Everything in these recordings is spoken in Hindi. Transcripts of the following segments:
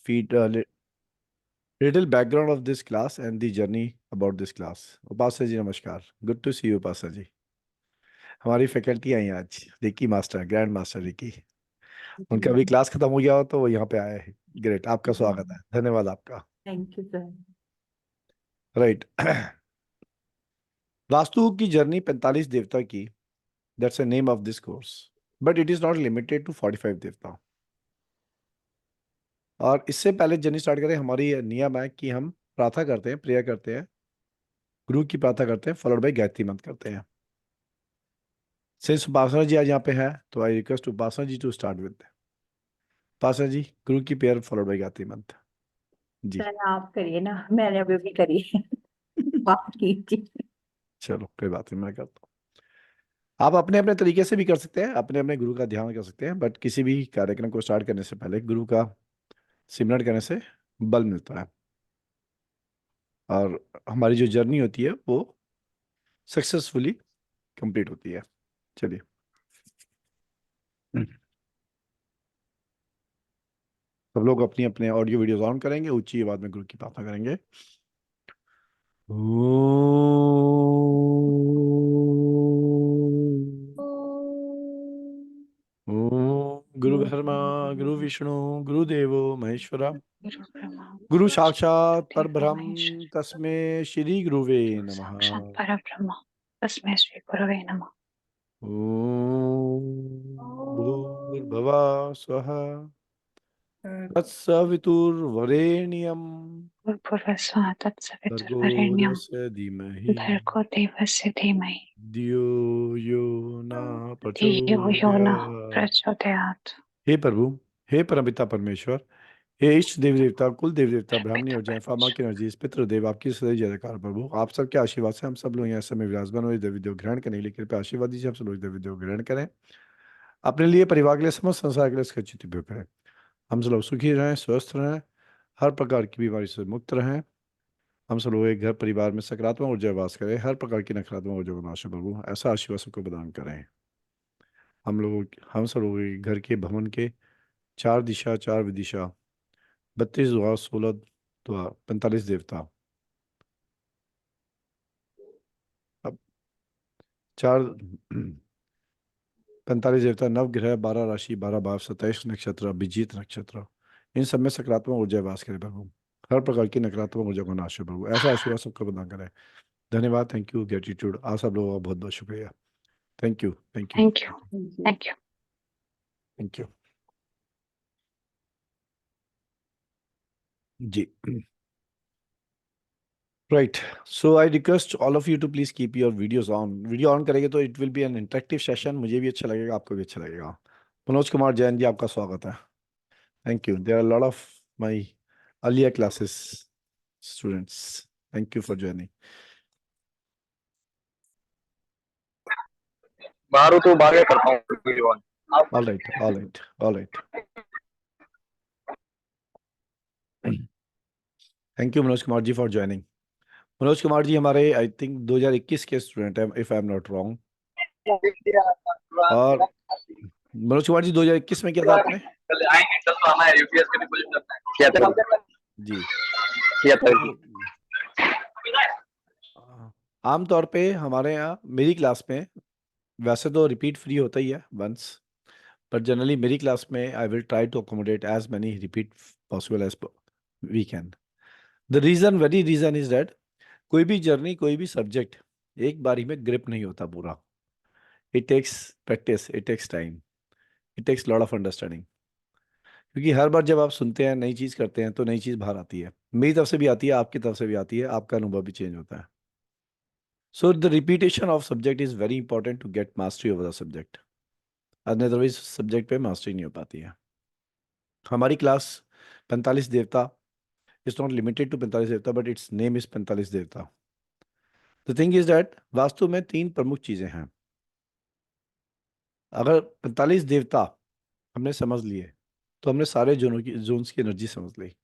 feed little background of this class and the journey about this class. उपासना जी नमस्कार. Good to see you उपासना जी. हमारी फैकल्टी आई हैं आज, Ricky master, grand master Ricky. उनका भी क्लास खत्म हो गया हो तो वो यहाँ पे आए हैं. ग्रेट, आपका स्वागत है, धन्यवाद आपका. Thank you sir. Right. Vastu की जर्नी 45 देवता की, that's the name of this course, but it is not limited to 45 देवता. और इससे पहले जर्नी स्टार्ट करें, हमारी नियम है कि हम प्रार्थना करते हैं, प्रेयर करते हैं, गुरु की प्रार्थना करते हैं, फॉलोड बाय गायत्री मंत्र करते हैं. सिंस उपासना जी आज यहाँ पे है तो I request Upasana ji to start with. Upasana ji, गुरु की प्रेयर फॉलोड बाय गायत्री मंत्र जी. सर आप करिए ना, मैंने अभी भी करी है. आप कीजिए. चलो कोई बात नहीं, मैं करता हूँ. आप अपने अपने तरीके से भी कर सकते हैं, अपने अपने गुरु का ध्यान कर सकते हैं, बट किसी भी कार्यक्रम को स्टार्ट करने से पहले गुरु का सिमरन करने से बल मिलता है और हमारी जो जर्नी होती है वो सक्सेसफुली कंप्लीट होती है. चलिए. सब लोग अपनी अपने ऑडियो वीडियोस ऑन करेंगे, ऊंची आवाज में गुरु की प्रार्थना करेंगे. ओम गुरु ब्रह्मा गुरु विष्णु गुरुदेवो महेश्वरा गुरु साक्षात परब्रह्म तस्मै श्री गुरुवे नमः. परब्रह्म तस्मै श्री गुरवे नमः. ओम भूर्भुवः स्वः तत्सवितुर्वरेण्यं भूर्भुवस्सुवः भर्गो तत्सवितुर्वरेण्यं देवस्य धीमहि भर्गो देवस्य धीमहि धियो यो न धियो यो न प्रचोदयात्. प्रचोदयात्. हे प्रभु, हे परमपिता परमेश्वर, हे इष्ट देवी देवता, कुल देवी देवता, ब्राह्मणी और जैन फार्मा की एनर्जीज, पितृदेव, आपकी सदैव जयकार प्रभु. आप सबके आशीर्वाद से हम सब लोग यहाँ समय विराजमान हुए देवी देव ग्रहण करने के लिए कृपया आशीर्वाद दीजिए. हम सब लोग देवी देव ग्रहण करें, अपने लिए, परिवार के लिए, समस्त संसार के लिए इसका चित्त उपयोग करें. हम सब लोग सुखी रहें, स्वस्थ रहें, हर प्रकार की बीमारी से मुक्त रहें. हम सब लोग एक घर परिवार में सकारात्मक ऊर्जा वास करें, हर प्रकार की नकारात्मक ऊर्जा को नाश प्रभु ऐसा आशीर्वाद सबको प्रदान करें. हम सब लोग के घर के भवन के 4 दिशा 4 विदिशा 32 द्वार 16 द्वार 45 देवता, अब 4 45 देवता, नवग्रह, 12 राशि, 12 भाव, 27 नक्षत्र, अभिजीत नक्षत्र, इन सब में सकारात्मक ऊर्जा वास करे प्रभु. हर प्रकार की नकारात्मक ऊर्जा को नाश प्रभु ऐसा आशीर्वाद सबको प्रदान करें. धन्यवाद, थैंक यू, ग्रेटिट्यूड. आप सब लोगों का बहुत बहुत शुक्रिया. Thank you thank you thank you thank you. Thank you जी. Right, so I request all of you to please keep your videos on. Video on करेंगे तो it will be an interactive session. मुझे भी अच्छा लगेगा, आपको भी अच्छा लगेगा. मनोज कुमार जैन जी, आपका स्वागत है. Thank you. There are lot of my earlier classes students. Thank you for joining. मारो तो बाद में करता हूँ video on. All right all right all right. Thank you Manoj Kumar ji for joining. Manoj Kumar ji हमारे आई थिंक 2021 के स्टूडेंट हैं, if I am not wrong. और मनोज कुमार जी 2021 में क्या था आपने? कल आएंगे, कल तो आना है. यूपीएस का भी कुछ करना है. क्या था जी. क्या था आमतौर पे हमारे यहाँ मेरी क्लास में वैसे तो रिपीट फ्री होता ही है वंस, but generally मेरी क्लास में I will try to accommodate as many repeat possible as we can. The reason, very reason is that कोई भी जर्नी, कोई भी सब्जेक्ट एक बारी में ग्रिप नहीं होता पूरा. It takes practice, it takes time, it takes lot of understanding. क्योंकि हर बार जब आप सुनते हैं, नई चीज़ करते हैं तो नई चीज़ बाहर आती है. मेरी तरफ से भी आती है, आपकी तरफ से भी आती है, आपका अनुभव भी चेंज होता है. So the repetition of subject is very important to get mastery over the subject. Otherwise subject पे मास्टरी नहीं हो पाती है. हमारी क्लास 45 देवता इज नॉट लिमिटेड टू 45 देवता, बट इट्स नेम इज 45 देवता. The thing is that vastu में 3 प्रमुख चीजें हैं. अगर 45 देवता हमने समझ लिए तो हमने सारे जोन्स की एनर्जी समझ ली.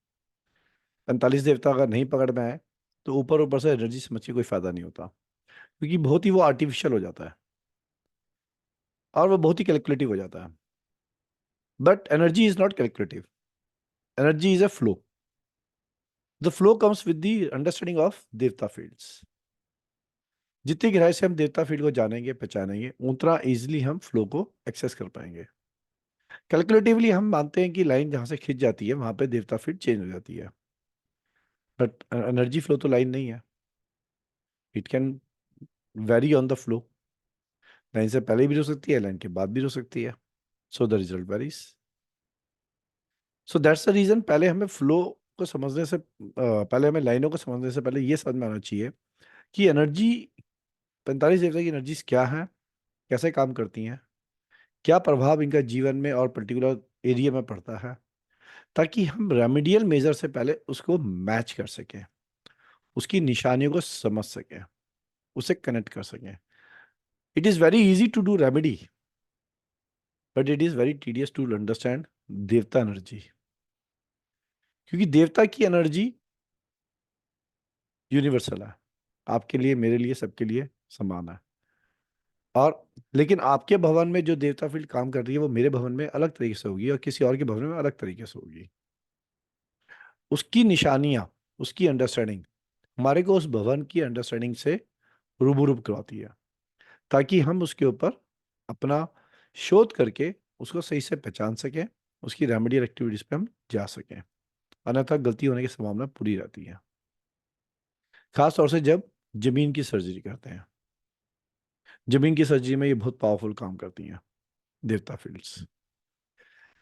45 देवता अगर नहीं पकड़ में आए तो ऊपर ऊपर से एनर्जी समझ के कोई फायदा नहीं होता, क्योंकि बहुत ही वो आर्टिफिशियल हो जाता है और वो बहुत ही कैलकुलेटिव हो जाता है. But energy is not calculative. energy is a flow. The flow comes with the understanding of देवता fields. जितनी गहराई से हम देवता फील्ड को जानेंगे पहचानेंगे उतना इजीली हम फ्लो को एक्सेस कर पाएंगे. कैलकुलेटिवली हम मानते हैं कि लाइन जहां से खिंच जाती है वहां पे देवता फील्ड चेंज हो जाती है, बट एनर्जी फ्लो तो लाइन नहीं है. It can very on the flow. Line से पहले भी हो सकती है, लाइन के बाद भी हो सकती है. So the result varies. So that's the reason पहले हमें फ्लो को समझने से पहले हमें लाइनों को समझने से पहले ये समझ में आना चाहिए कि एनर्जी 45 देवता की एनर्जीज क्या है, कैसे काम करती हैं, क्या प्रभाव इनका जीवन में और पर्टिकुलर एरिया में पड़ता है, ताकि हम रेमेडियल मेजर से पहले उसको मैच कर सकें, उसकी निशानियों को समझ सकें, उसे कनेक्ट कर सकें. It is very easy to do remedy, but it is very tedious to understand देवता एनर्जी. क्योंकि देवता की एनर्जी यूनिवर्सल है, आपके लिए, मेरे लिए, सबके लिए समान है. और लेकिन आपके भवन में जो देवता फील्ड काम कर रही है वो मेरे भवन में अलग तरीके से होगी और किसी और के भवन में अलग तरीके से होगी. उसकी निशानियां, उसकी अंडरस्टैंडिंग हमारे को उस भवन की अंडरस्टैंडिंग से रूबरू करवाती है, ताकि हम उसके ऊपर अपना शोध करके उसको सही से पहचान सकें, उसकी रेमेडियल एक्टिविटीज पे हम जा सकें. अन्यथा गलती होने की संभावना पूरी रहती है, खास तौर से जब जमीन की सर्जरी करते हैं. जमीन की सर्जरी में ये बहुत पावरफुल काम करती हैं देवता फील्ड्स.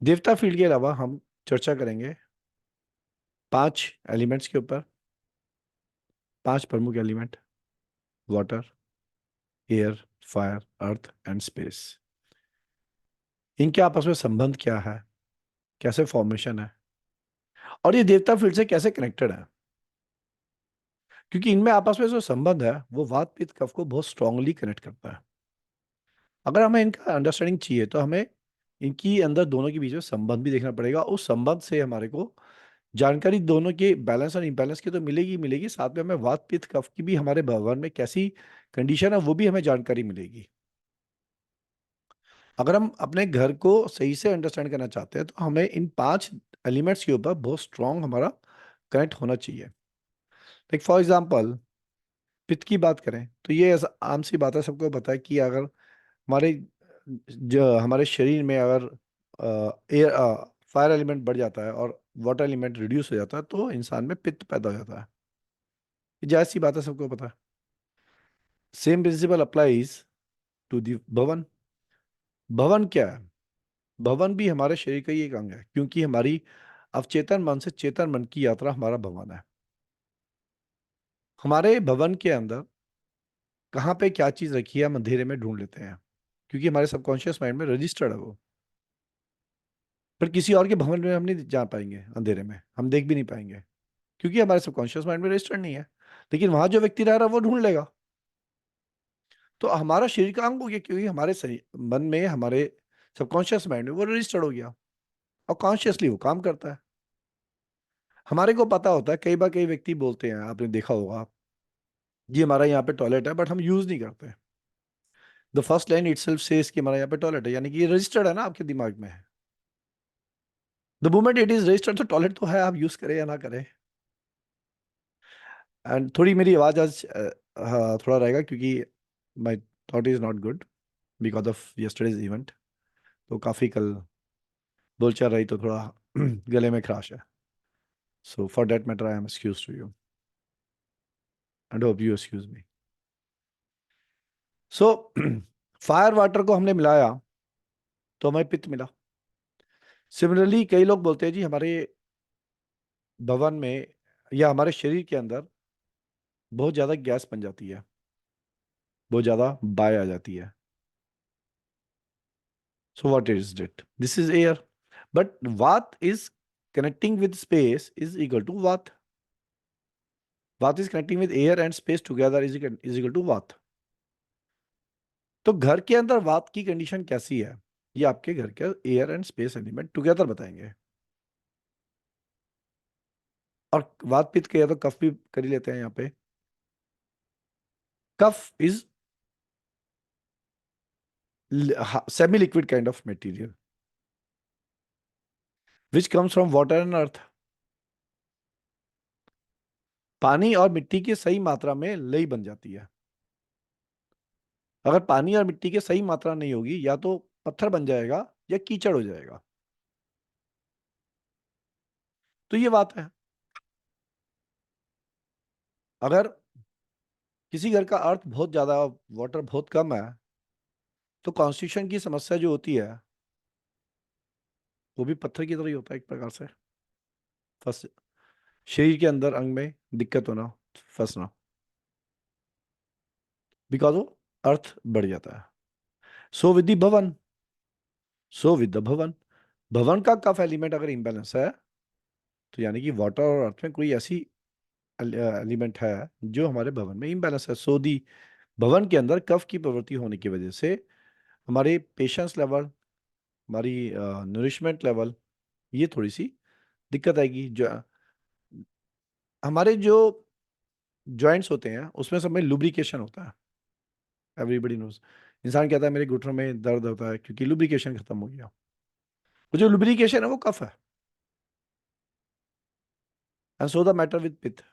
देवता फील्ड के अलावा हम चर्चा करेंगे 5 एलिमेंट्स के ऊपर. 5 प्रमुख element: water, air, fire, earth and space. इनके आपस में संबंध क्या है, कैसे फॉर्मेशन है, और ये देवता फील्ड से कैसे कनेक्टेड है. क्योंकि इनमें आपस में जो संबंध है वो वात पित्त कफ को बहुत स्ट्रांगली कनेक्ट करता है. अगर हमें इनका अंडरस्टैंडिंग चाहिए तो हमें इनकी अंदर दोनों के बीच में संबंध भी देखना पड़ेगा. उस संबंध से हमारे को जानकारी दोनों के बैलेंस और इम्बैलेंस की तो मिलेगी मिलेगी, साथ में हमें वात पित्त कफ की भी हमारे भवन में कैसी कंडीशन है वो भी हमें जानकारी मिलेगी. अगर हम अपने घर को सही से अंडरस्टैंड करना चाहते हैं तो हमें इन 5 एलिमेंट्स के ऊपर बहुत स्ट्रांग हमारा कनेक्ट होना चाहिए. लाइक फॉर एग्जांपल पित्त की बात करें तो ये आम सी बात है, सबको पता है कि अगर हमारे हमारे शरीर में अगर एयर फायर एलिमेंट बढ़ जाता है और वाटर एलिमेंट रिड्यूस हो जाता है तो इंसान में पित्त पैदा हो जाता है. ये जायज़ सी बात है, सबको पता है. Same principle applies to the भवन. भवन क्या है? भवन भी हमारे शरीर का ही एक अंग है, क्योंकि हमारी अवचेतन मन से चेतन मन की यात्रा हमारा भवन है. हमारे भवन के अंदर कहाँ पे क्या चीज रखी है हम अंधेरे में ढूंढ लेते हैं, क्योंकि हमारे सबकॉन्शियस माइंड में रजिस्टर्ड है वो. पर किसी और के भवन में हम नहीं जा पाएंगे, अंधेरे में हम देख भी नहीं पाएंगे, क्योंकि हमारे सबकॉन्शियस माइंड में रजिस्टर्ड नहीं है. लेकिन वहां जो व्यक्ति रह रहा है वो ढूंढ लेगा. तो हमारा शरीर का अंग हो गया, क्योंकि हमारे मन में, हमारे सबकॉन्शियस माइंड में वो रजिस्टर्ड हो गया और कॉन्शियसली वो काम करता है. हमारे को पता होता है, कई बार कई व्यक्ति बोलते हैं, आपने देखा होगा, जी हमारा यहाँ पे टॉयलेट है बट हम यूज नहीं करते. The first line itself says कि हमारा यहाँ पे टॉयलेट है, यानी कि ये रजिस्टर्ड है ना आपके दिमाग में. The moment it is registered तो टॉयलेट तो है, आप यूज करें या ना करें. एंड थोड़ी मेरी आवाज आज हाँ थोड़ा रहेगा, क्योंकि my thought is not good because of yesterday's event. तो काफ़ी कल बोलचाल रही तो थोड़ा गले में खराश है. So for that matter I am excuse to you and hope you excuse me. So fire water को हमने मिलाया तो हमें पित्त मिला. सिमिलरली कई लोग बोलते हैं जी हमारे भवन में या हमारे शरीर के अंदर बहुत ज़्यादा गैस बन जाती है, बहुत ज़्यादा बाय आ जाती है. So what is it? This is air, but वात is connecting with space is equal to Vat. Vat is connecting with air and space together is equal to Vat. तो घर के अंदर वात की कंडीशन कैसी है ये आपके घर के air and space element together बताएंगे. और वात पित्त के या तो कफ भी कर ही लेते हैं यहाँ पे. कफ is semi liquid kind of material which comes from water and earth. पानी और मिट्टी की सही मात्रा में लई बन जाती है। अगर पानी और मिट्टी की सही मात्रा नहीं होगी, या तो पत्थर बन जाएगा या कीचड़ हो जाएगा। तो ये बात है। अगर किसी घर का अर्थ बहुत ज्यादा, वाटर बहुत कम है, तो कॉन्स्टिट्यूशन की समस्या जो होती है वो भी पत्थर की तरह ही होता है एक प्रकार से। फंस शरीर के अंदर अंग में दिक्कत होना, फंसना, बिकॉज वो अर्थ बढ़ जाता है। सो विद द भवन, सो विद द भवन, भवन का कफ एलिमेंट अगर इम्बैलेंस है, तो यानी कि वाटर और अर्थ में कोई ऐसी एलिमेंट है जो हमारे भवन में इम्बैलेंस है। सो दी भवन के अंदर कफ की प्रवृत्ति होने की वजह से हमारे पेशेंस लेवल, हमारी नरिशमेंट लेवल, ये थोड़ी सी दिक्कत आएगी। जो हमारे जो जॉइंट्स होते हैं उसमें सब में लुब्रिकेशन होता है। Everybody knows. इंसान कहता है मेरे घुटनों में दर्द होता है क्योंकि लुब्रिकेशन खत्म हो गया। वो जो लुब्रिकेशन है वो कफ है। And so the matter with पित्त।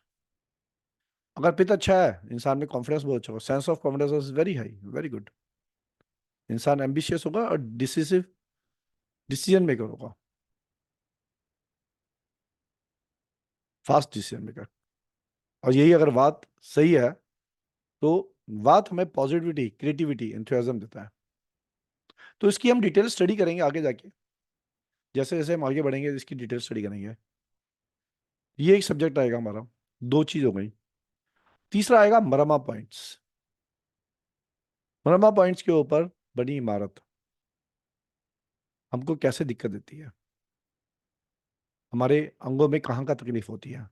अगर पित्त अच्छा है, इंसान में कॉन्फिडेंस बहुत अच्छा होगा, sense of confidence is very high, very good. इंसान एम्बिशियस होगा और डिसिसिव डिसीजन मेकर होगा, फास्ट डिसीजन मेकर। और यही अगर बात सही है, तो बात हमें पॉजिटिविटी, क्रिएटिविटी, एंथुसियाज्म देता है। तो इसकी हम डिटेल स्टडी करेंगे आगे जाके। जैसे जैसे हम आगे बढ़ेंगे इसकी डिटेल स्टडी करेंगे। ये एक सब्जेक्ट आएगा हमारा। दो चीज हो गई। तीसरा आएगा मरमा पॉइंट्स। मरमा पॉइंट्स के ऊपर बनी इमारत हमको कैसे दिक्कत देती है, हमारे अंगों में कहाँ का तकलीफ होती है,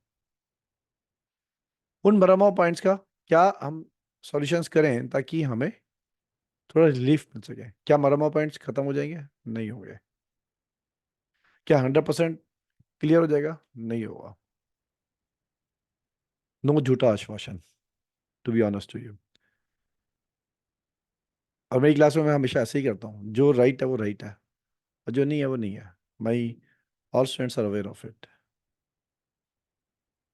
उन मरमा पॉइंट्स का क्या हम सॉल्यूशंस करें ताकि हमें थोड़ा रिलीफ मिल सके। क्या मरमा पॉइंट्स खत्म हो जाएंगे? नहीं होंगे। क्या 100% क्लियर हो जाएगा? नहीं होगा। नो झूठा आश्वासन, to be honest to you. और मेरी क्लास में मैं हमेशा ऐसे ही करता हूँ, जो राइट है वो राइट है और जो नहीं है वो नहीं है। My all students are aware of it.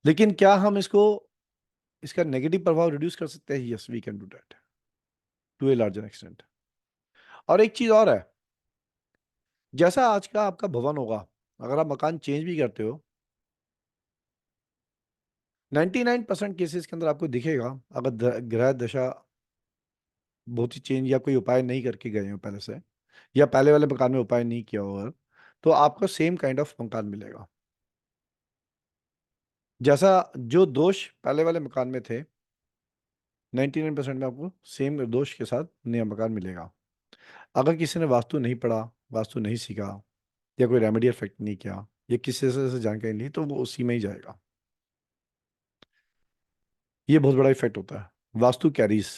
लेकिन क्या हम इसका नेगेटिव प्रभाव रिड्यूस कर सकते हैं? Yes, we can do that to a larger extent. और एक चीज और है, जैसा आज का आपका भवन होगा, अगर आप मकान चेंज भी करते हो, 99% केसेस के अंदर आपको दिखेगा, अगर ग्रह दशा बहुत ही चेंज या कोई उपाय नहीं करके गए हो पहले से, या पहले वाले मकान में उपाय नहीं किया होगा, तो आपको सेम काइंड ऑफ मकान मिलेगा। जैसा जो दोष पहले वाले मकान में थे, 99% में आपको सेम दोष के साथ नया मकान मिलेगा। अगर किसी ने वास्तु नहीं पढ़ा, वास्तु नहीं सीखा, या कोई रेमेडी इफेक्ट नहीं किया, या किसी से जानकारी नहीं, तो वो उसी में ही जाएगा। ये बहुत बड़ा इफेक्ट होता है। वास्तु कैरीज,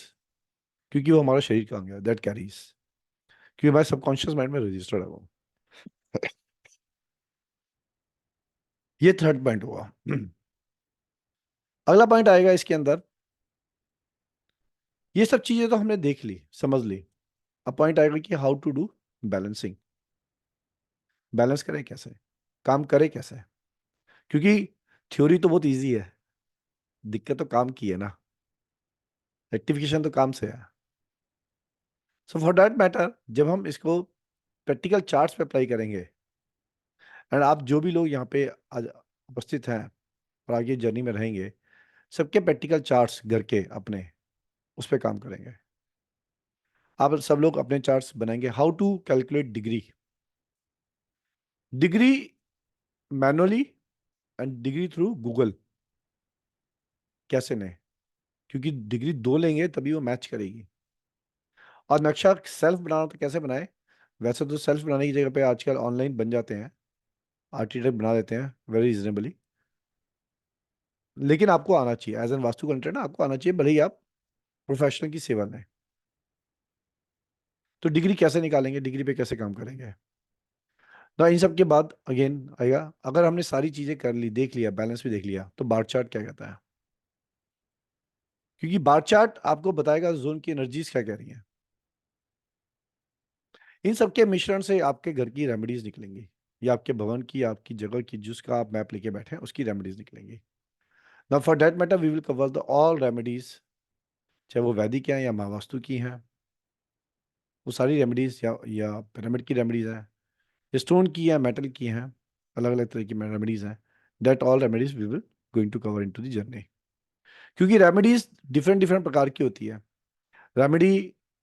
क्योंकि वो हमारा शरीर का अंग है, दैट कैरीज, क्योंकि हमारे सबकॉन्शियस माइंड में रजिस्टर्ड है वो। ये थर्ड पॉइंट हुआ। अगला पॉइंट आएगा इसके अंदर। ये सब चीजें तो हमने देख ली, समझ ली। अब पॉइंट आएगा कि how to do balancing. Balance करें कैसे, काम करें कैसे, क्योंकि थ्योरी तो बहुत इजी है, दिक्कत तो काम की है ना, रेक्टिफिकेशन तो काम से है। सो फॉर दैट मैटर, जब हम इसको प्रैक्टिकल चार्ट्स पे अप्लाई करेंगे, एंड आप जो भी लोग यहाँ पे आज उपस्थित हैं और आगे जर्नी में रहेंगे, सबके प्रैक्टिकल चार्ट्स घर के अपने, उस पर काम करेंगे। आप सब लोग अपने चार्ट्स बनाएंगे। How to calculate degree, degree manually and degree through Google, कैसे लें, क्योंकि डिग्री दो लेंगे तभी वो मैच करेगी। और नक्शा सेल्फ बनाना तो कैसे बनाए? वैसे तो सेल्फ बनाने की जगह पे आजकल ऑनलाइन बन जाते हैं, आर्किटेक्ट बना देते हैं वेरी रिजनेबली। लेकिन आपको आना चाहिए, एज एन वास्तु कंटेंट आपको आना चाहिए, भले ही आप प्रोफेशनल की सेवा लें। तो डिग्री कैसे निकालेंगे, डिग्री पे कैसे काम करेंगे? ना इन सब के बाद अगेन आएगा, अगर हमने सारी चीजें कर ली, देख लिया, बैलेंस भी देख लिया, तो बार चार्ट क्या कहता है? क्योंकि बार चार्ट आपको बताएगा जोन की एनर्जीज क्या कह रही हैं। इन सब के मिश्रण से आपके घर की रेमेडीज निकलेंगी, या आपके भवन की, आपकी जगह की, जिसका आप मैप लेके बैठे हैं, उसकी रेमेडीज निकलेंगी। Now for that matter we will cover the all remedies, चाहे वो वैदिक हैं या महावास्तु की हैं, वो सारी रेमेडीज या पिरामिड की रेमेडीज हैं, स्टोन की या मेटल की हैं, अलग अलग तरह की रेमेडीज हैं। That all remedies we will going to cover into the journey, क्योंकि रेमेडीज डिफरेंट डिफरेंट प्रकार की होती है। रेमेडी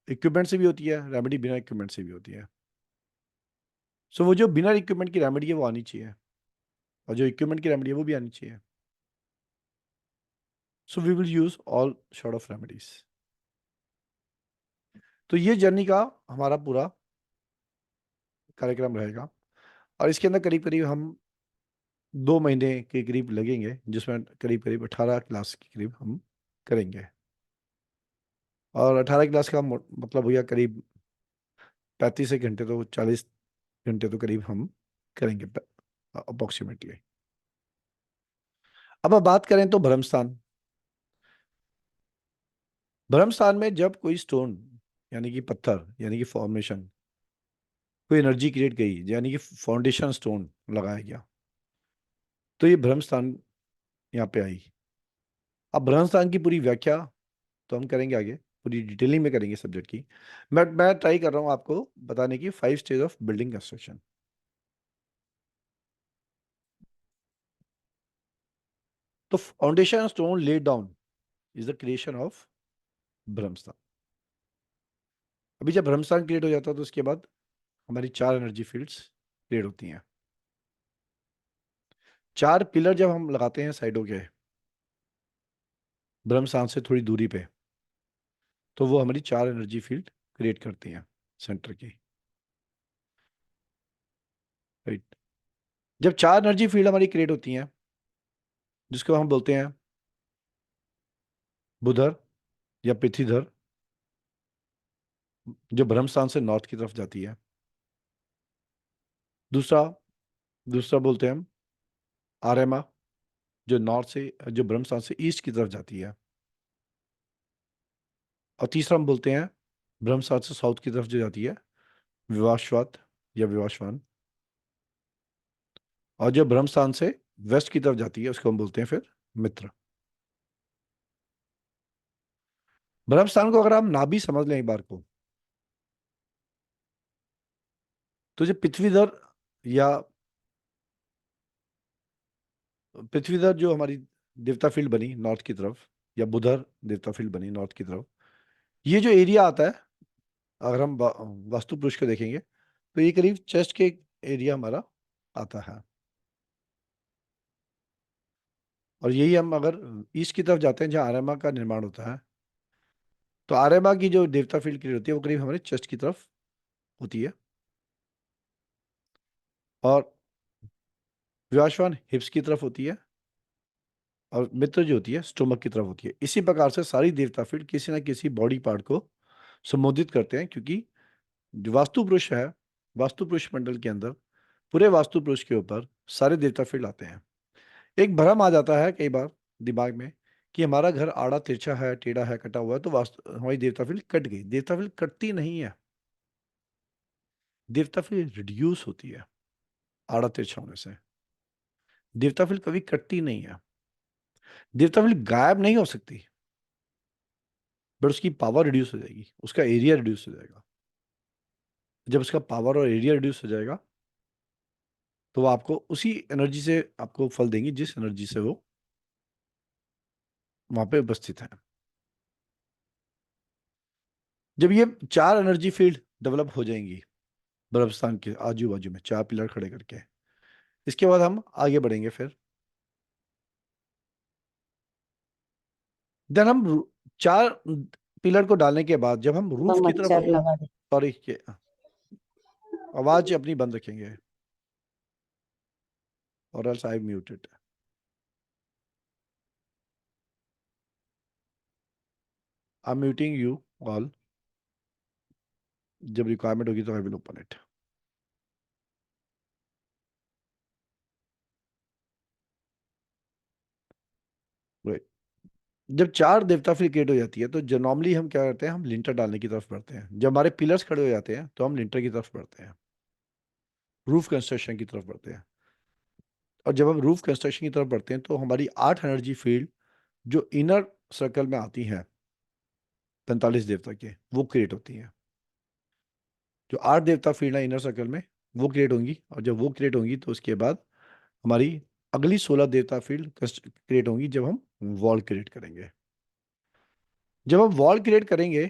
इक्विपमेंट से भी होती है, रेमेडी बिना इक्विपमेंट से भी होती है। सो वो जो बिना इक्विपमेंट की रेमेडी है वो आनी चाहिए, और जो इक्विपमेंट की रेमेडी है वो भी आनी चाहिए। So we will use all sort of remedies. तो ये जर्नी का हमारा पूरा कार्यक्रम रहेगा, और इसके अंदर करीब करीब हम 2 महीने के करीब लगेंगे, जिसमें करीब करीब 18 क्लास के करीब हम करेंगे। और 18 क्लास का मतलब हो गया करीब 35 एक घंटे, तो 40 घंटे तो करीब हम करेंगे अप्रोक्सीमेटली। अब बात करें तो ब्रह्मस्थान। ब्रह्मस्थान में जब कोई स्टोन यानी कि पत्थर यानी कि फॉर्मेशन, कोई एनर्जी क्रिएट गई यानी कि फाउंडेशन स्टोन लगाया गया, तो ये ब्रह्मस्थान यहाँ पे आई। अब ब्रह्मस्थान की पूरी व्याख्या तो हम करेंगे आगे, पूरी डिटेलिंग में करेंगे सब्जेक्ट की। मैं ट्राई कर रहा हूँ आपको बताने की 5 स्टेज ऑफ बिल्डिंग कंस्ट्रक्शन। तो foundation stone laid down is the creation of Brahmasthan. अभी जब ब्रह्मस्थान क्रिएट हो जाता है तो उसके बाद हमारी 4 एनर्जी फील्ड्स क्रिएट होती हैं। 4 पिलर जब हम लगाते हैं साइडों के ब्रह्मस्थान से थोड़ी दूरी पे, तो वो हमारी 4 एनर्जी फील्ड क्रिएट करती हैं सेंटर की, राइट। जब 4 एनर्जी फील्ड हमारी क्रिएट होती हैं, जिसको हम बोलते हैं बुधर या पृथ्वीधर, जो ब्रह्मस्थान से नॉर्थ की तरफ जाती है। दूसरा दूसरा बोलते हैं हम आर्यमा, जो नॉर्थ से, जो ब्रह्मस्थान से ईस्ट की तरफ जाती है। और तीसरा हम बोलते हैं ब्रह्मस्थान से साउथ की तरफ जो जाती है, विवाश्वत या विवाश्वान। और जो ब्रह्मस्थान से वेस्ट की तरफ जाती है उसको हम बोलते हैं फिर मित्र। ब्रह्मस्थान को अगर हम नाभि समझ लें एक बार को, तो जो पृथ्वीधर जो हमारी देवता फील्ड बनी नॉर्थ की तरफ, या बुधर देवता फील्ड बनी नॉर्थ की तरफ, ये जो एरिया आता है, अगर हम वास्तु पुरुष को देखेंगे तो ये करीब चेस्ट के एरिया हमारा आता है। और यही हम अगर ईस्ट की तरफ जाते हैं जहाँ आर्यमा का निर्माण होता है, तो आर्यमा की जो देवता फील्ड क्रिएट होती है वो करीब हमारे चेस्ट की तरफ होती है, और विवाश्वान हिप्स की तरफ होती है, और मित्र जो होती है स्टोमक की तरफ होती है। इसी प्रकार से सारी देवता फील्ड किसी ना किसी बॉडी पार्ट को संबोधित करते हैं, क्योंकि जो वास्तु पुरुष है, वास्तु पुरुष मंडल के अंदर पूरे वास्तु पुरुष के ऊपर सारे देवता फील्ड आते हैं। एक भ्रम आ जाता है कई बार दिमाग में कि हमारा घर आड़ा तिरछा है, टेढ़ा है, कटा हुआ है, तो वास्तु हमारी देवता फील्ड कट गई। देवता फील्ड कटती नहीं है, देवता फील्ड रिड्यूस होती है आड़ा तिरछा होने से। देवता फील्ड कभी कटती नहीं है। देवता फील्ड गायब नहीं हो सकती, बट उसकी पावर रिड्यूस हो जाएगी, उसका एरिया रिड्यूस हो जाएगा। जब उसका पावर और एरिया रिड्यूस हो जाएगा तो वो आपको उसी एनर्जी से आपको फल देंगी जिस एनर्जी से वो वहां पे उपस्थित है। जब ये 4 एनर्जी फील्ड डेवलप हो जाएंगी ब्रह्मस्थान के आजू बाजू में 4 पिलर खड़े करके, इसके बाद हम आगे बढ़ेंगे। फिर देन हम 4 पिलर को डालने के बाद जब हम रूफ की तरफ, मच्छर लगा दे। सॉरी आवाज अपनी बंद रखेंगे, और else I muted. I am muting you all, जब रिक्वायरमेंट होगी तो आई विल ओपन इट। जब 4 देवता फील्ड क्रिएट हो जाती है तो जो नॉर्मली हम क्या करते हैं, हम लिंटर डालने की तरफ बढ़ते हैं। जब हमारे पिलर्स खड़े हो जाते हैं तो हम लिंटर की तरफ बढ़ते हैं, रूफ कंस्ट्रक्शन की तरफ बढ़ते हैं। और जब हम रूफ कंस्ट्रक्शन की तरफ बढ़ते हैं तो हमारी 8 एनर्जी फील्ड जो इनर सर्कल में आती हैं 45 देवता के, वो क्रिएट होती हैं। जो 8 देवता फील्ड है इनर सर्कल में, वो क्रिएट होंगी, और जब वो क्रिएट होंगी तो उसके बाद हमारी अगली 16 देवता फील्ड क्रिएट होंगी जब हम वॉल क्रिएट करेंगे। जब हम वॉल क्रिएट करेंगे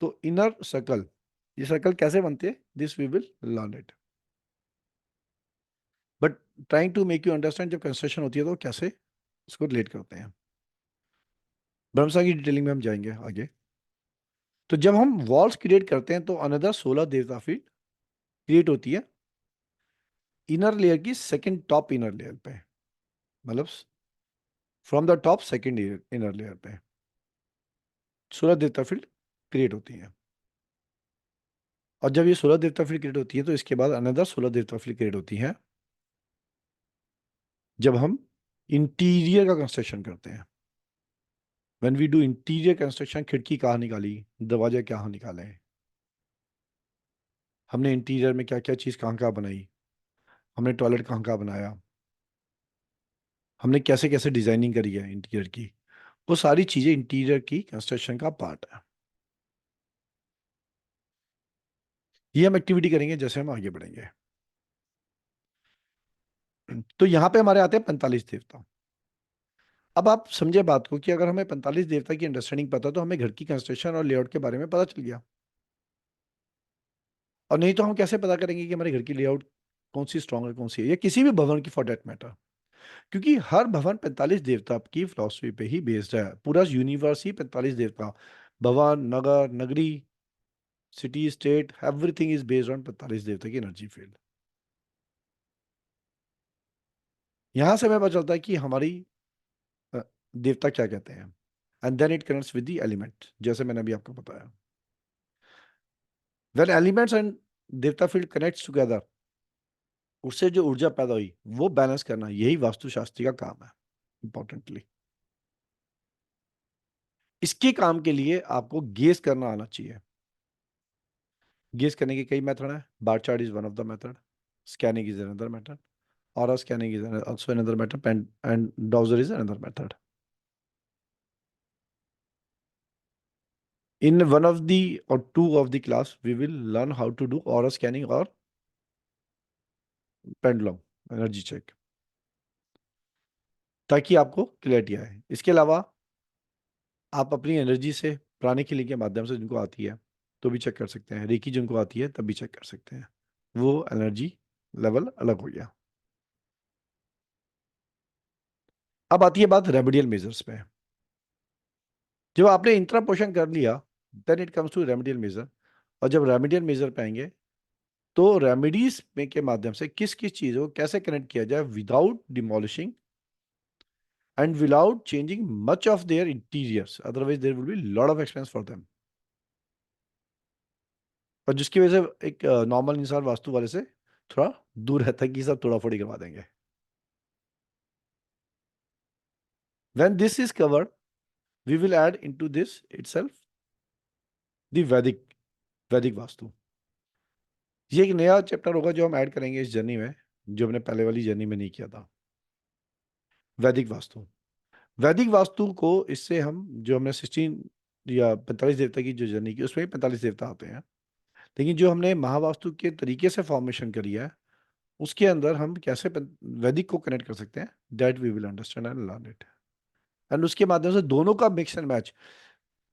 तो इनर सर्कल, ये सर्कल कैसे बनते हैं, this we will learn it, but trying to make you understand जब कंस्ट्रक्शन होती है तो कैसे इसको रिलेट करते हैं। ब्रह्मसा की डिटेलिंग में हम जाएंगे आगे। तो जब हम वॉल्स क्रिएट करते हैं तो अनदर 16 देवता फील्ड क्रिएट होती है इनर लेयर की सेकंड टॉप इनर लेयर पे, मतलब from the top second inner layer पे 16 देवता फील्ड क्रिएट होती हैं। और जब ये 16 देवता फील्ड क्रिएट होती है तो इसके बाद अनदर 16 देवता फील्ड क्रिएट होती हैं जब हम इंटीरियर का कंस्ट्रक्शन करते हैं। When we do interior construction, खिड़की कहाँ निकाली, दरवाजे कहाँ निकाले, हमने इंटीरियर में क्या क्या चीज़ कहाँ कहाँ बनाई, हमने टॉयलेट कहाँ कहाँ बनाया, हमने कैसे कैसे डिजाइनिंग करी है इंटीरियर की, वो सारी चीजें इंटीरियर की कंस्ट्रक्शन का पार्ट है। ये हम एक्टिविटी करेंगे जैसे हम आगे बढ़ेंगे। तो यहाँ पे हमारे आते हैं 45 देवता। अब आप समझे बात को कि अगर हमें 45 देवता की अंडरस्टैंडिंग पता तो हमें घर की कंस्ट्रक्शन और लेआउट के बारे में पता चल गया। और नहीं तो हम कैसे पता करेंगे कि हमारे घर की लेआउट कौन सी स्ट्रांग है, कौन सी है, या किसी भी भवन की फॉर दैट मैटर, क्योंकि हर भवन 45 देवता की फिलॉसफी पे ही बेस्ड है। पूरा यूनिवर्स ही 45 देवता, भवन, नगर, नगरी, city, state, everything is based on 45 देवता की एनर्जी फील्ड। यहां से हमें पता चलता है कि हमारी देवता क्या कहते हैं, and then it connects with the element, जैसे मैंने अभी आपको बताया। व्हेन एलिमेंट्स एंड देवता फील्ड कनेक्ट्स टुगेदर, उससे जो ऊर्जा पैदा हुई वो बैलेंस करना, यही वास्तुशास्त्री का काम है इंपॉर्टेंटली। इसके काम के लिए आपको गेस करना आना चाहिए। गेस करने के कई मेथड हैं। Bar chart is one of the method, scanning is another method, aura scanning is also another method, and dowser is another method. In one of the or two of the class we will learn how to do aura scanning or pendulum energy check, ताकि आपको क्लैरिटी आए। इसके अलावा आप अपनी एनर्जी से प्राणिक हीलिंग के माध्यम से जिनको आती है तो भी चेक कर सकते हैं, रेकी जिनको आती है तब भी चेक कर सकते हैं, वो एनर्जी लेवल अलग हो गया। अब आती है बात रेमेडियल मेजर्स पे। जब आपने इंट्रा पोर्शन कर लिया then it comes to remedial measure, और जब रेमेडियल मेजर पे आएंगे तो रेमेडीज में के माध्यम से किस किस चीजों को कैसे कनेक्ट किया जाए without demolishing and without changing much of their interiors, otherwise there will be lot of expense for them, और जिसकी वजह से एक नॉर्मल इंसान वास्तु वाले से थोड़ा दूर रहता है कि सब तोड़ा फोड़ी करवा देंगे। When this is covered we will add into this itself the Vedic vastu. ये एक नया चैप्टर होगा जो हम ऐड करेंगे इस जर्नी में, जो हमने पहले वाली जर्नी में नहीं किया था। वैदिक वास्तु, वैदिक वास्तु को इससे हम जो हमने 16 या 45 देवता की जो जर्नी की उसमें 45 देवता आते हैं, लेकिन जो हमने महावास्तु के तरीके से फॉर्मेशन करी है उसके अंदर हम कैसे वैदिक को कनेक्ट कर सकते हैं, that we will understand and learn it. And उसके माध्यम से दोनों का मिक्स एंड मैच,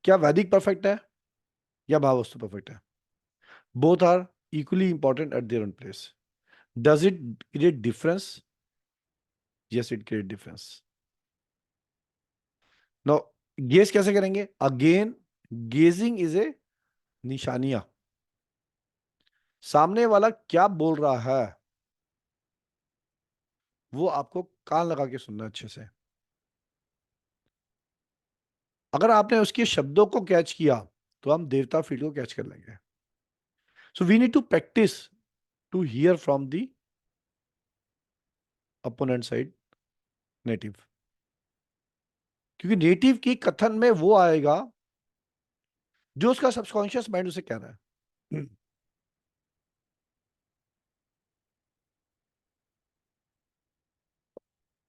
क्या वैदिक परफेक्ट है या महावास्तु परफेक्ट है, both are equally important at their own place. Does it create difference, yes it create difference. No, guess कैसे करेंगे, अगेन गेजिंग इज ए निशानिया, सामने वाला क्या बोल रहा है वो आपको कान लगा के सुनना अच्छे से। अगर आपने उसके शब्दों को कैच किया तो हम देवता फील्ड को कैच कर लेंगे। So we need to practice to hear from the opponent side native, क्योंकि नेटिव की कथन में वो आएगा जो उसका सबकॉन्शियस माइंड उसे कह रहा है।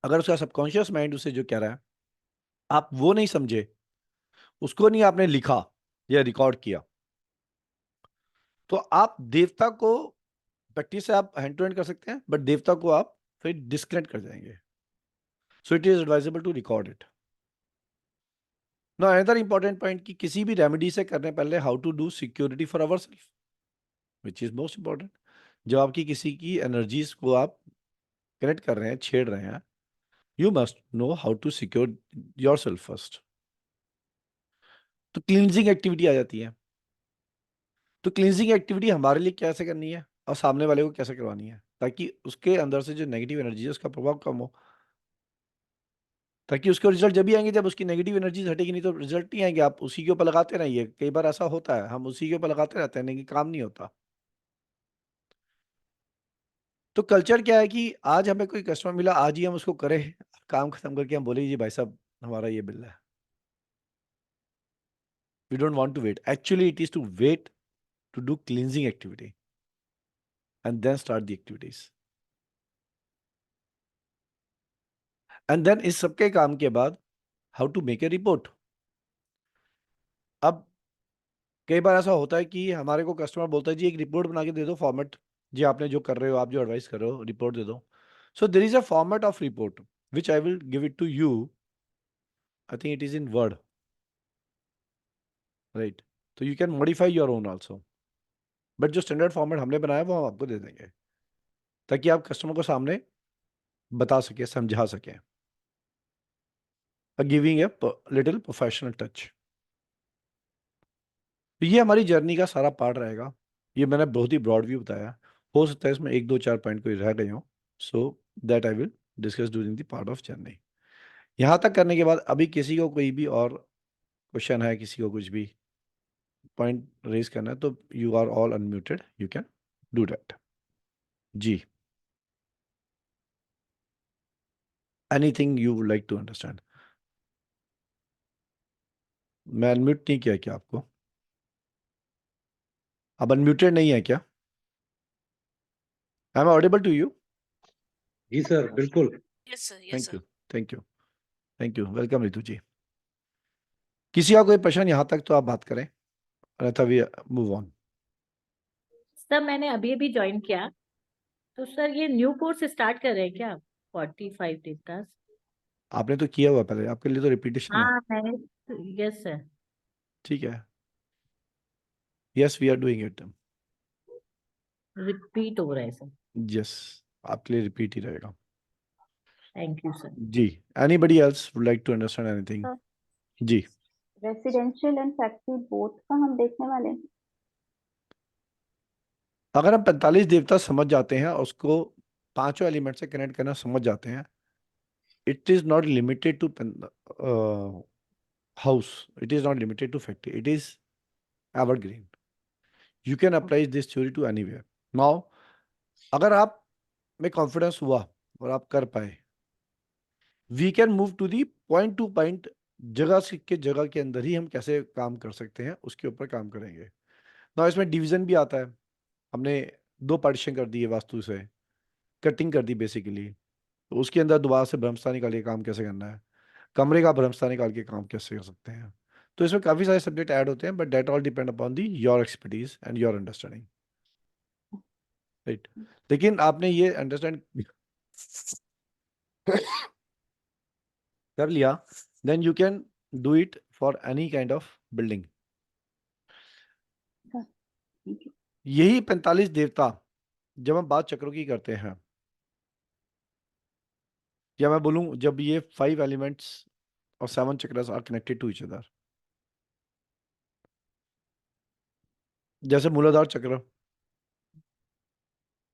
अगर उसका सबकॉन्शियस माइंड उसे जो कह रहा है आप वो नहीं समझे, उसको नहीं आपने लिखा या रिकॉर्ड किया, तो आप देवता को प्रैक्टिस से आप हैंड टू हैंड कर सकते हैं, बट देवता को आप फिर डिस्कनेक्ट कर जाएंगे. So it is advisable to record it. Now another important point कि किसी भी रेमेडी से करने पहले how to do security for our self, which is most important. जब आपकी किसी की एनर्जीज को आप कनेक्ट कर रहे हैं, छेड़ रहे हैं, you must know how to secure yourself first. तो क्लींजिंग एक्टिविटी आ जाती है. तो क्लींजिंग एक्टिविटी हमारे लिए कैसे करनी है और सामने वाले को कैसे करवानी है, ताकि उसके अंदर से जो नेगेटिव एनर्जी है उसका प्रभाव कम हो, ताकि उसके रिजल्ट जब भी आएंगे जब उसकी नेगेटिव एनर्जी हटेगी, नहीं तो रिजल्ट नहीं आएंगे. आप उसी के ऊपर लगाते रहिए. कई बार ऐसा होता है, हम उसी के ऊपर लगाते रहते हैं लेकिन काम नहीं होता. तो कल्चर क्या है कि आज हमें कोई कस्टमर मिला, आज ही हम उसको करें, काम खत्म करके हम बोले जी भाई साहब हमारा ये बिल है. We don't want to wait. Actually it is to wait to do cleansing activity and then start the activities. And then इस सबके काम के बाद how to make a report. अब कई बार ऐसा होता है कि हमारे को कस्टमर बोलता है जी एक रिपोर्ट बना के दे दो, फॉर्मेट, जी आपने जो कर रहे हो, आप जो एडवाइस कर रहे हो, रिपोर्ट दे दो. So there is a format of report which I will give it to you. I think it is in Word, right. तो you can modify your own also, but जो स्टैंडर्ड फॉर्मेट हमने बनाया वो हम आपको दे देंगे, ताकि आप कस्टमर को सामने बता सके, समझा सके, giving a little professional touch. तो ये हमारी जर्नी का सारा पार्ट रहेगा. ये मैंने बहुत ही ब्रॉड व्यू बताया, हो सकता है इसमें एक दो चार पॉइंट कोई रह गए हो, so that I will discuss during the part of journey. यहाँ तक करने के बाद अभी किसी को कोई भी और क्वेश्चन है, किसी को कुछ भी पॉइंट रेज करना है, तो you are all unmuted, you can do that. जी, anything you would like to understand. मैं अनम्यूट नहीं किया क्या आपको? अब अनम्यूटेड नहीं है क्या? I am audible to you? जी सर, बिल्कुल. Yes, sir. Yes, thank sir. You, thank you, thank you. Welcome Ritu ji. किसी का कोई प्रश्न यहाँ तक तो आप बात करें, अन्यथा वी मूव ऑन. सर मैंने अभी अभी ज्वाइन किया, तो सर ये न्यू कोर्स स्टार्ट कर रहे हैं क्या 45 डेज का? आपने तो किया हुआ पहले, आपके लिए तो रिपीटेशन है. हाँ मैंने, यस सर. ठीक है, yes we are doing it. Repeat हो रहा है सर. यस, आपके लिए रिपीट ही रहेगा. Thank you sir. जी, anybody else would like to understand anything? Sir. जी, रेसिडेंशियल एंड फैक्ट्री बोथ का हम देखने वाले हैं. अगर हम 45 देवता समझ जाते हैं, उसको पांचों एलिमेंट से कनेक्ट करना समझ जाते हैं, it is not limited to house, it is not limited to factory, it is evergreen. You can apply this theory to anywhere. Now अगर आप में कॉन्फिडेंस हुआ और आप कर पाए, we can move to point, जगह से के जगह के अंदर ही हम कैसे काम कर सकते हैं उसके ऊपर काम करेंगे. ना इसमें डिवीजन भी आता है. हमने दो पार्टीशन कर दिए वास्तु से, कटिंग कर दी बेसिकली. तो उसके अंदर दोबारा से भ्रमस्थान निकाल के काम कैसे करना है, कमरे का भ्रमस्थान निकाल के काम कैसे कर सकते हैं. तो इसमें काफ़ी सारे सब्जेक्ट ऐड होते हैं, but that all depend upon the your expertise and your understanding, right. लेकिन आपने ये अंडरस्टैंड कर लिया, then you can do it for any kind of building. Thank you. यही 45 देवता जब हम बात चक्रों की करते हैं, या मैं बोलूं जब ये 5 एलिमेंट्स और 7 chakras are connected to each other, जैसे मूलाधार चक्र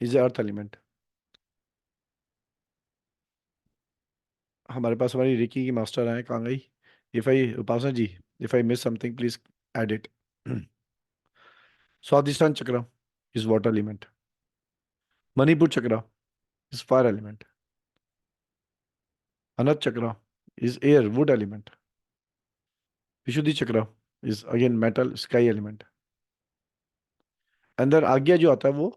इज अर्थ एलिमेंट. हमारे पास हमारी रिकी की मास्टर हैं, कहाँ गई? If I, Upasana ji, if I miss something please add it. Swadhisthana chakra is water element. Manipur चक्र इज फायर एलिमेंट. अनंत चक्र is air, wood element. विशुद्धि चक्र is again metal, sky element. अंदर आज्ञा जो आता है वो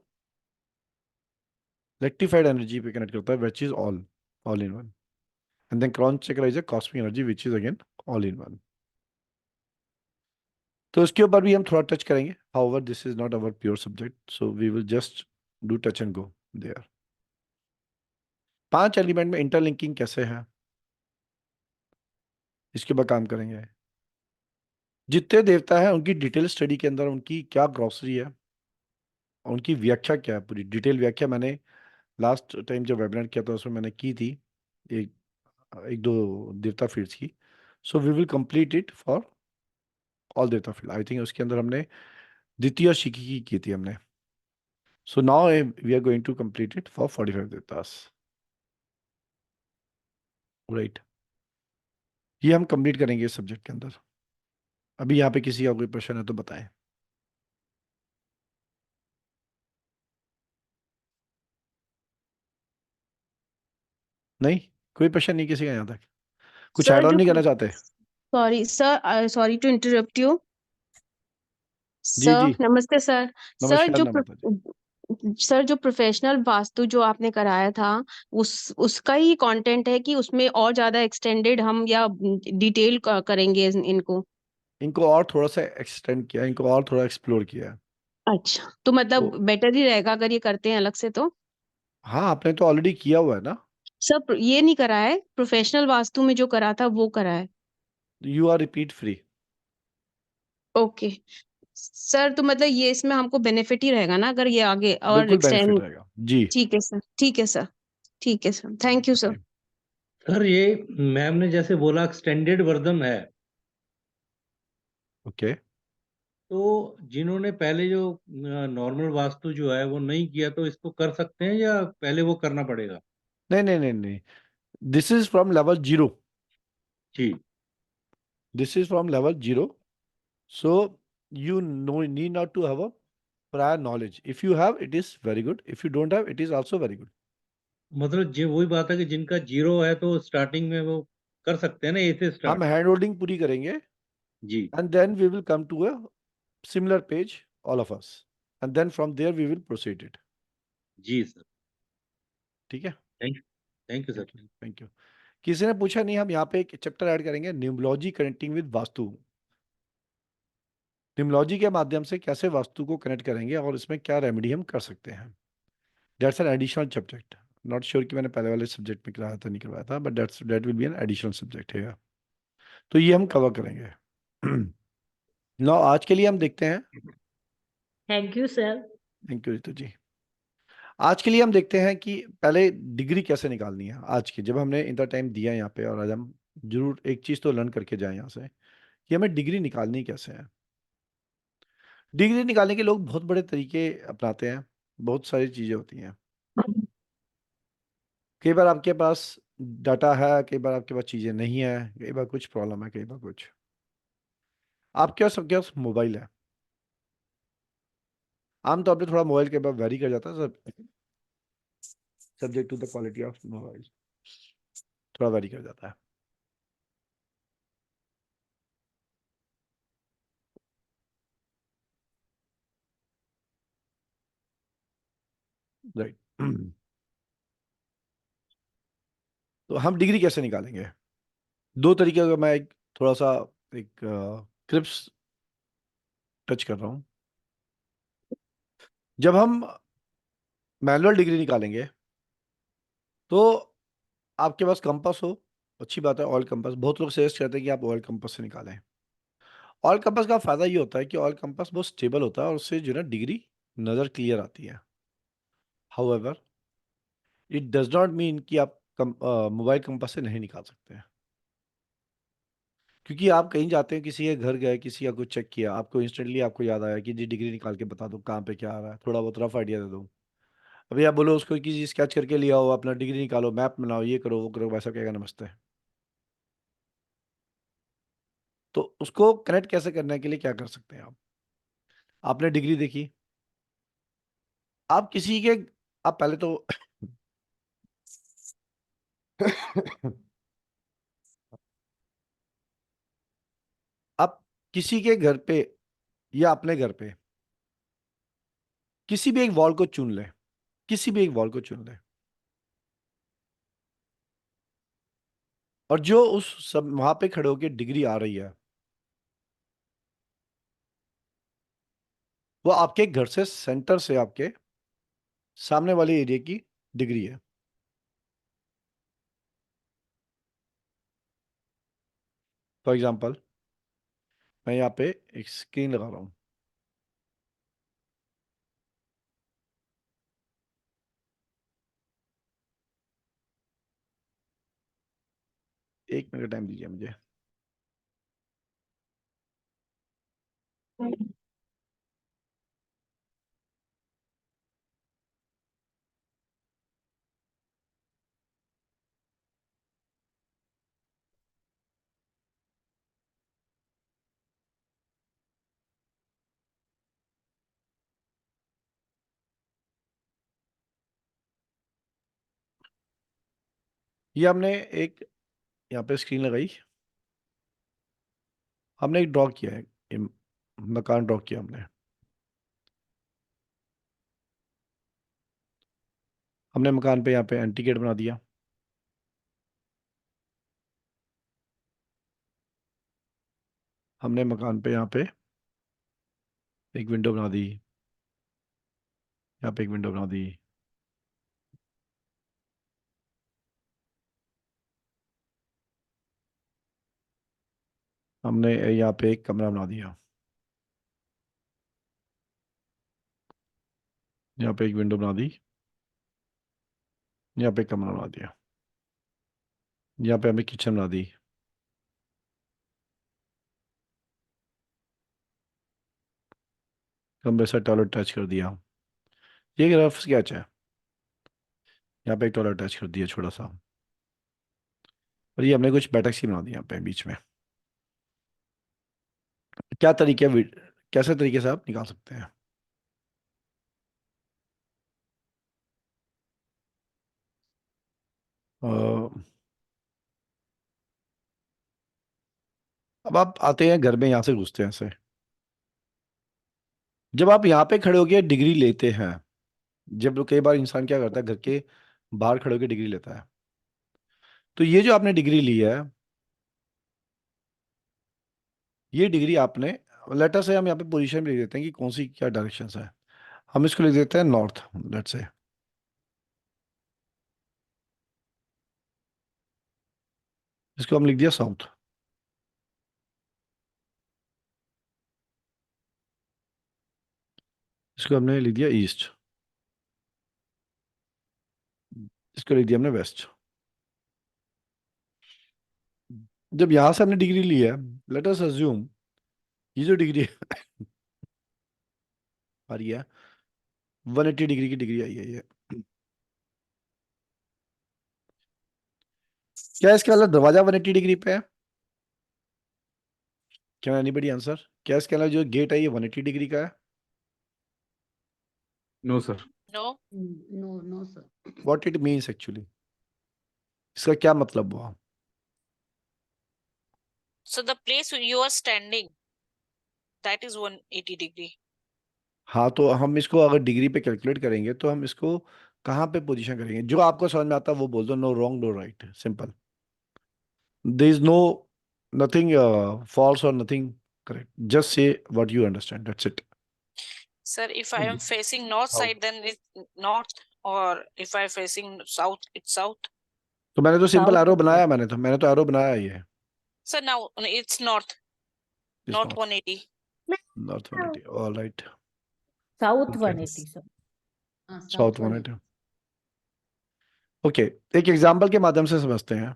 रेक्टिफाइड एनर्जी पे कनेक्ट करता है, which is all in one. and then crown chakra is a cosmic energy which is again all in one. तो इसके ऊपर भी हम थोड़ा टच करेंगे. However, this is not our pure subject, so we will just do touch and go there. 5 element में इंटरलिंकिंग कैसे है इसके ऊपर काम करेंगे. जितने देवता है उनकी डिटेल स्टडी के अंदर उनकी क्या ग्रॉसरी है, उनकी व्याख्या क्या है, पूरी डिटेल व्याख्या मैंने लास्ट टाइम जब वेबिनार किया था उसमें मैंने की थी एक एक दो देवता फील्ड्स की. So we will complete it for all देवता फील्ड. आई थिंक उसके अंदर हमने द्वितीय और शिखी की थी हमने. So now we are going to complete it for 45 देवतास. राइट, ये हम कंप्लीट करेंगे इस सब्जेक्ट के अंदर. अभी यहाँ पे किसी का कोई प्रश्न है तो बताएं. नहीं, कोई प्रश्न नहीं किसी का यहाँ तक. कुछ सर ऐड ऑन जो नहीं करना चाहते? Sorry sir, sorry to interrupt you. जी जी, सर नमस्ते सर. सर नमस्कार जो नमस्ते जी. सर जो प्रोफेशनल वास्तु जो आपने कराया था उसका ही कंटेंट है कि उसमें और ज्यादा एक्सटेंडेड हम या डिटेल करेंगे इनको. इनको और थोड़ा सा एक्सटेंड किया, इनको और थोड़ा एक्सप्लोर किया. अच्छा, तो मतलब तो बेटर ही रहेगा अगर ये करते हैं अलग से तो. हाँ, आपने तो ऑलरेडी किया हुआ है ना. सर ये नहीं करा है, प्रोफेशनल वास्तु में जो करा था वो करा है. You are repeat free. Okay sir, तो मतलब ये इसमें हमको बेनिफिट ही रहेगा ना अगर ये आगे और बिल्कुल बेनिफिट एक्सटेंड. रहेगा जी. ठीक है सर, ठीक है सर, ठीक है sir, thank you sir. Sir ये मैम ने जैसे बोला एक्सटेंडेड वर्जन है, ओके. तो जिन्होंने पहले जो नॉर्मल वास्तु जो है वो नहीं किया तो इसको कर सकते हैं या पहले वो करना पड़ेगा? नहीं नहीं नहीं नहीं, दिस इज फ्रॉम लेवल 0. जी this is from level 0. So you need not to have a prior knowledge. If you have, it is very good. If you don't have, it is also very good. मतलब जो वही बात है कि जिनका जीरो है तो स्टार्टिंग में वो कर सकते हैं ना, ए से हम स्टार्ट. हैंड होल्डिंग पूरी करेंगे जी and then we will come to a similar page, all of us, and then from there we will proceed it. जी सर, ठीक है. Thank you sir. Thank you. किसी ने पूछा नहीं, हम यहाँ पे एक चैप्टर ऐड करेंगे, numerology connecting with vastu. Numerology के माध्यम से कैसे वास्तु को कनेक्ट करेंगे और इसमें क्या रेमेडी हम कर सकते हैं. That's an additional subject. Not sure कि मैंने पहले वाले सब्जेक्ट में कराया था नहीं करवाया था, but that will be an additional subject है. तो ये हम कवर करेंगे. नो, आज के लिए हम देखते हैं. Thank you sir. Thank you Ritu ji. आज के लिए हम देखते हैं कि पहले डिग्री कैसे निकालनी है. आज की जब हमने इतना टाइम दिया यहाँ पे, और आज हम जरूर एक चीज़ तो लर्न करके जाएं यहाँ से कि हमें डिग्री निकालनी कैसे है. डिग्री निकालने के लोग बहुत बड़े तरीके अपनाते हैं, बहुत सारी चीज़ें होती हैं. कई बार आपके पास डाटा है, कई बार आपके पास चीज़ें नहीं है, कई बार कुछ प्रॉब्लम है, कई बार कुछ. आपके पास सबके पास मोबाइल है. आमतौर पर थोड़ा मोबाइल के बाद वेरी कर जाता है सब, subject to the quality of mobile, थोड़ा वेरी कर जाता है. राइट. तो हम डिग्री कैसे निकालेंगे. दो तरीके का मैं एक थोड़ा सा एक क्रिप्स टच कर रहा हूं. जब हम मैनुअल डिग्री निकालेंगे तो आपके पास कंपास हो, अच्छी बात है. ऑयल कंपास, बहुत लोग सजेस्ट करते हैं कि आप ऑयल कंपास से निकालें. ऑयल कंपास का फायदा ये होता है कि ऑयल कंपास बहुत स्टेबल होता है और उससे जो है ना डिग्री नज़र क्लियर आती है. However, it does not mean कि आप मोबाइल कंपास से नहीं निकाल सकते हैं. क्योंकि आप कहीं जाते हैं, किसी के घर गए, किसी का कुछ चेक किया, आपको इंस्टेंटली आपको याद आया कि जी डिग्री निकाल के बता दो कहाँ पे क्या आ रहा है, थोड़ा बहुत रफ आइडिया दे दो. अभी आप बोलो उसको किसी स्केच करके लिया हो, अपना डिग्री निकालो, मैप बनाओ, ये करो वो करो, वैसा कहेगा नमस्ते. तो उसको कनेक्ट कैसे करने के लिए क्या कर सकते हैं आप. आपने डिग्री देखी, आप किसी के, आप पहले तो आप किसी के घर पे या अपने घर पे किसी भी एक वॉल को चुन लें, किसी भी एक वॉल को चुन लें. और जो उस सब वहां पे खड़े होके डिग्री आ रही है, वो आपके घर से, सेंटर से आपके सामने वाले एरिया की डिग्री है। फॉर एग्जाम्पल, मैं यहाँ पे एक स्क्रीन लगा रहा हूँ। एक मिनट टाइम दीजिए मुझे। ये हमने एक यहाँ पे स्क्रीन लगाई, हमने एक ड्रॉ किया है, ये मकान ड्रॉ किया हमने। हमने मकान पे यहाँ पे एंट्री गेट बना दिया। हमने मकान पे यहाँ पे एक विंडो बना दी, यहाँ पे एक विंडो बना दी। हमने यहाँ पे एक कमरा बना दिया, यहाँ पे एक विंडो बना दी, यहाँ पे एक कमरा बना दिया, यहाँ पे हमें किचन बना दी। कमरे से टॉयलेट टच कर दिया। ये रफ स्केच है। यहाँ पे एक टॉयलेट टच कर दिया छोटा सा, और ये हमने कुछ बैठक सी बना दी यहाँ पे बीच में। क्या तरीके, कैसे तरीके से आप निकाल सकते हैं? अ, अब आप आते हैं घर में, यहाँ से घुसते हैं ऐसे। जब आप यहाँ पे खड़े होके डिग्री लेते हैं, जब कई बार इंसान क्या करता है, घर के बाहर खड़े होकर डिग्री लेता है, तो ये जो आपने डिग्री ली है, ये डिग्री आपने, लेटर से हम यहाँ पे पोजीशन भी लिख देते हैं कि कौन सी क्या डायरेक्शन है। हम इसको लिख देते हैं नॉर्थ, लेट से। इसको हम लिख दिया साउथ। इसको हमने लिख दिया ईस्ट। इसको लिख दिया हमने वेस्ट। जब यहां से हमने डिग्री ली है, लेट अस अज्यूम ये जो डिग्री आ रही है, 180 डिग्री की डिग्री आई है ये। क्या इसके वाला दरवाजा 180 डिग्री पे है? क्या एनीबॉडी आंसर? क्या इसके अलावा जो गेट है ये 180 डिग्री का है? No sir. No. No, sir. What it means actually, इसका क्या मतलब हुआ? So the place you are standing, that is 180 degree. हाँ, तो हम इसको अगर डिग्री पे कैलकुलेट करेंगे तो हम इसको कहाँ पे पोजीशन करेंगे? जो आपको समझ में आता है वो बोल दो, no wrong no right, simple. There is no nothing false और nothing correct, just say what you understand, that's it. Sir, if I am facing north South. side, then it's north, or if I facing south, it's south. तो मैंने तो सिंपल South एरो is बनाया, north. मैंने तो एरो बनाया ही है। So now it's north, It's not north. 180. North 180, all right. South Okay. 180, sir. South 180. Okay, एक एग्जांपल के माध्यम से समझते हैं।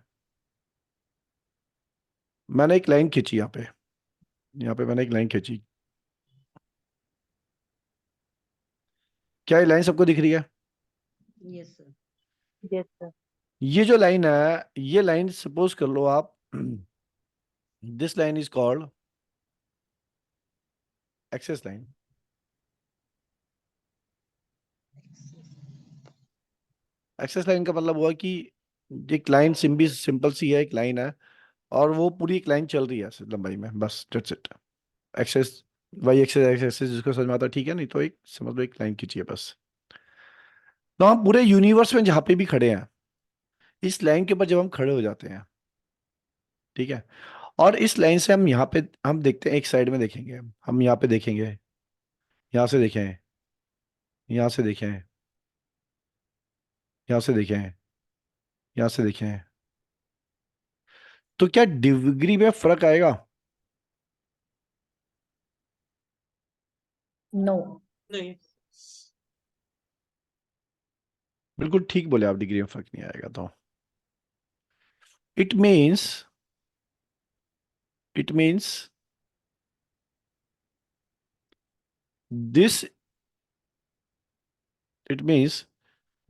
मैंने एक लाइन खींची यहाँ पे मैंने एक लाइन खींची। क्या ये लाइन सबको दिख रही है? Yes, sir. Yes, sir. ये जो लाइन है, ये लाइन सपोज कर लो आप, this line is called axis line. Axis line का मतलब हुआ कि एक लाइन सिंपल सी है, एक लाइन है, और वो पूरी एक लाइन चल रही है ऐसे लंबाई में, बस that's it. Axis, y axis, x axis, जिसको समझ में आता है ठीक है, नहीं तो एक समझ लो एक लाइन खींचिए बस। तो हम पूरे यूनिवर्स में जहां पे भी खड़े हैं, इस लाइन के ऊपर जब हम खड़े हो जाते हैं, ठीक है। और इस लाइन से हम यहाँ पे हम देखते हैं, एक साइड में देखेंगे, हम यहाँ पे देखेंगे, यहाँ से देखें, यहाँ से देखें, यहाँ से देखें, यहाँ से देखें, तो क्या डिग्री में फर्क आएगा? नो। नहीं। बिल्कुल ठीक बोले आप, डिग्री में फर्क नहीं आएगा। तो it means this it means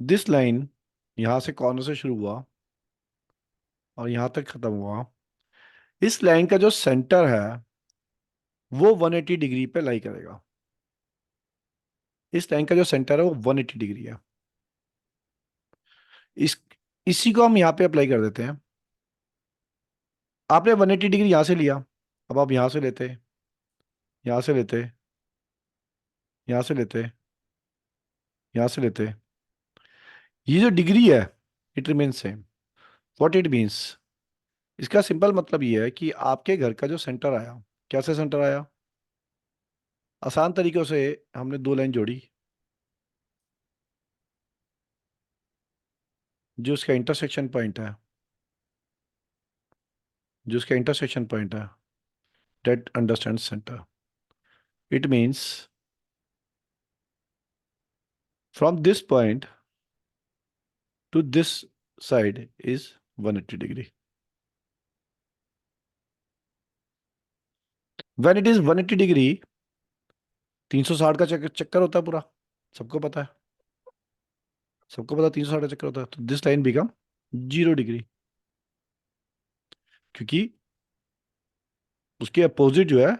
this line यहां से कॉर्नर से शुरू हुआ और यहां तक खत्म हुआ, इस लाइन का जो सेंटर है वो 180 डिग्री पे लाई करेगा। इस लाइन का जो सेंटर है वो 180 डिग्री है। इस इसी को हम यहाँ पे अप्लाई कर देते हैं। आपने 180 डिग्री यहां से लिया, अब आप यहां से लेते, यहां से लेते, यहां से लेते, यहां से लेते, ये जो डिग्री है it remain same. What it means, इसका सिंपल मतलब ये है कि आपके घर का जो सेंटर आया, कैसे सेंटर आया? आसान तरीकों से हमने दो लाइन जोड़ी, जो उसका इंटरसेक्शन पॉइंट है, जो उसका इंटरसेक्शन पॉइंट है, that understands center. It means from this point to this side is 180 degree. When it is 180 degree, 360 का चक्कर होता है पूरा, सबको पता है, सबको पता है 360 का चक्कर होता है। तो दिस लाइन बिकम 0 डिग्री, क्योंकि उसके अपोजिट जो है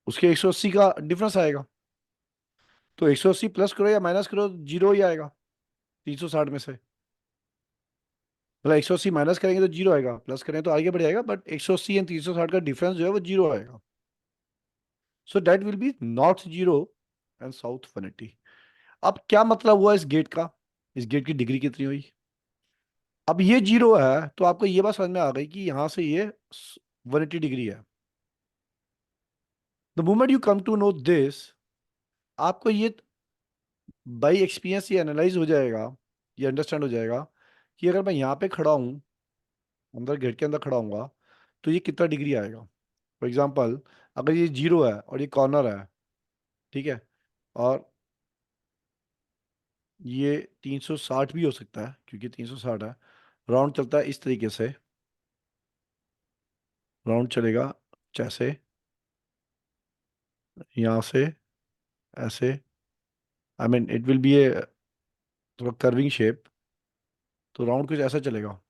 उसके 180 का डिफरेंस आएगा। तो 180 प्लस करो या माइनस करो, 0 ही आएगा 360 में से। मतलब 180 माइनस करेंगे तो 0 आएगा, प्लस करेंगे तो आगे बढ़ जाएगा, बट 180 एंड 360 का डिफरेंस जो है वो 0 आएगा। So that will B north 0 and south 180। अब क्या मतलब हुआ इस गेट का? इस गेट की डिग्री कितनी हुई? अब ये 0 है तो आपको ये बात समझ में आ गई कि यहां से ये 180 डिग्री है। The moment you come to know this, आपको ये बाई एक्सपीरियंस ये एनालाइज हो जाएगा, ये अंडरस्टैंड हो जाएगा कि अगर मैं यहाँ पे खड़ा हूँ, अंदर गेट के अंदर खड़ा हूँगा, तो ये कितना डिग्री आएगा। फॉर एग्जाम्पल, अगर ये 0 है और ये कॉर्नर है, ठीक है, और ये 360 भी हो सकता है क्योंकि 360 है, राउंड चलता है इस तरीके से, राउंड चलेगा जैसे यहाँ से ऐसे, I mean it will be a थोड़ा कर्विंग शेप, तो राउंड कुछ ऐसा चलेगा,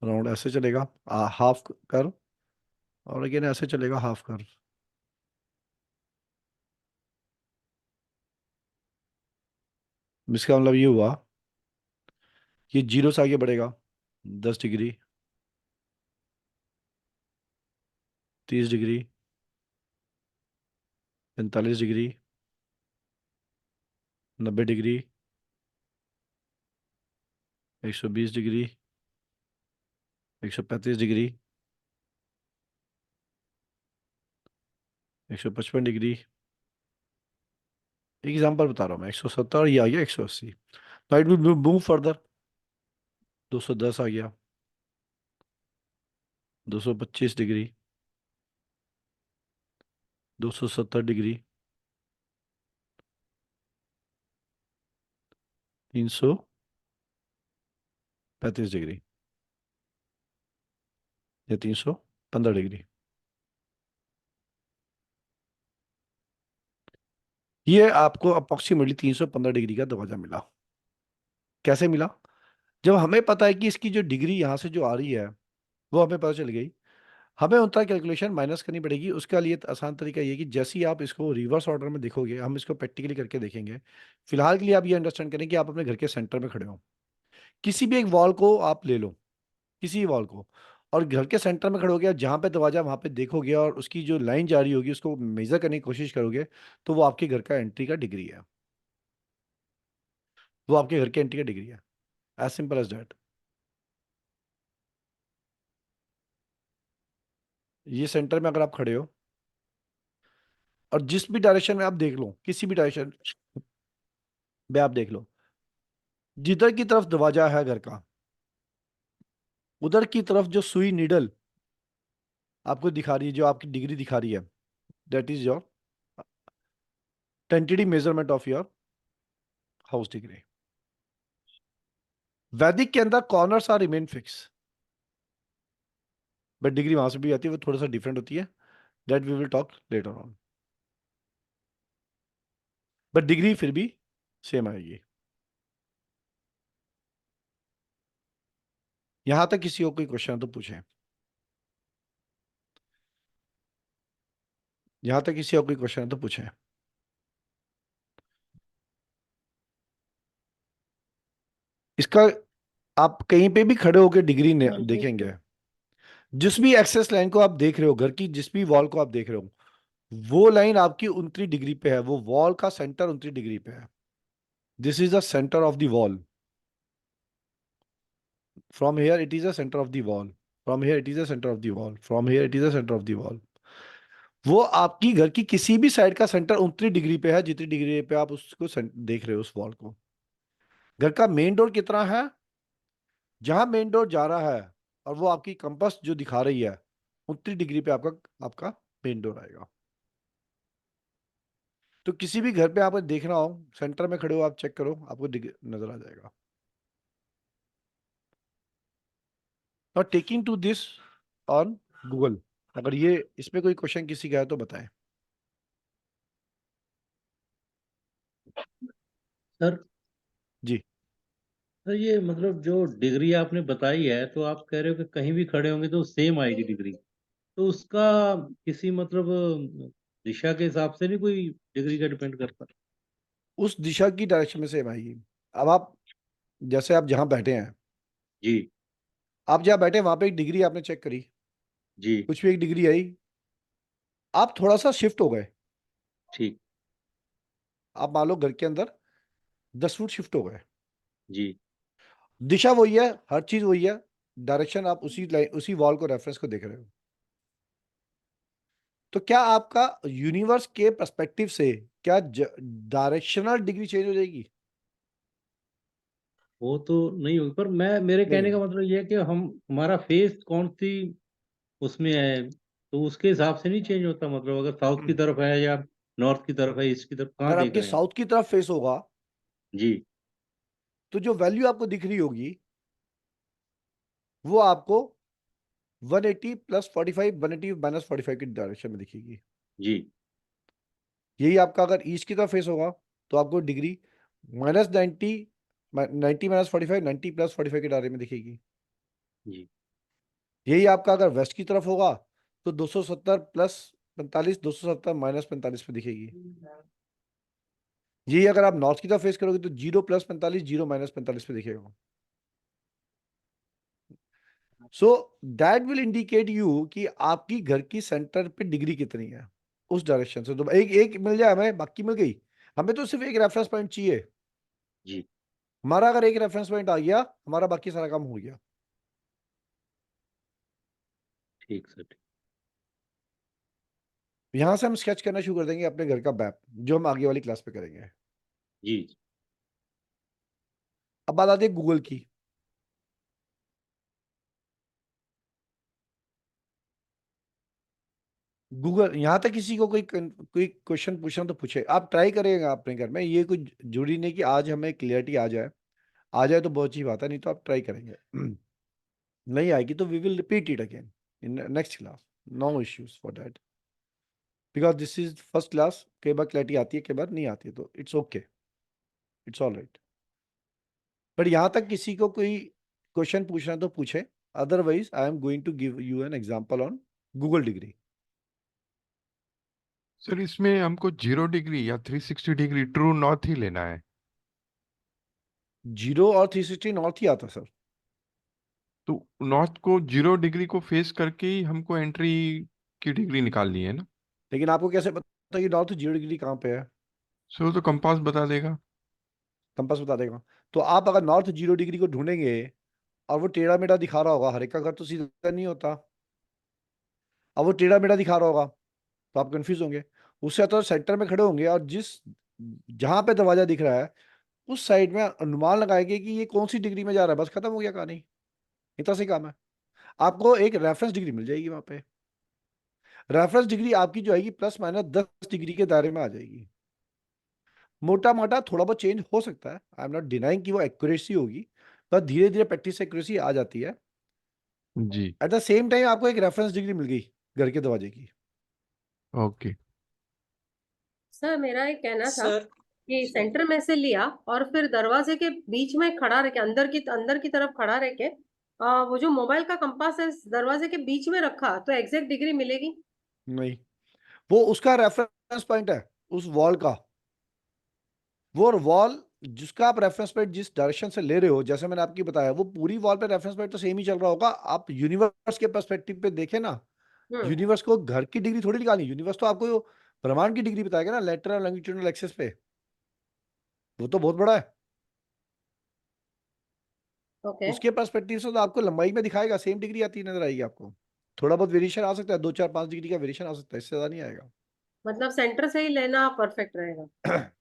राउंड ऐसे चलेगा हाफ कर्व, और अगेन ऐसे चलेगा हाफ कर्व। इसका मतलब ये हुआ कि 0 से आगे बढ़ेगा 10 degree, 30 degree, 45 degree, 90 degree, 120 degree, 135 degree, 155 degree. Example बता रहा हूँ मैं, 170 और ये आ गया 180। Now it will move further, 210 आ गया, 225 डिग्री, 270 डिग्री, 335 डिग्री या 315 डिग्री। ये आपको अप्रोक्सीमेटली 315 डिग्री का दरवाजा मिला। कैसे मिला? जब हमें पता है कि इसकी जो डिग्री यहाँ से जो आ रही है वो हमें पता चल गई, हमें उतना कैलकुलेशन माइनस करनी पड़ेगी। उसका लिए आसान तरीका ये कि जैसे ही आप इसको रिवर्स ऑर्डर में देखोगे, हम इसको प्रैक्टिकली करके देखेंगे। फिलहाल के लिए आप ये अंडरस्टैंड करें कि आप अपने घर के सेंटर में खड़े हो, किसी भी एक वॉल को आप ले लो, किसी भी वॉल को, और घर के सेंटर में खड़े हो गया, जहाँ पे दरवाजा वहाँ पे देखोगे और उसकी जो लाइन जा रही होगी उसको मेजर करने की कोशिश करोगे, तो वो आपके घर का एंट्री का डिग्री है, वो आपके घर के एंट्री का डिग्री है। As simple as that. ये सेंटर में अगर आप खड़े हो और जिस भी डायरेक्शन में आप देख लो, किसी भी डायरेक्शन में आप देख लो, जिधर की तरफ दरवाजा है घर का, उधर की तरफ जो सुई नीडल आपको दिखा रही है, जो आपकी डिग्री दिखा रही है, that is your tentative measurement of your house degree. वैदिक के अंदर corners are remain fix, but degree वहां से भी आती है, वो थोड़ा सा डिफरेंट होती है, that we will talk later on, but degree फिर भी सेम आएगी। यहां तक किसी को कोई क्वेश्चन तो पूछे, यहां तक किसी को कोई क्वेश्चन तो पूछे। इसका आप कहीं पे भी खड़े होकर डिग्री देखेंगे, जिस भी एक्सेस लाइन को आप देख रहे हो, घर की जिस भी वॉल को आप देख रहे हो, वो लाइन आपकी 29 डिग्री पे है, वो वॉल का सेंटर 29 डिग्री पे है। This is the centre of the wall. From here it is the centre of the wall, from here it is the centre of the wall, from here it is the centre of the wall. वो आपकी घर की किसी भी साइड का सेंटर 29 डिग्री पे है, जितनी डिग्री पे आप उसको देख रहे हो, उस वॉल को। घर का मेन डोर कितना है, जहां मेन डोर जा रहा है और वो आपकी कंपास जो दिखा रही है, 29 डिग्री पे आपका आपका मेन डोर आएगा। तो किसी भी घर पे आपको देखना हो, सेंटर में खड़े हो, आप चेक करो, आपको नजर आ जाएगा। और taking to this on Google, अगर ये इसमें कोई क्वेश्चन किसी का है तो बताएं। सर जी, सर ये मतलब जो डिग्री आपने बताई है, तो आप कह रहे हो कि कहीं भी खड़े होंगे तो सेम आएगी डिग्री, तो उसका किसी मतलब दिशा के हिसाब से नहीं कोई डिग्री का डिपेंड करता? उस दिशा की डायरेक्शन में सेम आएगी। अब आप जैसे आप जहां बैठे हैं, जी आप जहां बैठे वहां पे एक डिग्री आपने चेक करी, जी कुछ भी एक डिग्री आई, आप थोड़ा सा शिफ्ट हो गए, ठीक। आप मान लो घर के अंदर 10 फुट शिफ्ट हो गए, जी दिशा वही है, हर चीज वही है, डायरेक्शन आप उसी लाइन उसी वॉल को रेफरेंस को देख रहे हो। तो क्या आपका यूनिवर्स के पर्सपेक्टिव से क्या डायरेक्शनल डिग्री चेंज हो जाएगी? वो तो नहीं होगी, पर मैं मेरे नहीं कहने का होगी। मतलब ये है कि हम हमारा फेस कौन सी उसमें है, तो उसके हिसाब से नहीं चेंज होता। मतलब अगर साउथ की तरफ है या नॉर्थ की तरफ है, ईस्ट की तरफ, कहाँ अगर देख आपके रहे हैं? साउथ की तरफ फेस होगा, जी तो जो वैल्यू आपको दिख रही होगी वो आपको 180 प्लस 45, 180 माइनस 45 की डायरेक्शन में दिखेगी। जी यही आपका अगर ईस्ट की तरफ फेस होगा तो आपको डिग्री -90, 90 माइनस 45, 90 प्लस 45 के दायरे में दिखेगी। जी यही आपका अगर वेस्ट की तरफ होगा तो 270 प्लस 45, 270 माइनस 45 पे दिखेगी। यही अगर आप नॉर्थ की तरफ फेस करोगे तो 0 प्लस 45, 0 माइनस 45 पे दिखेगा। So that will indicate you कि आपकी घर की सेंटर पे डिग्री कितनी है उस डायरेक्शन से। तो एक एक मिल जाए हमें, बाकी मिल गई, हमें तो सिर्फ एक रेफरेंस पॉइंट चाहिए। जी हमारा अगर एक रेफरेंस पॉइंट आ गया, हमारा बाकी सारा काम हो गया। ठीक सर, ठीक। यहां से हम स्केच करना शुरू कर देंगे अपने घर का मैप, जो हम आगे वाली क्लास पे करेंगे। जी अब बात आती है गूगल की। गूगल, यहां तक किसी को कोई क्वेश्चन पूछना तो पूछे, आप ट्राई करेंगे अपने घर में। ये कोई जरूरी नहीं कि आज हमें क्लियरिटी आ जाए तो बहुत अच्छी बात है, नहीं तो आप ट्राई करेंगे। नहीं आएगी तो we will repeat it again in next class, no issues for that, because this is first class. कई बार क्लैरिटी आती है, कई बार नहीं आती है, तो it's okay, it's all right. But यहां तक किसी को कोई क्वेश्चन पूछना तो पूछे, otherwise I am going to give you an example on Google degree. Sir इसमें हमको 0 डिग्री या 360 डिग्री ट्रू नॉर्थ ही लेना है? 0 और 360 नॉर्थ ही आता सर। तो नॉर्थ को 0 डिग्री को फेस करके ही हमको एंट्री की डिग्री निकालनी है ना? लेकिन आपको कैसे पता कि नॉर्थ 0 डिग्री कहाँ पे है? सो तो कंपास बता देगा। कंपास बता देगा। तो आप अगर नॉर्थ 0 डिग्री को ढूंढेंगे और वो टेढ़ा मेढ़ा दिखा रहा होगा, हर एक का घर तो सीधा नहीं होता, अब वो टेढ़ा मेढ़ा दिखा रहा होगा तो आप कंफ्यूज होंगे। उससे तो सेंटर में खड़े होंगे और जिस जहां पे दरवाजा दिख रहा है उस साइड में अनुमान लगाएंगे कि ये कौन सी डिग्री में जा रहा है, बस खत्म हो गया कहानी। इतना सी काम है। आपको एक रेफरेंस डिग्री मिल जाएगी वहां पे। रेफरेंस डिग्री आपकी जो आएगी ±10 डिग्री के दायरे में आ जाएगी। मोटा मोटा थोड़ा बहुत चेंज हो सकता है, आई एम नॉट डिनाइंग कि वो एक्यूरेसी होगी, पर धीरे धीरे प्रैक्टिस से एक्यूरेसी आ जाती है। जी। एट द सेम टाइम आपको एक रेफरेंस डिग्री मिल गई घर के दरवाजे की। ओके। सर मेरा एक कहना था सर कि सेंटर में से लिया और फिर दरवाजे के बीच में खड़ा रह के अंदर की तरफ खड़ा रह के वो जो मोबाइल का कंपास है दरवाजे के बीच में रखा तो एग्जैक्ट डिग्री मिलेगी? नहीं, वो उसका रेफरेंस पॉइंट है उस वॉल का। वो वॉल जिसका आप रेफरेंस पॉइंट जिस डायरेक्शन से ले रहे हो, जैसे मैंने आपकी बताया, वो पूरी वॉल पे रेफरेंस पॉइंट तो सेम ही चल रहा होगा। आप यूनिवर्स के पर्सपेक्टिव पे देखें ना, यूनिवर्स को घर की डिग्री थोड़ी निकालनी, यूनिवर्स तो आपको ब्रह्मांड की डिग्री बताएगा ना, लेटरल लॉन्गिट्यूडनल एक्सिस पे। वो तो बहुत बड़ा है। ओके। उसके पर्सपेक्टिव से तो आपको लंबाई में दिखाएगा, सेम डिग्री आती नजर आएगी आपको। थोड़ा बहुत वेरिएशन आ सकता है, 2 4 5 डिग्री का वेरिएशन आ सकता है, इससे ज्यादा नहीं आएगा। मतलब सेंटर से ही लेना परफेक्ट रहेगा?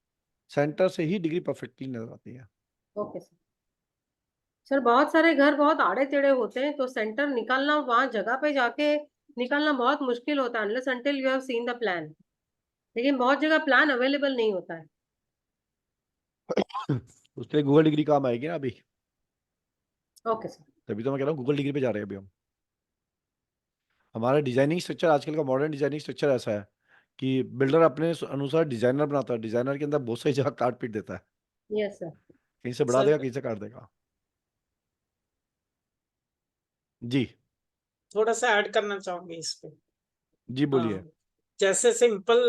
सेंटर से ही डिग्री परफेक्टली नजर आती है। Okay sir. सर बहुत सारे घर बहुत आड़े टेढ़े होते हैं तो सेंटर निकालना वहां जगह पे जाके निकालना बहुत मुश्किल होता है unless until you have seen the plan. लेकिन बहुत जगह प्लान अवेलेबल नहीं होता है। उसके लिए गूगल डिग्री काम आएगी ना अभी। Okay sir. तभी तो मैं कह रहा हूँ गूगल डिग्री पे जा रहे हैं अभी हम। हमारा डिजाइनिंग स्ट्रक्चर आजकल का मॉडर्न डिजाइनिंग स्ट्रक्चर ऐसा है कि बिल्डर अपने अनुसार डिजाइनर बनाता है, डिजाइनर के अंदर बहुत सारी जगह काट पीट देता है, यस सर। कहीं से बढ़ा सर देगा कहीं से काट देगा। जी थोड़ा सा ऐड करना चाहूंगी इस पे। जी बोलिए। जैसे सिंपल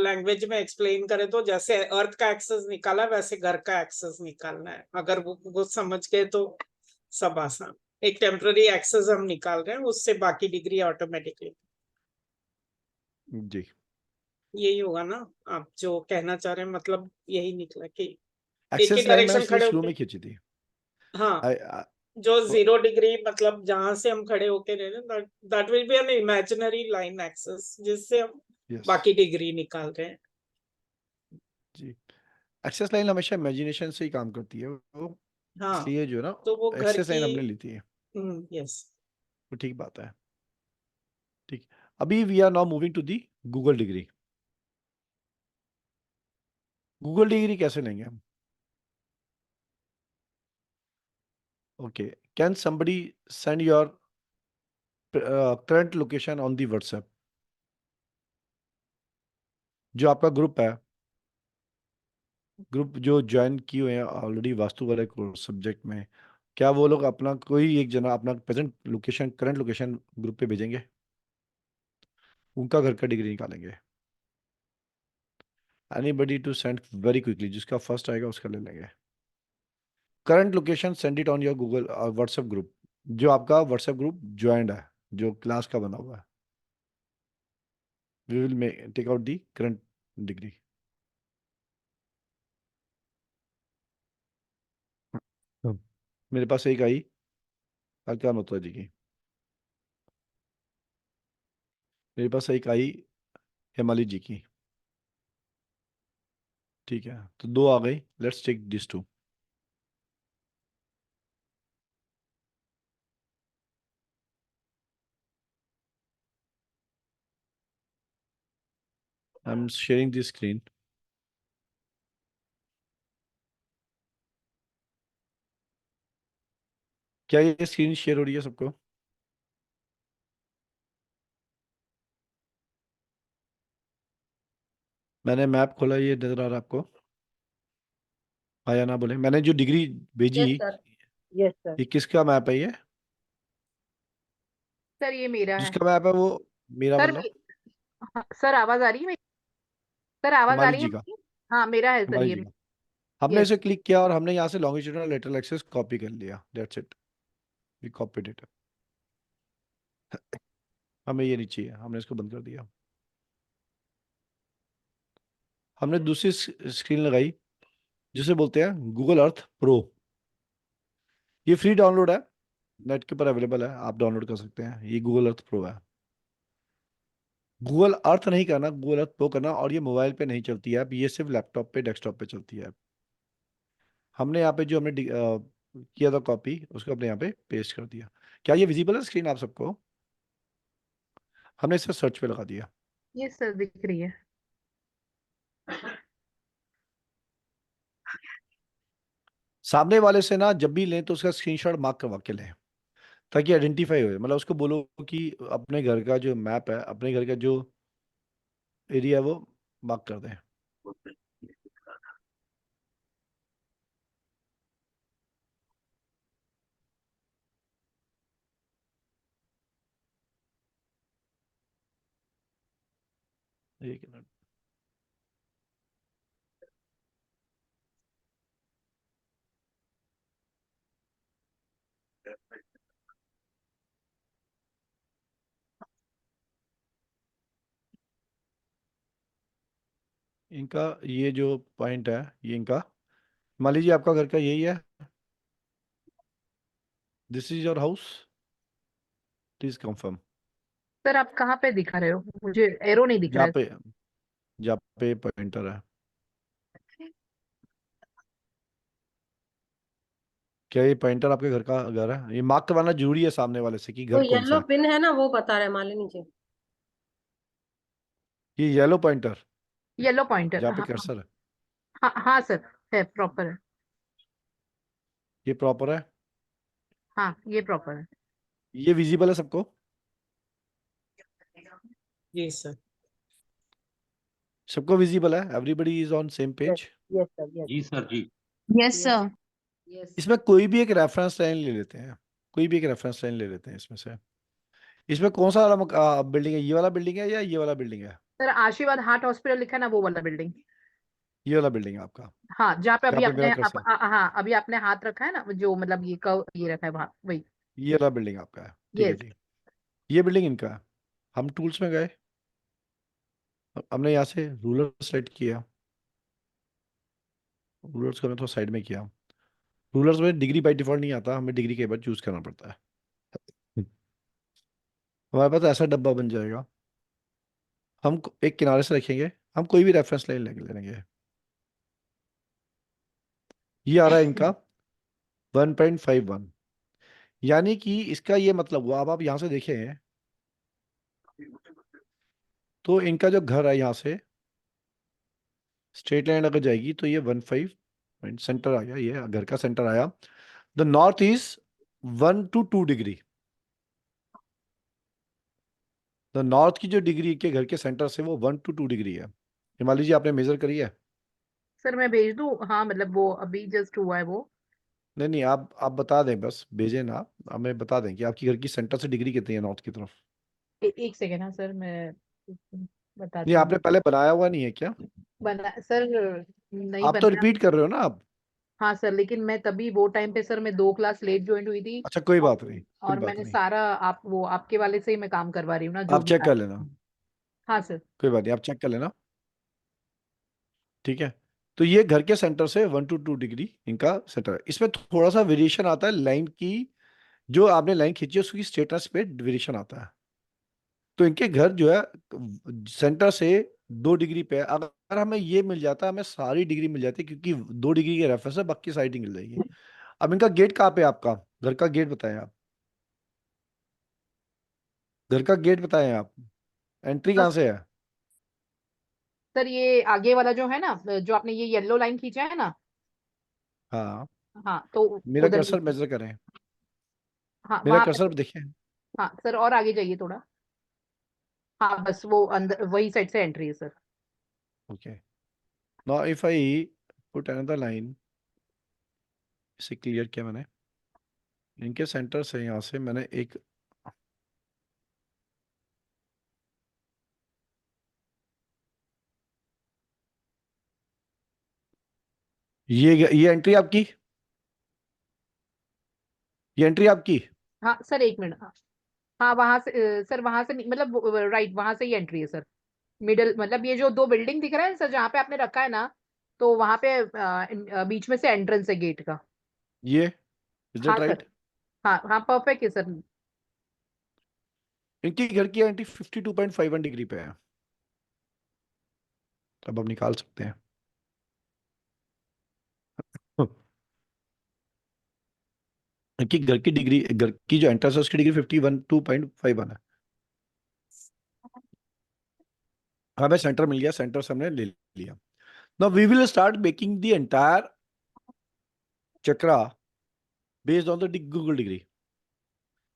लैंग्वेज में एक्सप्लेन करें तो जैसे अर्थ का एक्सेस निकाला वैसे घर का एक्सेस निकालना है। अगर वो समझ गए तो सब आसान। एक टेम्पररी एक्सेस हम निकाल रहे हैं, उससे बाकी डिग्री ऑटोमेटिकली। जी यही होगा ना आप जो कहना चाह रहे हैं, मतलब यही निकला कि एक ही एक्सेस लाइन मैंने डायरेक्शन इसलिए खड़े शुरू होके। में खींची थी। हाँ, जो 0 डिग्री मतलब जहां से हम खड़े होके रह रहे हैं, that will be an imaginary line axis जिससे हम बाकी डिग्री निकाल रहे हैं। जी एक्सेस लाइन हमेशा इमेजिनेशन से ही काम करती है वो, हाँ, इसलिए जो है ना तो वो घर एक्सेस लाइन की हमने ली थी। यस। वो ठीक बात है। ठीक, अभी we are now moving to the Google degree. Google degree कैसे लेंगे हम? Okay, can somebody send your current location on the WhatsApp? जो आपका ग्रुप है, ग्रुप जो ज्वाइन किए हुए हैं ऑलरेडी वास्तु वाले कोर्स सब्जेक्ट में, क्या वो लोग अपना कोई एक जना अपना present location current location group पे भेजेंगे? उनका घर का डिग्री निकालेंगे। Anybody to send very quickly, जिसका फर्स्ट आएगा उसका ले लेंगे। Current location send it on your Google WhatsApp group, जो आपका व्हाट्सएप ग्रुप ज्वाइंड है, जो क्लास का बना हुआ है। We will take out the current degree. मेरे पास एक आई अलका नोत्रा जी की, मेरे पास एक आई हेमाली जी की। ठीक है, तो 2 आ गई। Let's take this 2। I am sharing the screen. क्या ये स्क्रीन शेयर हो रही है सबको? मैंने मैप खोला, ये नजर आ रहा है आपको? हाँ या ना बोले। मैंने जो डिग्री भेजी, यस सर। Yes sir. ये किसका मैप है? ये सर ये मेरा है। जिसका मैप है वो मेरा सर मतलब हाँ, सर आवाज आ रही है मेरी? सर आवाज आ हिमाली रही है जी का, मेरी? हाँ मेरा है सर हिमाली ये। जी का। हमने यस। इसे क्लिक किया और हमने यहाँ से लॉन्गिट्यूडनल लेटरल एक्सिस कॉपी कर लिया। That's it, we copied it. हमें ये नहीं चाहिए, हमने इसको बंद कर दिया। हमने दूसरी स्क्रीन लगाई जिसे बोलते हैं गूगल अर्थ प्रो। ये फ्री डाउनलोड है, नेट के ऊपर अवेलेबल है, आप डाउनलोड कर सकते हैं। ये गूगल अर्थ प्रो है। गूगल अर्थ नहीं करना, गूगल अर्थ प्रो करना। और ये मोबाइल पे नहीं चलती है, ये सिर्फ लैपटॉप पे, डेस्कटॉप पे चलती है। हमने यहाँ पे जो हमने किया था कॉपी, उसको अपने यहाँ पे पेस्ट कर दिया। क्या ये विजिबल है स्क्रीन आप सबको? हमने इसे सर्च पे लगा दिया। ये सर दिख रही है। सामने वाले से ना जब भी लें तो उसका स्क्रीनशॉट मार्क करवा के लें, ताकि आइडेंटिफाई हो। मतलब उसको बोलो कि अपने घर का जो मैप है, अपने घर का जो एरिया है वो मार्क कर दें। एक मिनट। इनका ये जो पॉइंट है, ये इनका, मान लीजिए आपका घर का यही है, this is your house, please confirm. Sir आप कहाँ पे दिखा रहे हो? मुझे एरो नहीं दिख रहा जहाँ है। पे जहाँ पे पॉइंटर है, क्या ये पॉइंटर आपके घर का घर है? ये मार्क करवाना जरूरी है सामने वाले से कि तो घर कौन सा येलो है। पिन है ना, वो बता रहे हैं मालिनी जी। ये येलो पॉइंटर येलो पॉइंटर, जहाँ पे हाँ कर्सर है, हाँ हाँ सर, है प्रॉपर है। ये प्रॉपर है, हाँ ये प्रॉपर है। ये विजिबल है सबको? जी सर। सबको विजिबल है? Everybody is on same page? Yes sir, yes जी सर जी। Yes sir. यस इसमें कोई भी एक रेफरेंस लाइन ले लेते हैं, कोई भी एक रेफरेंस लाइन ले लेते हैं इसमें से। इसमें कौन सा वाला बिल्डिंग है? ये वाला बिल्डिंग है या ये वाला बिल्डिंग है? सर, आशीर्वाद हार्ट हॉस्पिटल लिखा है ना, वो वाला बिल्डिंग। ये वाला बिल्डिंग है आपका, हाँ, जहाँ पे जहाँ अभी पे मेरा आपने कर्सर, हाँ अभी आपने हाथ रखा है ना, जो मतलब ये कव ये रखा है वहाँ, वही। ये वाला बिल्डिंग आपका है, ठीक है यस। जी। ये बिल्डिंग इनका है। हम टूल्स में गए, हमने यहाँ से रूलर सेलेक्ट किया, रूलर्स को हमने थोड़ा साइड में किया। रूलर्स में डिग्री बाय डिफॉल्ट नहीं आता, हमें डिग्री के बाद चूज करना पड़ता है। हमारे पास ऐसा डब्बा बन जाएगा, हम एक किनारे से रखेंगे, हम कोई भी रेफरेंस लाइन ले लेंगे। ये आ रहा है इनका 1.51, यानी कि इसका ये मतलब हुआ, अब आप यहाँ से देखें तो इनका जो घर है यहाँ से स्ट्रेट लाइन अगर जाएगी तो ये 15 सेंटर आ गया, ये घर का सेंटर आया। The north is 1 to 2 degree. The north की जो डिग्री के घर के सेंटर से वो 1 to 2 डिग्री है। हिमालय जी आपने मेजर करी है? सर मैं भेज दूँ? हाँ मतलब वो अभी जस्ट हुआ है वो। नहीं नहीं, आप बता दें, बस भेजें ना, हमें बता दें कि आपकी घर की सेंटर से डिग्री कितनी है नॉर्थ की तरफ। एक सेकेंड, हाँ सर मैं नहीं, बताती हूँ। आपने पहले बनाया हुआ नहीं है क्या? बना सर, नहीं आप तो बनाया। रिपीट कर रहे हो ना आप? हाँ सर, लेकिन मैं तभी वो टाइम पे सर मैं 2 क्लास लेट ज्वाइन हुई थी। अच्छा कोई और, बात नहीं, कोई और बात मैंने नहीं, सारा वो आपके वाले से ही मैं काम करवा रही हूँ ना, जो आप भी चेक कर लेना, हाँ सर। कोई बात नहीं, आप चेक कर लेना, ठीक है। तो ये घर के सेंटर से 1 to 2 डिग्री इनका सेंटर है। इसमें थोड़ा सा वेरिएशन आता है लाइन की, जो आपने लाइन खींची है उसकी स्ट्रेटनेस पे वेरिएशन आता है। तो इनके घर जो है सेंटर से 2 डिग्री पे है। अगर हमें ये मिल जाता, हमें सारी डिग्री मिल जाती, क्योंकि 2 डिग्री के रेफरेंस है, बाकी सारी डिग्री मिल जाएगी। अब इनका गेट कहाँ पे है? आपका घर का गेट बताएं आप, घर का गेट बताएं आप, एंट्री कहाँ से है? सर ये आगे वाला जो है ना, जो आपने ये येलो लाइन खींचा है ना, हाँ, हाँ तो मेरा उधर कर्सर मेजर करें, हाँ मेरा वहां पे। कर्सर देखें। हाँ सर, और आगे जाइए थोड़ा। हाँ बस वो अंदर वही साइड से एंट्री है sir. Okay, now if I put another line, इसे क्लियर किया मैंने, इनके सेंटर से यहाँ से मैंने एक, ये एंट्री आपकी, ये एंट्री आपकी। हाँ सर, एक मिनट। हाँ हाँ, वहां से सर वहां से मतलब राइट, वहां से ही एंट्री है सर। मिडल मतलब ये जो 2 बिल्डिंग दिख रहा है सर, जहाँ पे आपने रखा है ना, तो वहां पे बीच में से एंट्रेंस है गेट का। ये इज हाँ दैट सर, राइट? हाँ हाँ परफेक्ट है सर। इनकी घर की एंटी 52.51 डिग्री पे है। अब हम निकाल सकते हैं। इनकी घर की डिग्री, घर की जो एंट्रेंस है उसकी डिग्री 51.2.51 है। हमें सेंटर मिल गया, सेंटर से हमने ले लिया। Now we will start making the entire chakra based on the Google degree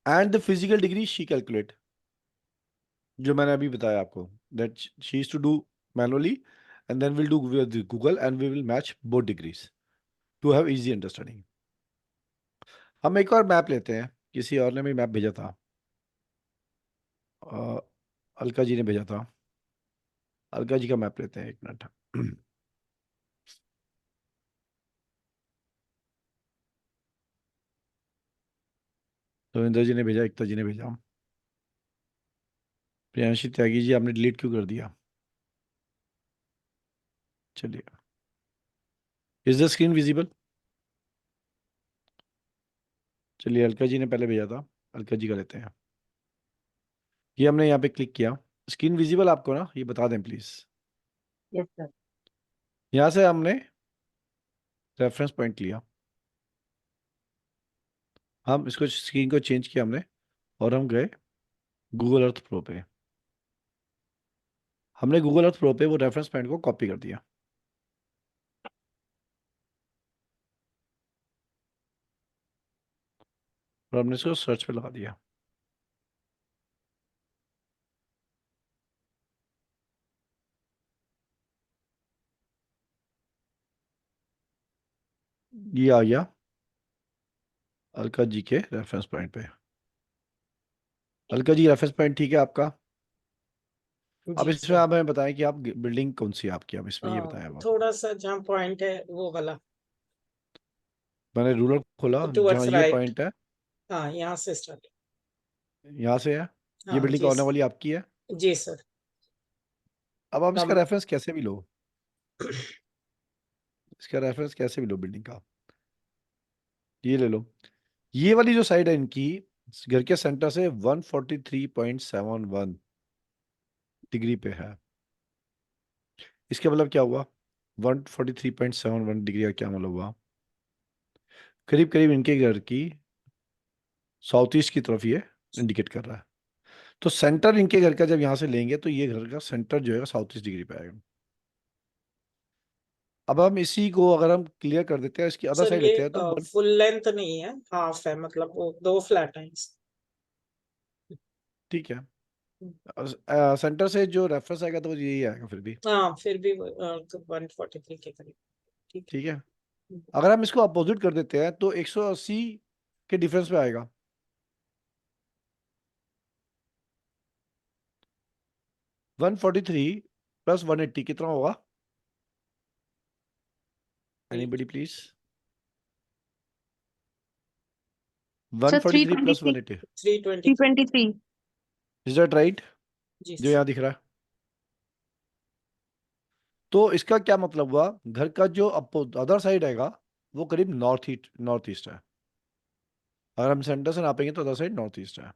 and the physical degree she calculate, जो मैंने अभी बताया आपको, that she used to do manually and then we'll do with Google and we will match both degrees to have easy understanding. हम एक और मैप लेते हैं, किसी और ने भी मैप भेजा था, अलका जी ने भेजा था। अलका जी का मैप लेते हैं, एक मिनट। तो इंद्र जी ने भेजा, एकता जी ने भेजा। प्रियांशी त्यागी जी आपने डिलीट क्यों कर दिया? चलिए, इज द स्क्रीन विजिबल? चलिए, अलका जी ने पहले भेजा था, अलका जी का लेते हैं। ये हमने यहाँ पे क्लिक किया, स्क्रीन विजिबल आपको ना, ये बता दें प्लीज। Yes sir. यहाँ से हमने रेफरेंस पॉइंट लिया, हम इसको स्क्रीन को चेंज किया हमने, और हम गए गूगल अर्थ प्रो पे। हमने गूगल अर्थ प्रो पे वो रेफरेंस पॉइंट को कॉपी कर दिया। और हमने इसको सर्च पे लगा दिया। ये आ गया अलका जी के रेफरेंस पॉइंट पे। अलका जी रेफरेंस पॉइंट ठीक है आपका? अब जी इसमें सर। आप हमें बताएं कि आप बिल्डिंग कौन सी है आपकी, अब इसमें ये बताएं अब आप। थोड़ा सा जहाँ पॉइंट है वो वाला, मैंने रूलर खोला, टुवर्ड्स जहाँ ये राइट। पॉइंट है हाँ यहाँ से स्टार्ट। यहाँ से है, ये हाँ बिल्डिंग जी कॉर्नर वाली आपकी है। जी सर। अब आप इसका हम रेफरेंस कैसे भी लो, इसका रेफरेंस कैसे भी लो बिल्डिंग का, ये ले लो। ये वाली जो साइड है इनकी, घर के सेंटर से 143.71 डिग्री पे है। इसका मतलब क्या हुआ? 143.71 डिग्री का क्या मतलब हुआ? करीब करीब इनके घर की साउथ ईस्ट की तरफ ये इंडिकेट कर रहा है। तो सेंटर इनके घर का जब यहाँ से लेंगे तो ये घर का सेंटर जो है साउथ ईस्ट डिग्री पे आएगा। अब हम इसी को अगर हम क्लियर कर देते हैं, इसकी अदर सर साइड ये लेते हैं तो फुल लेंथ नहीं है, हाफ है, मतलब वो 2 फ्लैट है। ठीक है, सेंटर से जो रेफरेंस आएगा तो वो यही आएगा फिर भी। हाँ फिर भी 143 के करीब। ठीक ठीक है, अगर हम इसको अपोजिट कर देते हैं तो 180 के डिफरेंस पे आएगा। है। 143 प्लस 180 कितना होगा? Anybody please? Sir 143 plus 323 180, 323 323 is that right? जी जो यहाँ दिख रहा है। तो इसका क्या मतलब हुआ? घर का जो अदर साइड आएगा वो करीब नॉर्थ ईस्ट है। अगर हम सेंटर से नापेंगे तो अदर साइड नॉर्थ ईस्ट है।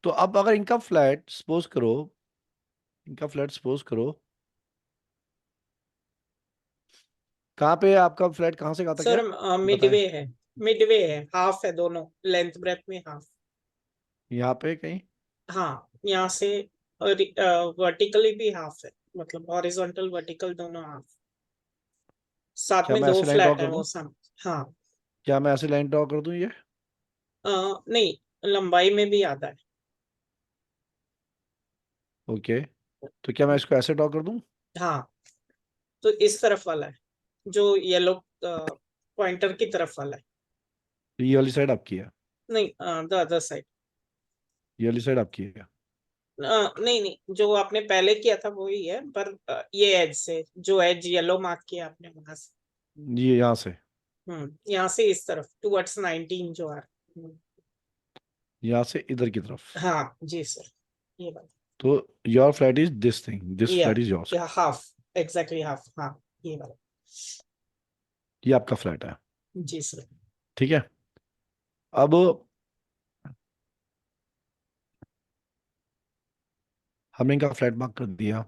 तो अब अगर इनका फ्लैट सपोज करो, कहाँ पे है आपका फ्लैट, कहाँ से कहाँ तक है सर बताएं? मिडवे है, मिडवे है, हाफ है, दोनों लेंथ ब्रेथ में हाफ। यहाँ पे कहीं? हाँ यहाँ से वर्टिकली भी हाफ है, मतलब हॉरिजॉन्टल वर्टिकल दोनों हाफ। साथ क्या में मैं 2 ऐसे लाइन ड्रॉ फ्लैट कर है दूं? वो सामने। हाँ क्या मैं ऐसे लाइन ड्रॉ कर दूं ये? नहीं, लंबाई में भी आधा है। ओके, तो क्या मैं इसको ऐसे ड्रॉ कर दूं? हाँ तो इस तरफ वाला है, जो येलो पॉइंटर की तरफ वाला है। तो ये वाली साइड आपकी है, नहीं द अदर साइड। ये वाली साइड आपकी है। नहीं नहीं, जो आपने पहले किया था वही है, पर ये एज से, जो एज येलो मार्क किया आपने वहां से। ये यहाँ से, यहाँ से इस तरफ टुवर्ड्स 19 जो आ रहा है। यहाँ से इधर की तरफ। हाँ जी सर, ये बात। तो your flat is this thing, this flat is yours. Half, exactly half. हाँ ये वाला। ये आपका फ्लैट है, जी सर। ठीक है। अब हमने इनका फ्लैट मार्क कर दिया।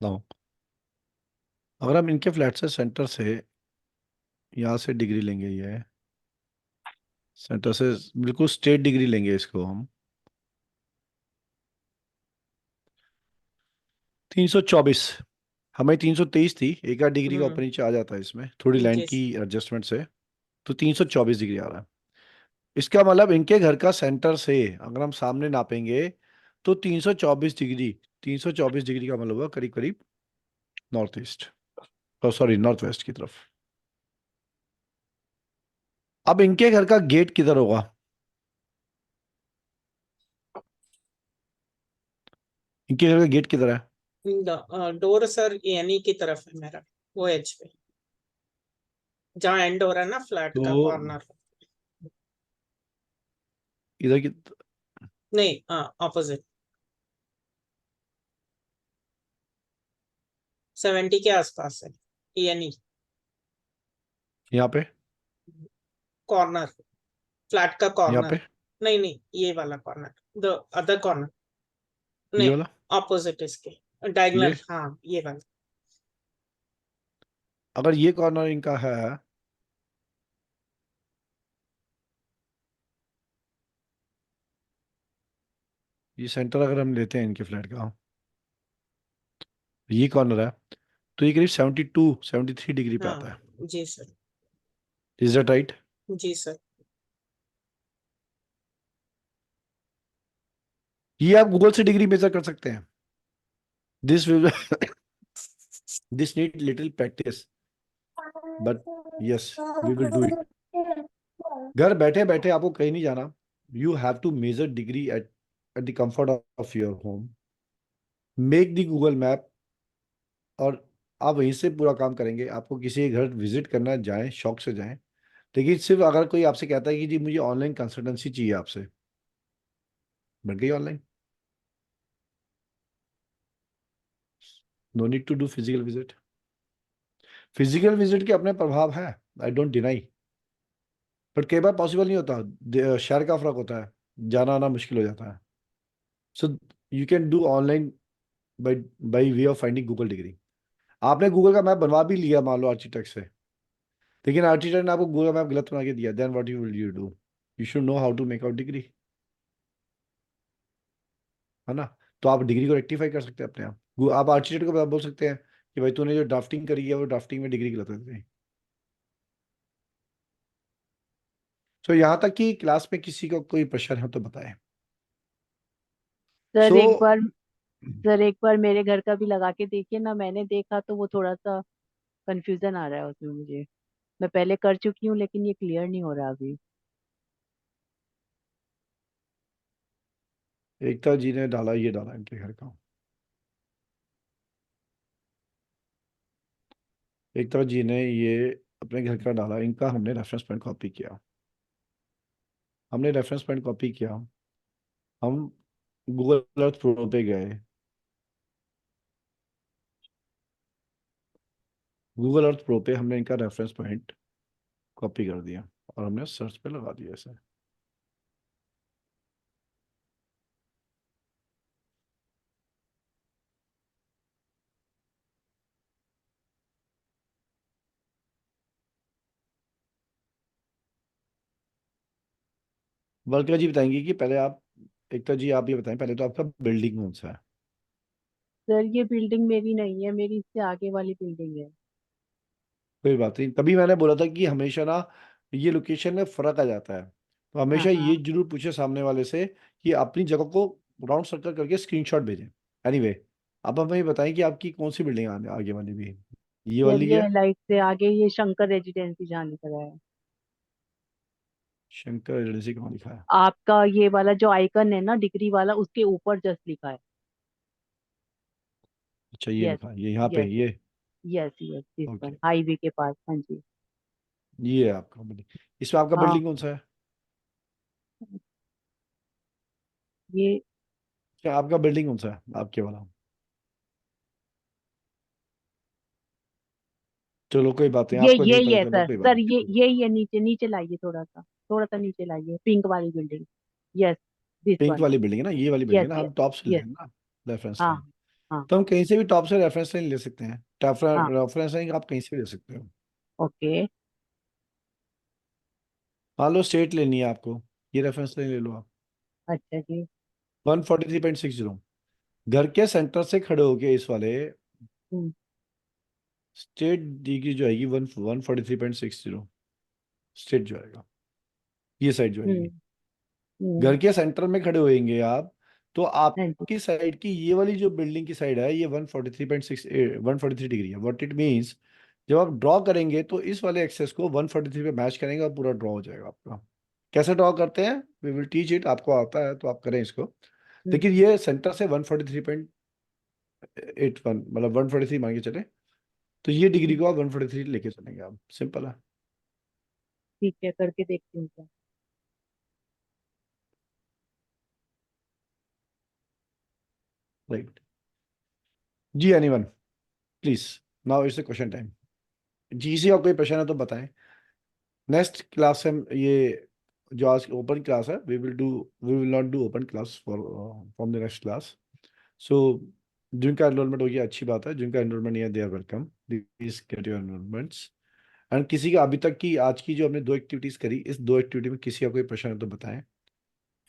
नाउ अगर हम इनके फ्लैट से सेंटर से यहाँ से डिग्री लेंगे, ये सेंटर से बिल्कुल स्ट्रेट डिग्री लेंगे इसको हम 324। हमें 323 थी, एक आध डिग्री का ऊपर नीचे आ जाता है इसमें थोड़ी लाइन जी की एडजस्टमेंट से, तो 324 डिग्री आ रहा है। इसका मतलब इनके घर का सेंटर से अगर हम सामने नापेंगे तो 324 डिग्री, 324 डिग्री का मतलब हुआ करीब करीब north east, sorry north west की तरफ। अब इनके घर का गेट किधर होगा? इनके घर का गेट किधर है? डोर सर यानी की तरफ है मेरा, वो एज पे जहाँ एंड हो रहा है ना फ्लैट का तो कॉर्नर। इधर की नहीं, ऑपोजिट 70 के आसपास है यानी यहाँ पे, कॉर्नर, फ्लैट का यहाँ कॉर्नर। पे, नहीं नहीं, ये वाला कॉर्नर, द अदर कॉर्नर, ये नहीं वाला, ऑपोजिट इसके डायगोनल, ये हाँ ये वाला। अगर ये कॉर्नर इनका है, ये सेंटर अगर हम लेते हैं इनके फ्लैट का, ये कॉर्नर है, तो ये करीब 72 73 डिग्री पे आता है। हाँ जी सर, इज दैट राइट? जी सर। ये आप गूगल से डिग्री मेजर कर सकते हैं। This will this need little practice, but yes we will do it. घर बैठे बैठे आपको कहीं नहीं जाना, you have to measure degree at the comfort of your home, make the Google map, और आप वहीं से पूरा काम करेंगे। आपको किसी के घर विजिट करना, जाएं, शौक से जाएं, लेकिन सिर्फ अगर कोई आपसे कहता है कि जी मुझे ऑनलाइन कंसल्टेंसी चाहिए आपसे, बन गई online, no need to do physical visit. Physical visit के अपने प्रभाव है, आई डोंट डिनाई, बट कई बार पॉसिबल नहीं होता, शहर का फर्क होता है, जाना आना मुश्किल हो जाता है। So you can do online buy by way of finding Google degree. आपने गूगल का मैप बनवा भी लिया मान लो आर्किटेक्ट से, लेकिन आर्किटेक्ट ने आपको गूगल मैप गलत बना के दिया, then what you will you do? You should know how to make out degree, है ना? तो आप डिग्री को रेक्टिफाई कर सकते हैं अपने आप। आप आर्किटेक्ट को बोल सकते हैं कि भाई तूने जो ड्राफ्टिंग करी है वो ड्राफ्टिंग में डिग्री गलत है तेरी। सो यहाँ तक कि क्लास में किसी को कोई प्रश्न है तो बताएं। सर सो एक बार मेरे घर का भी लगा के देखिए ना, मैंने देखा तो वो थोड़ा सा कंफ्यूजन आ रहा है उसमें मुझे। मैं पहले कर चुकी हूँ लेकिन ये क्लियर नहीं हो रहा अभी। एकता जी ने डाला, ये डाला इनके घर का, एकता जी ने ये अपने घर का डाला, इनका हमने रेफरेंस पॉइंट कॉपी किया, हमने रेफरेंस पॉइंट कॉपी किया, हम गूगल अर्थ प्रो पे गए, गूगल अर्थ प्रो पे हमने इनका रेफरेंस पॉइंट कॉपी कर दिया और हमने सर्च पे लगा दिया ऐसे। वर्षा जी बताएंगे कि पहले आप, एकता जी आप ये बताएं पहले तो आपका बिल्डिंग कौन सा है? सर ये बिल्डिंग मेरी नहीं है, मेरी इससे आगे वाली बिल्डिंग है। कोई बात नहीं, तभी मैंने बोला था कि हमेशा ना ये लोकेशन में फर्क आ जाता है, तो हाँ हमेशा हाँ। ये जरूर पूछे सामने वाले से कि अपनी जगह को राउंड सर्कल करके स्क्रीनशॉट भेजें। एनीवे अब हमें ये बताएं कि आपकी कौन सी बिल्डिंग आने आगे वाली भी है? ये सर वाली ये है लाइट से आगे ये शंकर रेजिडेंसी जहाँ लिख रहा है। शंकर रेजिडेंसी, कहाँ लिखा है? आपका ये वाला जो आइकन है ना डिग्री वाला, उसके ऊपर जस्ट लिखा है। अच्छा ये यस लिखा है, ये यहाँ पे यस ये, यस यस, इस ओके, पर हाईवे के पास, हाँ जी। ये है आपका बिल्डिंग। इसमें आपका हाँ बिल्डिंग कौन सा है? ये क्या आपका बिल्डिंग कौन सा है आपके वाला? चलो कोई बात नहीं, ये आपको ये नहीं ये पता है चला सर, कोई बात सर नहीं। ये नीचे नीचे लाइए थोड़ा सा। थोड़ा सा नीचे लाइए, पिंक वाली building. Yes, this pink one. वाली बिल्डिंग है ना, ये वाली बिल्डिंग यस है ना, यस हम टॉप से ले यस। रहे हैं ना रेफरेंस हाँ लाइन। हाँ तो हम कहीं से भी टॉप से रेफरेंस लाइन ले सकते हैं। हाँ। रेफरेंस लाइन आप कहीं से भी ले सकते हो। ओके। मान लो स्टेट लेनी है आपको, ये रेफरेंस लाइन ले लो आप। अच्छा जी। 143.60। घर के सेंटर से खड़े होके इस वाले हम्म स्टेट डिग्री जो आएगी 143.60 स्टेट जो आएगा, ये साइड जो आएगी। हम्म। घर के सेंटर में खड़े होएंगे आप, तो हाँ जी। आपकी साइड की ये वाली जो बिल्डिंग की साइड है ये 143 डिग्री है। व्हाट इट मींस, जब आप ड्रॉ करेंगे तो इस वाले एक्सेस को 143 पे मैच करेंगे और पूरा ड्रॉ हो जाएगा आपका। कैसे ड्रॉ करते हैं, वी विल टीच इट, आपको आता है तो आप करें इसको। लेकिन ये सेंटर से 143.81 मतलब 143 मान के चले, तो ये डिग्री को आप 143 लेके चलेंगे आप, सिंपल है। ठीक है, करके देखती हूँ क्या। राइट जी, anyone please, now it's the question time. जी, किसी का कोई प्रश्न है तो बताएं। नेक्स्ट क्लास से ये जो आज ओपन क्लास है, we will not do open class for from the next class. So जिनका एनरोलमेंट हो गया अच्छी बात है, जिनका एनरोलमेंट नहीं है they are welcome, please get your enrolments. And किसी का अभी तक की आज की जो हमने 2 एक्टिविटीज करी, इस 2 एक्टिविटी में किसी का कोई प्रश्न है तो बताएं।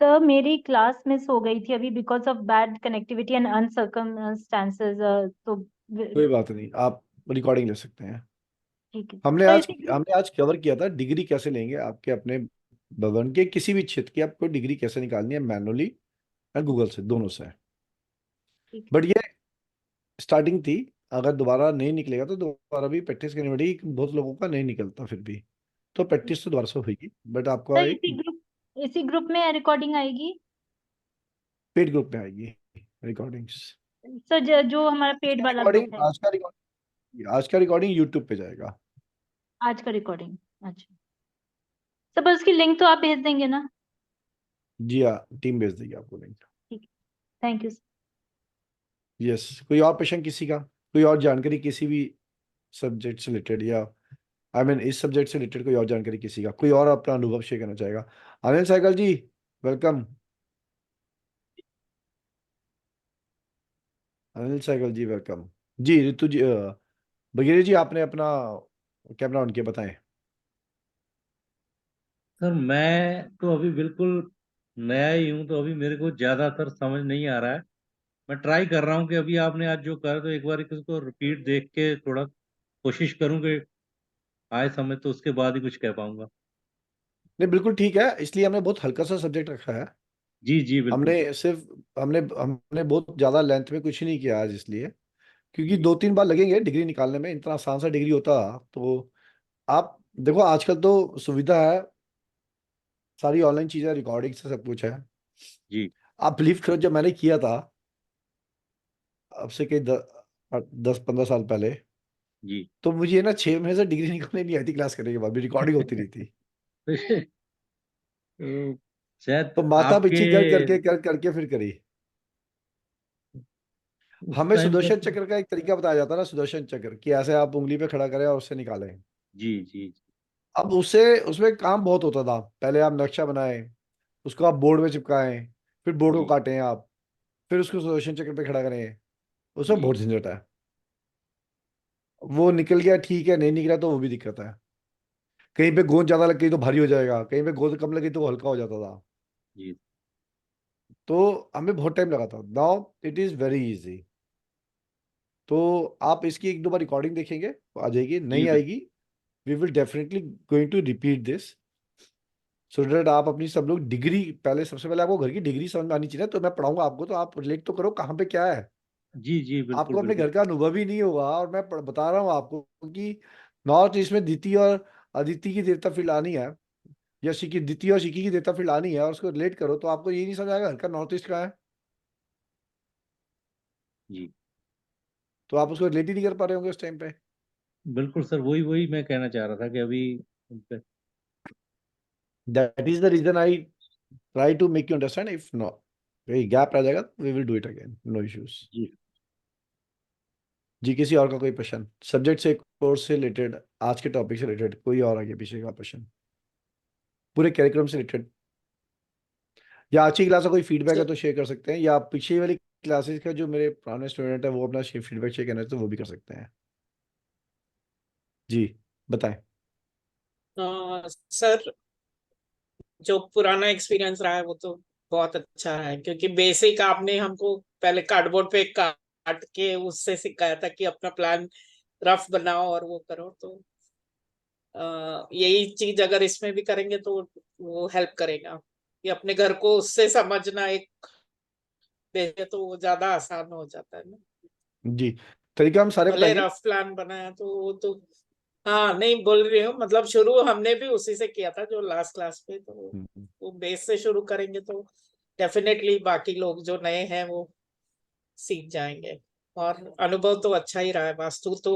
सर मेरी क्लास मिस हो गई थी अभी because of bad connectivity and uncircumstances, तो कोई बात नहीं, आप रिकॉर्डिंग ले सकते हैं। ठीक है हमने सर। आज इसी ग्रुप हमने आज कवर किया था डिग्री कैसे लेंगे आपके अपने भवन के किसी भी क्षेत्र की, आपको डिग्री कैसे निकालनी है मैनुअली या गूगल से, दोनों से। ठीक बट ये स्टार्टिंग थी, अगर दोबारा नहीं निकलेगा तो दोबारा भी प्रैक्टिस करनी पड़ेगी, बहुत लोगों का नहीं निकलता फिर भी, तो प्रैक्टिस तो दोबारा से होगी। बट आपका सर, एक इसी ग्रुप में रिकॉर्डिंग आएगी। पेड ग्रुप में आएगी रिकॉर्डिंग्स। सर जो हमारा पेड वाला ग्रुप है, आज का रिकॉर्डिंग यूट्यूब पे जाएगा। आज का रिकॉर्डिंग। अच्छा सर, बस उसकी लिंक तो आप भेज देंगे ना। जी हाँ, टीम भेज देगी आपको लिंक। ठीक है, थैंक यू। यस, कोई और प्रश्न किसी का, कोई और जानकारी किसी भी सब्जेक्ट से रिलेटेड, या इस सब्जेक्ट से रिलेटेड कोई और जानकारी किसी का, कोई और अपना अनुभव शेयर करना चाहेगा। अनिल सहगल जी वेलकम। अनिल सहगल जी वेलकम। जी ऋतु जी, बघेरे जी आपने अपना कैमरा ऑन किया, बताएं। सर मैं तो अभी बिल्कुल नया ही हूँ, तो अभी मेरे को ज्यादातर समझ नहीं आ रहा है। मैं ट्राई कर रहा हूँ कि अभी आपने आज जो कहा तो एक बार इसको रिपीट देख के थोड़ा कोशिश करूँ कि आए समझ, तो उसके बाद ही कुछ कह पाऊंगा। नहीं बिल्कुल ठीक है, इसलिए हमने बहुत हल्का सा सब्जेक्ट रखा है। जी जी बिल्कुल। हमने बहुत ज्यादा लेंथ में कुछ नहीं किया आज, इसलिए क्योंकि 2-3 बार लगेंगे डिग्री निकालने में, इतना आसान सा डिग्री होता। तो आप देखो आजकल तो सुविधा है, सारी ऑनलाइन चीजें, रिकॉर्डिंग से सब कुछ है। जी आप बिलीव करो, जब मैंने किया था अब से कई 10-15 साल पहले, जी तो मुझे ना 6 महीने से डिग्री निकालने नहीं आई थी, क्लास करने के बाद भी रिकॉर्डिंग होती रही थी। तो शायद तो माता आपके पीछे कर करके फिर करी। उस हमें टाइम पर सुदर्शन चक्र का एक तरीका बताया जाता है ना, सुदर्शन चक्र, कि ऐसे आप उंगली पे खड़ा करें और उससे निकालें। जी जी अब उसमें काम बहुत होता था। पहले आप नक्शा बनाएं, उसको आप बोर्ड में चिपकाएं, फिर बोर्ड को जी काटें आप, फिर उसको सुदर्शन चक्र पे खड़ा करें, उसमें जी बहुत झंझट है। वो निकल गया ठीक है, नहीं निकला तो वो भी दिक्कत है। कहीं पे गोंद ज्यादा लग गई तो भारी हो जाएगा, कहीं पे गोंद कम लगी तो वो हल्का हो जाता था। जी तो हमें बहुत टाइम लगा था। Now it is very easy. तो आप इसकी 1-2 बार रिकॉर्डिंग देखेंगे तो आ जाएगी, जी नहीं आएगी we will definitely going to repeat this, so that आप अपनी सब लोग डिग्री, पहले सबसे पहले आपको घर की डिग्री समझ में आनी चाहिए। तो मैं पढ़ाऊंगा आपको, तो आप रिलेट तो करो कहाँ पे क्या है। जी जी बिल्कुल आपको अपने बिल्कुल। घर का अनुभव ही नहीं होगा, और मैं बता रहा हूँ आपको कि नॉर्थ ईस्ट में द्वितीय और अदिति की देवता फील्ड आनी है, या शिकी, द्वितीय और शिकी की देवता फील्ड आनी है, और उसको रिलेट करो तो आपको ये नहीं समझ आएगा घर का नॉर्थ ईस्ट का है, जी तो आप उसको रिलेट ही नहीं कर पा रहे होंगे उस टाइम पे। बिल्कुल सर, वही वही मैं कहना चाह रहा था कि अभी। That is the reason I try to make you understand. If no कोई गैप रह जाएगा we will do it again, no issues. जी जी, किसी और का कोई प्रश्न सब्जेक्ट से, कोर्स से रिलेटेड, आज के टॉपिक से रिलेटेड, कोई और आगे पीछे का प्रश्न। पूरे कैरिकुलम से रिलेटेड। या आज की क्लास का कोई फीडबैक है तो शेयर कर सकते हैं, या पिछली वाली क्लासेस का जो मेरे पुराने स्टूडेंट है वो अपना फीडबैक शेयर करना है तो वो भी कर सकते हैं। जी बताएं। सर जो पुराना एक्सपीरियंस रहा है वो तो बहुत अच्छा रहा है, क्योंकि बेसिक आपने हमको पहले कार्डबोर्ड पे काट के उससे सिखाया था कि अपना प्लान रफ बनाओ और वो करो। तो यही चीज अगर इसमें भी करेंगे तो वो हेल्प करेगा कि अपने घर को उससे समझना एक तो वो ज्यादा आसान हो जाता है ना। जी तरीका हम सारे भले बताएंगे। रफ प्लान बनाया तो वो तो हाँ नहीं बोल रही हूँ, मतलब शुरू हमने भी उसी से किया था जो लास्ट क्लास पे, तो वो बेस से शुरू करेंगे तो डेफिनेटली बाकी लोग जो नए हैं वो सीख जाएंगे। और अनुभव तो अच्छा ही रहा है। वास्तु तो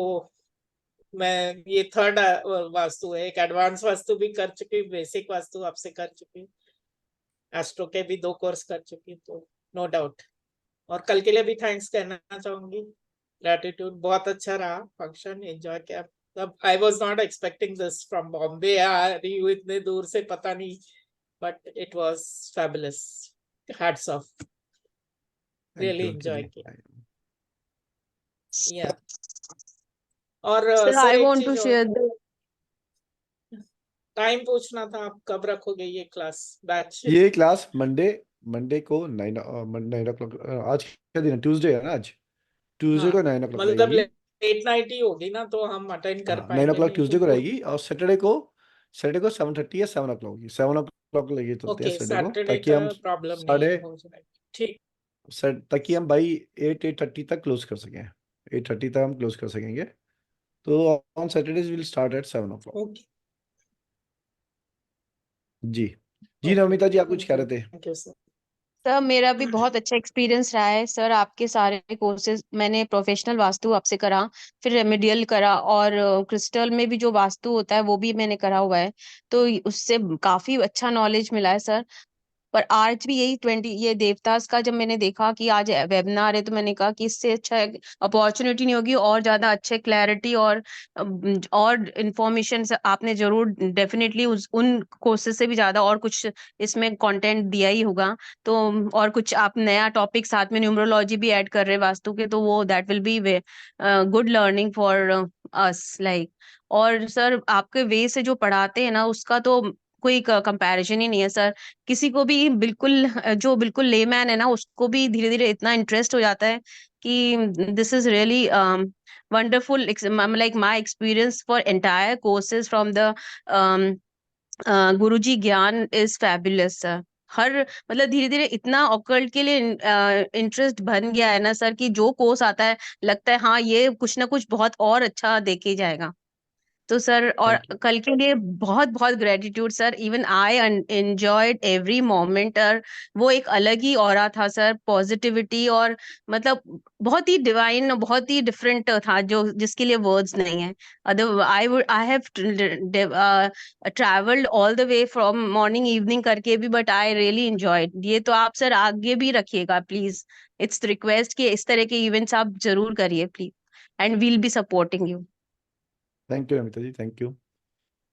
मैं ये थर्ड वास्तु है, एक एडवांस वास्तु भी कर चुकी, बेसिक वास्तु आपसे कर चुकी, एस्ट्रो के भी 2 कोर्स कर चुकी, तो नो डाउट। और कल के लिए भी थैंक्स कहना चाहूंगी, ग्रेटिट्यूड। बहुत अच्छा रहा फंक्शन, एंजॉय किया। तब I was not expecting this from Bombay, आ रही हूँ इतने दूर से, पता नहीं, but it was fabulous. Hats off, really enjoy किया। या और सर सर आई एक वांट टू चीज और शेयर द टाइम पूछना था, आप कब रखोगे ये क्लास बैच? ये क्लास मंडे को 9 o'clock। आज क्या दिन है? ट्यूसडे है ना आज। ट्यूसडे हाँ को 9 o'clock मतलब रहेगी। लेट नाइट ही होगी ना, तो हम अटेंड कर हाँ 9 पाएंगे, o'clock नहीं ट्यूसडे तो को वो। रहेगी, और सैटरडे को 7:30 या 7 o'clock होगी। 7 o'clock लगी चलते हैं ओके, सैटरडे को, सैटरडे ताकि का हम प्रॉब्लम नहीं साढ़े है, हो जाएगा। ठीक। ताकि हम भाई 8:30 तक क्लोज कर सकें। 8:30 तक हम क्लोज कर सकेंगे। तो on Saturdays will start at 7 o'clock। Okay जी जी ओके, नवनीता जी आप कुछ कह रहे थे। Thank you sir. सर मेरा भी बहुत अच्छा एक्सपीरियंस रहा है सर। आपके सारे कोर्सेज मैंने प्रोफेशनल वास्तु आपसे करा, फिर रेमेडियल करा, और क्रिस्टल में भी जो वास्तु होता है वो भी मैंने करा हुआ है। तो उससे काफी अच्छा नॉलेज मिला है सर। पर आज भी यही 20 ये देवतास का जब मैंने देखा कि आज वेबिनार है, तो मैंने कहा कि इससे अच्छा अपॉर्चुनिटी नहीं होगी, और ज्यादा अच्छे क्लैरिटी और इंफॉर्मेशन आपने जरूर डेफिनेटली उन कोर्सेज से भी ज्यादा और कुछ इसमें कंटेंट दिया ही होगा। तो और कुछ आप नया टॉपिक साथ में न्यूमरोलॉजी भी ऐड कर रहे हैं वास्तु के, तो वो that will be good learning for us like. और सर आपके वे से जो पढ़ाते हैं ना, उसका तो कोई कंपैरिजन ही नहीं है सर। किसी को भी बिल्कुल जो बिल्कुल लेमैन है ना, उसको भी धीरे धीरे इतना इंटरेस्ट हो जाता है कि this is really wonderful. Like my experience for entire courses from the Guruji Gyan is fabulous sir. हर मतलब धीरे धीरे इतना ऑकल्ट के लिए इंटरेस्ट बन गया है ना सर, कि जो कोर्स आता है लगता है हाँ ये कुछ ना कुछ बहुत और अच्छा देके जाएगा। तो सर और थैंक यू। कल के लिए बहुत बहुत gratitude sir. Even I enjoyed every moment. और वो एक अलग ही ऑरा था सर, पॉजिटिविटी, और मतलब बहुत ही डिवाइन, बहुत ही डिफरेंट था, जो जिसके लिए वर्ड्स नहीं है। Other I have travelled all the way from morning evening करके भी, बट आई रियली एंजॉयड ये। तो आप सर आगे भी रखिएगा प्लीज। इट्स रिक्वेस्ट कि इस तरह के इवेंट्स आप जरूर करिए please, and will be supporting you. Thank you Namita ji, thank you.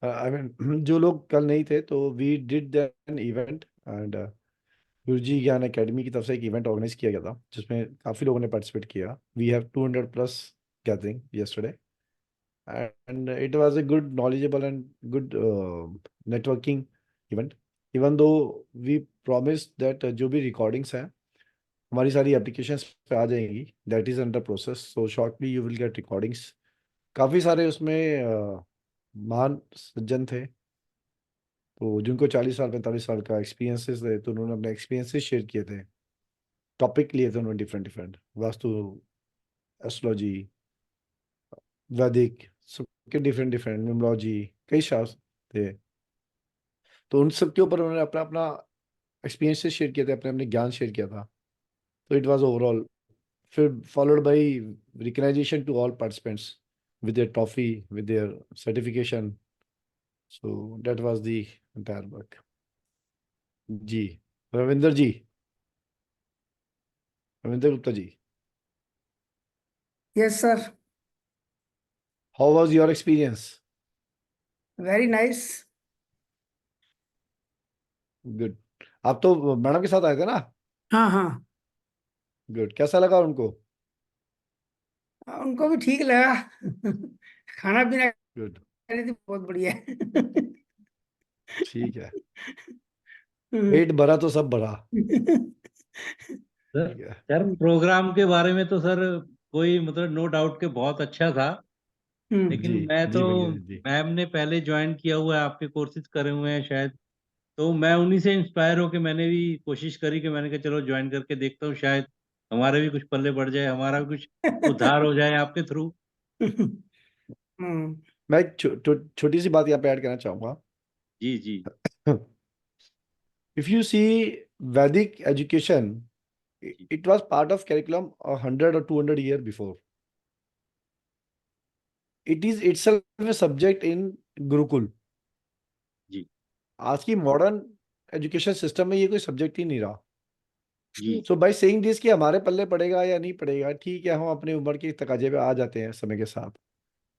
I mean जो लोग कल नहीं थे, तो we did an event, and Guruji Gyan academy की तरफ से एक इवेंट ऑर्गेनाइज किया गया था, जिसमें काफ़ी लोगों ने पार्टिसिपेट किया। We have 200+ gathering yesterday, and it was a good knowledgeable and good networking event. Even though we promised that जो भी recordings हैं हमारी सारी applications पे आ जाएंगी, that is under process, so shortly you will get recordings. काफ़ी सारे उसमें महान सज्जन थे, तो जिनको 40 साल 45 साल का एक्सपीरियंसेस थे, तो उन्होंने अपने एक्सपीरियंसेस शेयर किए थे। टॉपिक लिए थे उन्होंने डिफरेंट वास्तु, एस्ट्रोलॉजी, वैदिक, सबके डिफरेंट न्यूमरोलॉजी, कई शास्त्र थे। तो उन सब के ऊपर उन्होंने अपना अपना एक्सपीरियंसेस शेयर किए थे, अपने अपने ज्ञान शेयर किया था। तो इट वाज ओवरऑल, फिर followed by recognization to all participants with their trophy, with their certification. So that was the entire work. जी Ravinder ji, Ravinder Gupta ji, Yes, sir. how was your experience? Very nice. Good. आप तो मैडम के साथ आए थे ना? हाँ हाँ गुड। कैसा लगा उनको? उनको भी ठीक लगा। खाना पीना गुड। खा रही थी, बहुत बढ़िया है। ठीक है, पेट भरा तो सब भरा। सर ठीक है। सर प्रोग्राम के बारे में तो सर कोई मतलब नो डाउट के बहुत अच्छा था, लेकिन जी मैं तो जी भैया जी। मैम ने पहले ज्वाइन किया हुआ है, आपके कोर्सेज करे हुए हैं शायद, तो मैं उन्हीं से इंस्पायर होकर मैंने भी कोशिश करी कि मैंने कहा चलो ज्वाइन करके देखता हूँ, शायद हमारे भी कुछ पल्ले पड़ जाए, हमारा भी कुछ उद्धार हो जाए आपके थ्रू। मैं एक छोटी सी बात यहाँ पे ऐड करना चाहूंगा। जी जी If you see Vedic education, it was part of curriculum 100 or 200 years before. It is itself a subject in Gurukul. जी आज की मॉडर्न एजुकेशन सिस्टम में ये कोई सब्जेक्ट ही नहीं रहा। जी सो बाय सेइंग दिस कि हमारे पल्ले पड़ेगा या नहीं पड़ेगा, ठीक है, हम अपनी उम्र के तकाजे पे आ जाते हैं समय के साथ,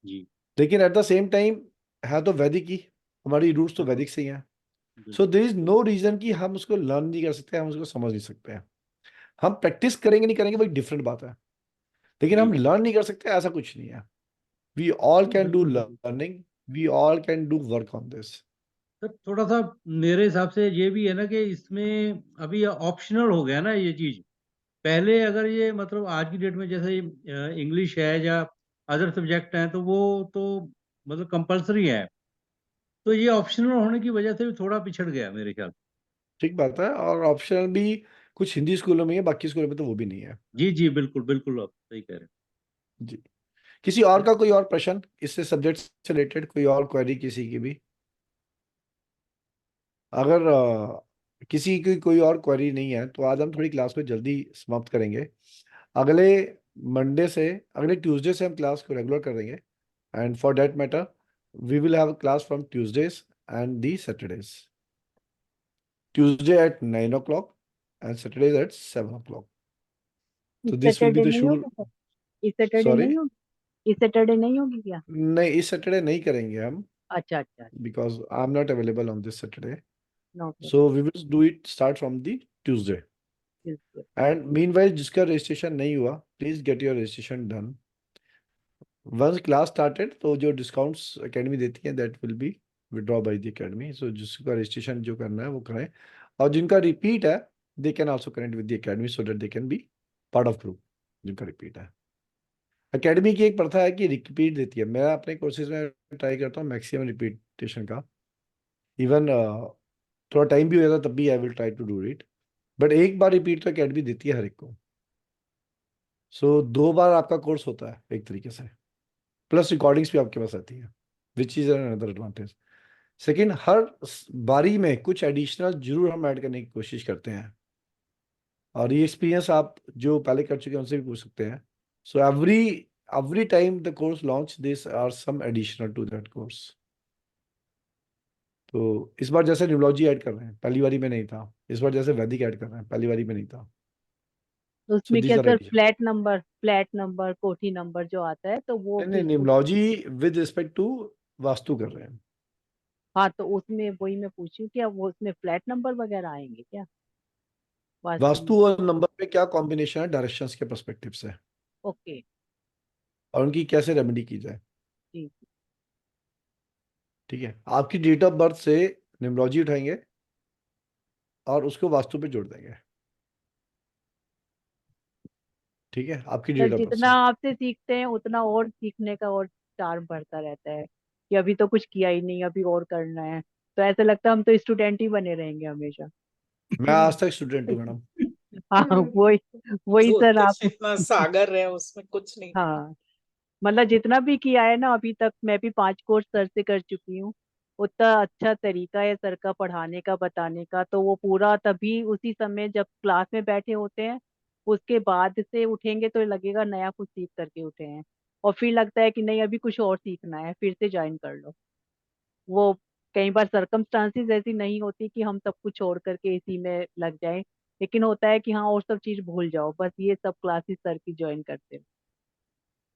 जी लेकिन एट द सेम टाइम है तो वैदिक ही, हमारी रूट्स तो वैदिक से ही हैं। So there is no reason कि हम उसको लर्न नहीं कर सकते, हम उसको समझ नहीं सकते हैं। हम प्रैक्टिस करेंगे नहीं करेंगे वही डिफरेंट बात है, लेकिन हम जी लर्न नहीं कर सकते ऐसा कुछ नहीं है। वी ऑल कैन डू बिल्कुल बिल्कुल। Learning, we all can do work on this. Sir थोड़ा सा मेरे हिसाब से ये भी है ना कि इसमें अभी ऑप्शनल हो गया ना ये चीज। पहले अगर ये मतलब आज की डेट में जैसे इंग्लिश है या अदर सब्जेक्ट हैं तो वो तो मतलब कंपलसरी है, तो ये ऑप्शनल होने की वजह से भी थोड़ा पिछड़ गया मेरे ख्याल। ठीक बात है, और ऑप्शनल भी कुछ हिंदी स्कूलों में है, बाकी स्कूलों में तो वो भी नहीं है। जी जी बिल्कुल बिल्कुल, आप सही कह रहे जी। किसी और का कोई और प्रश्न इससे सब्जेक्ट से रिलेटेड, कोई और क्वेरी किसी की भी? अगर किसी की कोई और क्वेरी नहीं है तो आज हम थोड़ी क्लास को जल्दी समाप्त करेंगे। अगले मंडे से, अगले ट्यूसडे से हम क्लास को रेगुलर कर देंगे, and for that matter we will have class from Tuesdays and the Saturdays. Tuesday at 9 o'clock and Saturdays at 7 o'clock. इस तो this will be Saturday the नहीं शेड्यूल। होगी सर? इस सैटरडे सॉरी, नहीं होगी? इस सैटरडे नहीं होगी क्या? नहीं इस सैटरडे नहीं करेंगे हम, अच्छा अच्छा, because I'm not available on this Saturday. No problem. So we will do it start from the Tuesday. And meanwhile, जिसका रजिस्ट्रेशन नहीं हुआ, please get your registration done. Once class started, तो जो discounts academy देती है, that will be withdraw by the academy. So जिसका registration जो करना है वो करें, और जिनका repeat है, they can also connect with the academy so that they can be part of group. जिनका repeat है, academy की एक प्रथा है कि repeat देती है। मैं अपने courses में ट्राई करता हूँ maximum repetition का, इवन थोड़ा टाइम भी हो जाता तब भी I will try to do it, but एक बार रिपीट तो अकेडमी देती है हर एक को। सो 2 बार आपका कोर्स होता है एक तरीके से, प्लस रिकॉर्डिंग्स भी आपके पास आती है, which is another advantage. Second, हर बारी में कुछ एडिशनल जरूर हम ऐड करने की कोशिश करते हैं, और ये एक्सपीरियंस आप जो पहले कर चुके हैं उनसे भी पूछ सकते हैं। So every time the course launch this are some additional to that course. तो इस बार जैसे न्यूमोलॉजी ऐड कर रहे हैं, पहली बारी में नहीं था। इस बार जैसे वैदिक ऐड कर रहे हैं, पहली बारी में नहीं था। तो सो उसमें क्या these are sir, edition. Flat number कोठी नंबर जो आता है तो वो नहीं, फिर numerology with respect to vastu कर रहे हैं। हाँ, तो उसमें वही मैं पूछी हूँ, क्या वो उसमें फ्लैट नंबर वगैरह आएंगे क्या वास्तु में? वास्तु और नंबर में क्या कॉम्बिनेशन है डायरेक्शंस के पर्सपेक्टिव से, ओके, और उनकी कैसे रेमेडी की जाए। ठीक। ठीक है, आपकी डेट ऑफ बर्थ से न्यूमोलॉजी उठाएंगे और उसको वास्तु पे जोड़ देंगे। ठीक है, आपकी सर डेट ऑफ बर्थ जितना से। आपसे सीखते हैं उतना और सीखने का और चार्म बढ़ता रहता है, कि अभी तो कुछ किया ही नहीं, अभी और करना है, तो ऐसा लगता है हम तो स्टूडेंट ही बने रहेंगे हमेशा। मैं आज तक स्टूडेंट हूँ मैडम। हाँ, वही वही दूध सर के आप। जितना सागर है उसमें कुछ नहीं। हाँ, मतलब जितना भी किया है ना अभी तक, मैं भी 5 कोर्स सर से कर चुकी हूँ। उतना अच्छा तरीका है सर का पढ़ाने का, बताने का, तो वो पूरा तभी उसी समय जब क्लास में बैठे होते हैं, उसके बाद से उठेंगे तो लगेगा नया कुछ सीख करके उठे हैं, और फिर लगता है कि नहीं अभी कुछ और सीखना है, फिर से ज्वाइन कर लो। वो कई बार सरकमस्टांसिस ऐसी नहीं होती कि हम सब कुछ छोड़ करके इसी में लग जाएं, लेकिन होता है कि हाँ और सब चीज भूल जाओ, बस ये सब क्लासेस सर की ज्वाइन करते हो।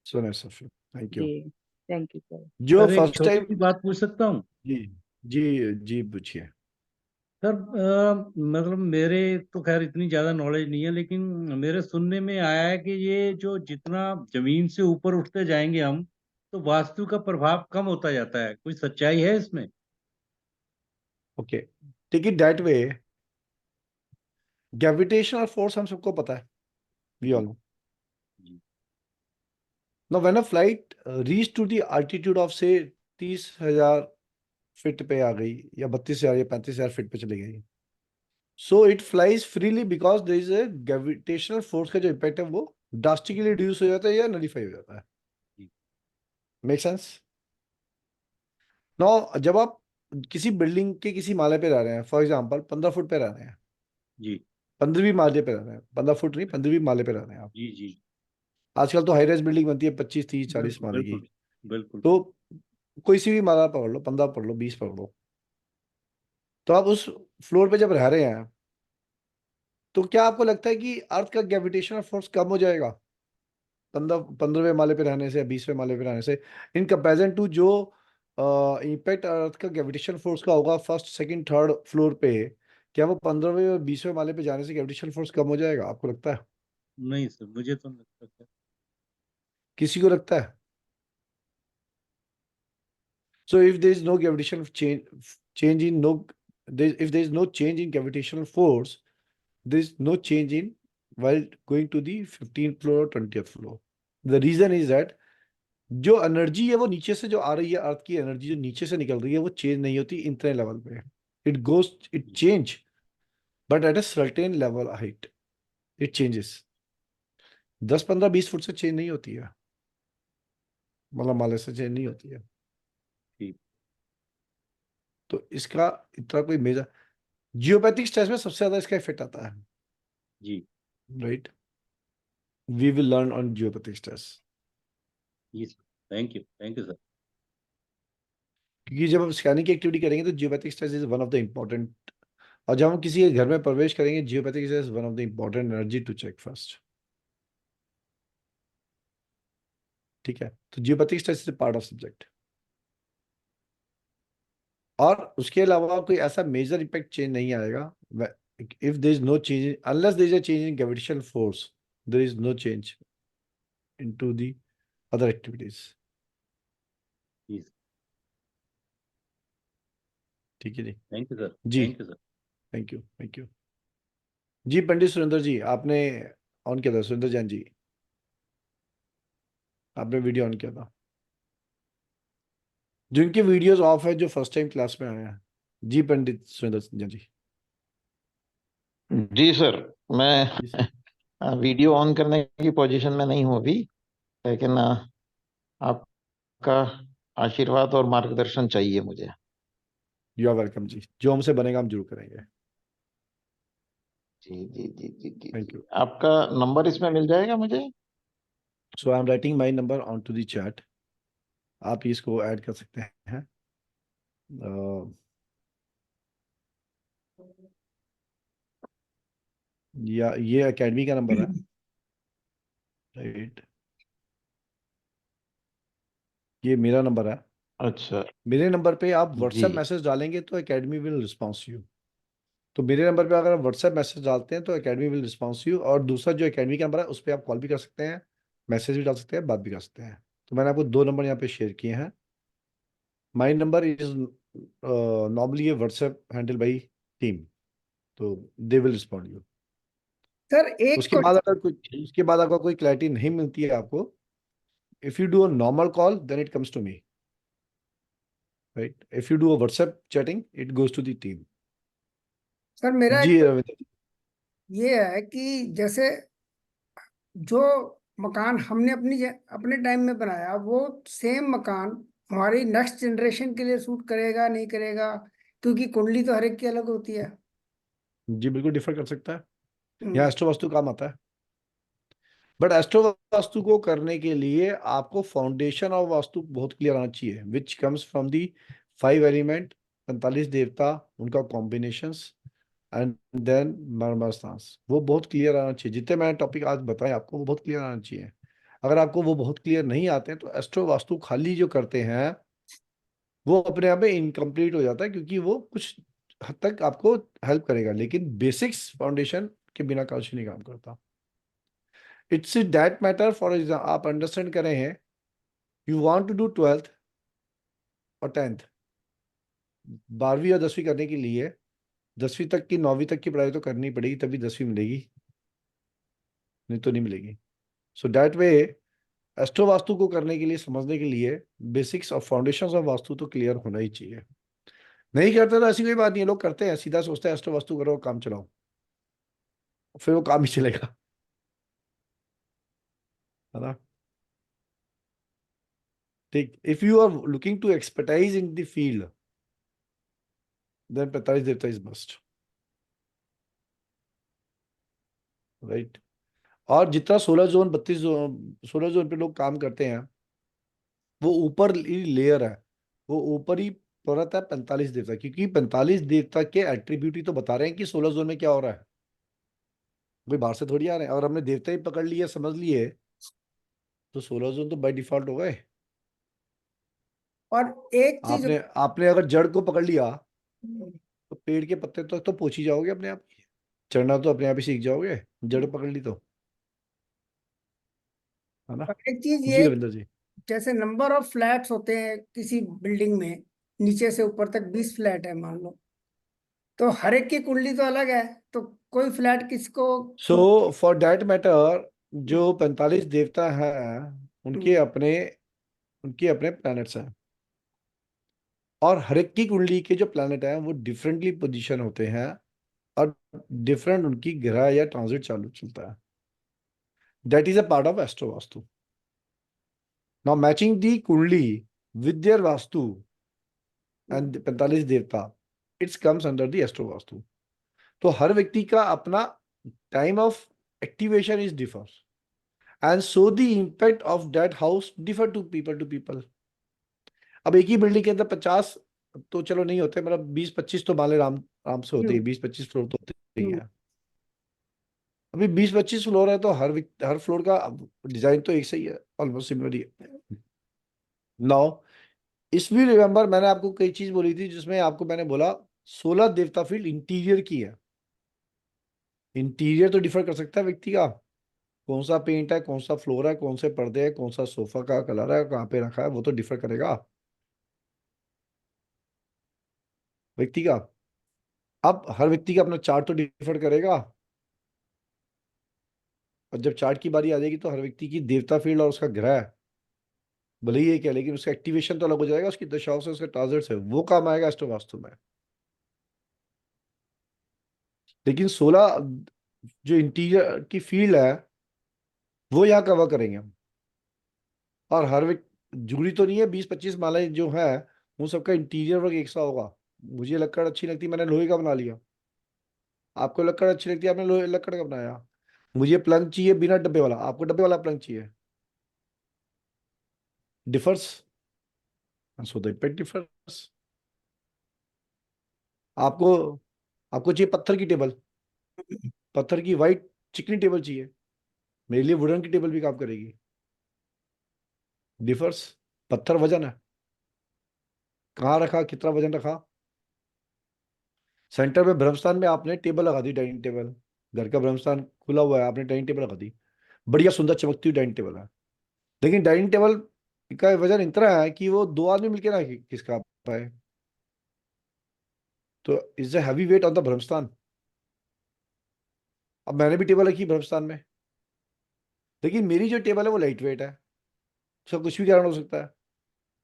So nice of you, thank you. जी, थैंक यू सर। जो सर एक फर्स्ट छोटी टाइम। सी बात पूछ सकता हूँ? जी जी जी, पूछिए। सर मतलब मेरे तो खैर इतनी ज्यादा नॉलेज नहीं है, लेकिन मेरे सुनने में आया है कि ये जो जितना जमीन से ऊपर उठते जाएंगे हम, तो वास्तु का प्रभाव कम होता जाता है। कोई सच्चाई है इसमें? Okay, take it that way. Gravitational force हम सबको पता है, वी ऑल नो। जी now when a flight reach to the altitude of से 30,000 फीट पे आ गई, या 32,000 या 35,000 फीट पे चली गई, so it flies freely because there is a gravitational force का जो इम्पैक्ट है वो ड्रास्टिकली रिड्यूस हो जाता है या नलीफाई हो जाता है। जी मेक सेंस? नाउ जब आप किसी बिल्डिंग के किसी माले पे रह रहे हैं, फॉर एग्जांपल 15 फुट पे रह रहे हैं, जी 15वीं माले पे रह रहे हैं, 15 फुट नहीं, 15वीं माले पे रह रहे हैं आप। जी जी आजकल तो हाई राइज बिल्डिंग बनती है 25, 30, 40 बिल्कुल माले की। बिल्कुल बिल्कुल। तो कोई सी भी माला पकड़ लो, 15 पकड़ लो, 20 पकड़ लो, तो आप उस फ्लोर पे जब रह रहे हैं, तो क्या आपको लगता है कि अर्थ का ग्रेविटेशनल फोर्स कम हो जाएगा 15वें माले पे रहने से या 20वें माले पे रहने से, इन कंपेरिजन टू जो इम्पैक्ट अर्थ का ग्रेविटेशन फोर्स का होगा फर्स्ट, सेकंड, थर्ड फ्लोर पे? क्या वो 15वें और 20वें माले पे जाने से ग्रेविटेशन फोर्स कम हो जाएगा, आपको लगता है? नहीं सर, मुझे तो नहीं लगता सर। किसी को लगता है? So if there is no gravitational change in no, if there is no change in gravitational force, there is no change in while going to the 15th floor or 20th floor. The reason is that जो एनर्जी है वो नीचे से जो आ रही है, अर्थ की एनर्जी जो नीचे से निकल रही है वो चेंज नहीं होती इतने लेवल पे। It goes, it change, but at a certain level height it changes. 10, 15, 20 foot से चेंज नहीं होती है, मतलब माले से चेंज नहीं होती है। ठीक। तो इसका इतना कोई मेजर, जियोपैथिक स्ट्रेस में सबसे ज्यादा इसका इफेक्ट आता है, जी right? We will learn on geopathic stress, जी सर, थैंक यू सर। क्योंकि जब हम स्कैनिंग की एक्टिविटी करेंगे तो geopathic stress is one of the important, और जब हम किसी के घर में प्रवेश करेंगे, geopathic stress one of the important energy to check first. ठीक है, तो geopathic stress is part of subject. और उसके अलावा कोई ऐसा मेजर इम्पैक्ट चेंज नहीं आएगा if there is no change, unless there is a change in gravitational force, there is no change into the other activities. जी ठीक है जी, थैंक यू सर, जी thank you sir. Thank you, thank you जी। पंडित सुरेंद्र जी, आपने ऑन किया था, सुरेंद्र जैन जी आपने वीडियो ऑन किया था। जिनके वीडियोस ऑफ है, जो फर्स्ट टाइम क्लास में आए हैं, जी पंडित सुरेंद्र जैन जी। जी सर, मैं जी सर। वीडियो ऑन करने की पोजीशन में नहीं हूँ अभी, लेकिन आपका आशीर्वाद और मार्गदर्शन चाहिए मुझे। यू आर वेलकम जी, जो हमसे बनेगा हम जरूर करेंगे। जी जी जी जी जी थैंक जी। यू। आपका नंबर इसमें मिल जाएगा मुझे? So I am writing my number on to the chat, आप इसको ऐड कर सकते हैं। या ये एकेडमी का नंबर है, राइट? ये मेरा नंबर है। अच्छा मेरे नंबर पे आप जी व्हाट्सएप मैसेज डालेंगे तो एकेडमी विल रिस्पॉन्स यू। तो मेरे नंबर पे अगर आप व्हाट्सएप मैसेज डालते हैं तो एकेडमी विल रिस्पॉन्स यू, और दूसरा जो एकेडमी का नंबर है उस पर आप कॉल भी कर सकते हैं, मैसेज भी डाल सकते हैं, बात भी कर सकते हैं। तो मैंने आपको 2 नंबर यहाँ पे शेयर किए हैं। माई नंबर इज नॉर्मली ये व्हाट्सएप हैंडल बाई टीम, तो they will respond you. Sir एक उसके बाद अगर कोई, उसके बाद अगर कोई क्लैरिटी नहीं मिलती है आपको, if you do a normal call then it comes to me, right? If you do a WhatsApp chatting it goes to the team. Sir मेरा जी एक रविंद्र जी। ये है कि जैसे जो मकान हमने अपने टाइम में बनाया, वो सेम मकान हमारी नेक्स्ट जनरेशन के लिए सूट करेगा नहीं करेगा, क्योंकि कुंडली तो हर एक की अलग होती है। जी बिल्कुल डिफर कर सकता है, यहाँ हम्म, एस्ट्रो वास्तु काम आता है। बट एस्ट्रो वास्तु को करने के लिए आपको फाउंडेशन ऑफ वास्तु बहुत क्लियर आना चाहिए, which comes from the 5 element, 45 देवता, उनका कॉम्बिनेशंस, एंड देन मर्मस्थांस, वो बहुत क्लियर आना चाहिए। जितने मैंने टॉपिक आज बताए आपको वो बहुत क्लियर आना चाहिए। अगर आपको वो बहुत क्लियर नहीं आते हैं तो एस्ट्रो वास्तु खाली जो करते हैं वो अपने आप में इनकम्प्लीट हो जाता है, क्योंकि वो कुछ हद तक आपको हेल्प करेगा, लेकिन बेसिक्स फाउंडेशन के बिना कुछ नहीं काम करता। It's that matter, for example आप अंडरस्टैंड कर रहे हैं, you want to do 12th और 10th, 12वीं और 10वीं करने के लिए 10वीं तक की 9वीं तक की पढ़ाई तो करनी पड़ेगी, तभी 10वीं मिलेगी, नहीं तो नहीं मिलेगी। So that way astro vastu को करने के लिए, समझने के लिए बेसिक्स और फाउंडेशंस ऑफ वास्तु तो क्लियर होना ही चाहिए। नहीं करते तो ऐसी कोई बात नहीं है, लोग करते हैं, सीधा सोचते हैं एस्ट्रो वास्तु करो, काम चलाओ, फिर वो काम ही चलेगा, है ना। ठीक, if you are looking to expertise in the field, then 45 देवता इज मस्ट, राइट। और जितना 16 जोन 32 जोन 16 जोन पे लोग काम करते हैं, वो ऊपर लेयर है, वो ऊपर ही परत है 45 देवता, क्योंकि 45 देवता के एट्रीब्यूट ही तो बता रहे हैं कि 16 जोन में क्या हो रहा है, कोई बाहर से थोड़ी आ रहे हैं। और हमने देवता ही पकड़ लिए, समझ लिए, तो 16 जोन तो बाय डिफॉल्ट हो गए। और एक चीज आपने आपने अगर जड़ को पकड़ लिया तो पेड़ के पत्ते तक तो पहुंच ही जाओगे अपने आप, चढ़ना तो अपने आप ही सीख जाओगे, जड़ पकड़ ली तो, है ना। और एक चीज जी ये, रविंदर जी। जैसे नंबर ऑफ फ्लैट्स होते हैं किसी बिल्डिंग में, नीचे से ऊपर तक 20 फ्लैट है मान लो, तो हर एक की कुंडली तो अलग है, तो कोई फ्लैट किसको। सो फॉर दैट मैटर, जो 45 देवता हैं उनके अपने प्लैनेट्स हैं, और हर एक की कुंडली के जो प्लैनेट हैं वो डिफरेंटली पोजीशन होते हैं, और डिफरेंट उनकी ग्रह या ट्रांजिट चालू चलता है। That is a part of astro Vastu. Now matching the kundli with their Vastu and 45 देवता, it's comes under the astro Vastu. तो हर व्यक्ति का अपना time of activation is differ, and so the impact of that house differ to people. अब एक ही बिल्डिंग के अंदर 50 तो चलो नहीं होते, मतलब 20-25 तो माले राम राम से होते ही, 20-25 फ्लोर तो होते ही हैं। अभी 20-25 फ्लोर है, तो हर फ्लोर का डिजाइन तो एक सही है, ऑलमोस्ट सिमिलर ही है। नाउ इसमें रिमेंबर, मैंने आपको कई चीज बोली थी, जिसमें आपको मैंने बोला 16 देवता फील्ड इंटीरियर की है। इंटीरियर तो डिफर कर सकता है व्यक्ति का, कौन सा पेंट है, कौन सा फ्लोर है, कौन से पर्दे है, कौन सा सोफा का कलर है, कहाँ पे रखा है, वो तो डिफर करेगा व्यक्ति का। अब हर व्यक्ति का अपना चार्ट तो डिफर करेगा, और जब चार्ट की बारी आ जाएगी तो हर व्यक्ति की देवता फील्ड और उसका ग्रह, भले ही एक है, लेकिन उसका एक्टिवेशन तो अलग हो जाएगा, उसकी दशाओं से, उसके ट्रांजिट से, वो काम आएगा एस्ट्रो वास्तु में। लेकिन 16 जो इंटीरियर की फील्ड है वो यहाँ कवर करेंगे हम। और हर व्यक्ति जरूरी तो नहीं है 20-25 मालाएं जो है उन सबका इंटीरियर वर्क एक सा होगा। मुझे लक्कड़ अच्छी लगती, मैंने लोहे का बना लिया, आपको लक्कड़ अच्छी लगती है, आपने लोहे लक्कड़ का बनाया। मुझे पलंग चाहिए बिना डब्बे वाला, आपको डब्बे वाला पलंग चाहिए, differs, so the impact differs. आपको आपको चाहिए पत्थर की टेबल, पत्थर की वाइट चिकनी टेबल चाहिए, मेरे लिए वुडन की टेबल भी काम करेगी, डिफर्स। पत्थर वजन है, कहाँ रखा, कितना वजन रखा। सेंटर में ब्रह्मस्थान में आपने टेबल लगा दी, डाइनिंग टेबल, घर का ब्रह्मस्थान खुला हुआ है, आपने डाइनिंग टेबल लगा दी, बढ़िया सुंदर चमकती हुई डाइनिंग टेबल है, लेकिन डाइनिंग टेबल का वजन इतना है कि वो 2 आदमी मिलकर ना किसका पाए, तो is a heavy weight on the Brahmasthan. अब मैंने भी टेबल रखी ब्रह्मस्थान में, लेकिन मेरी जो टेबल है वो लाइट वेट है, उसका कुछ भी कारण हो सकता है।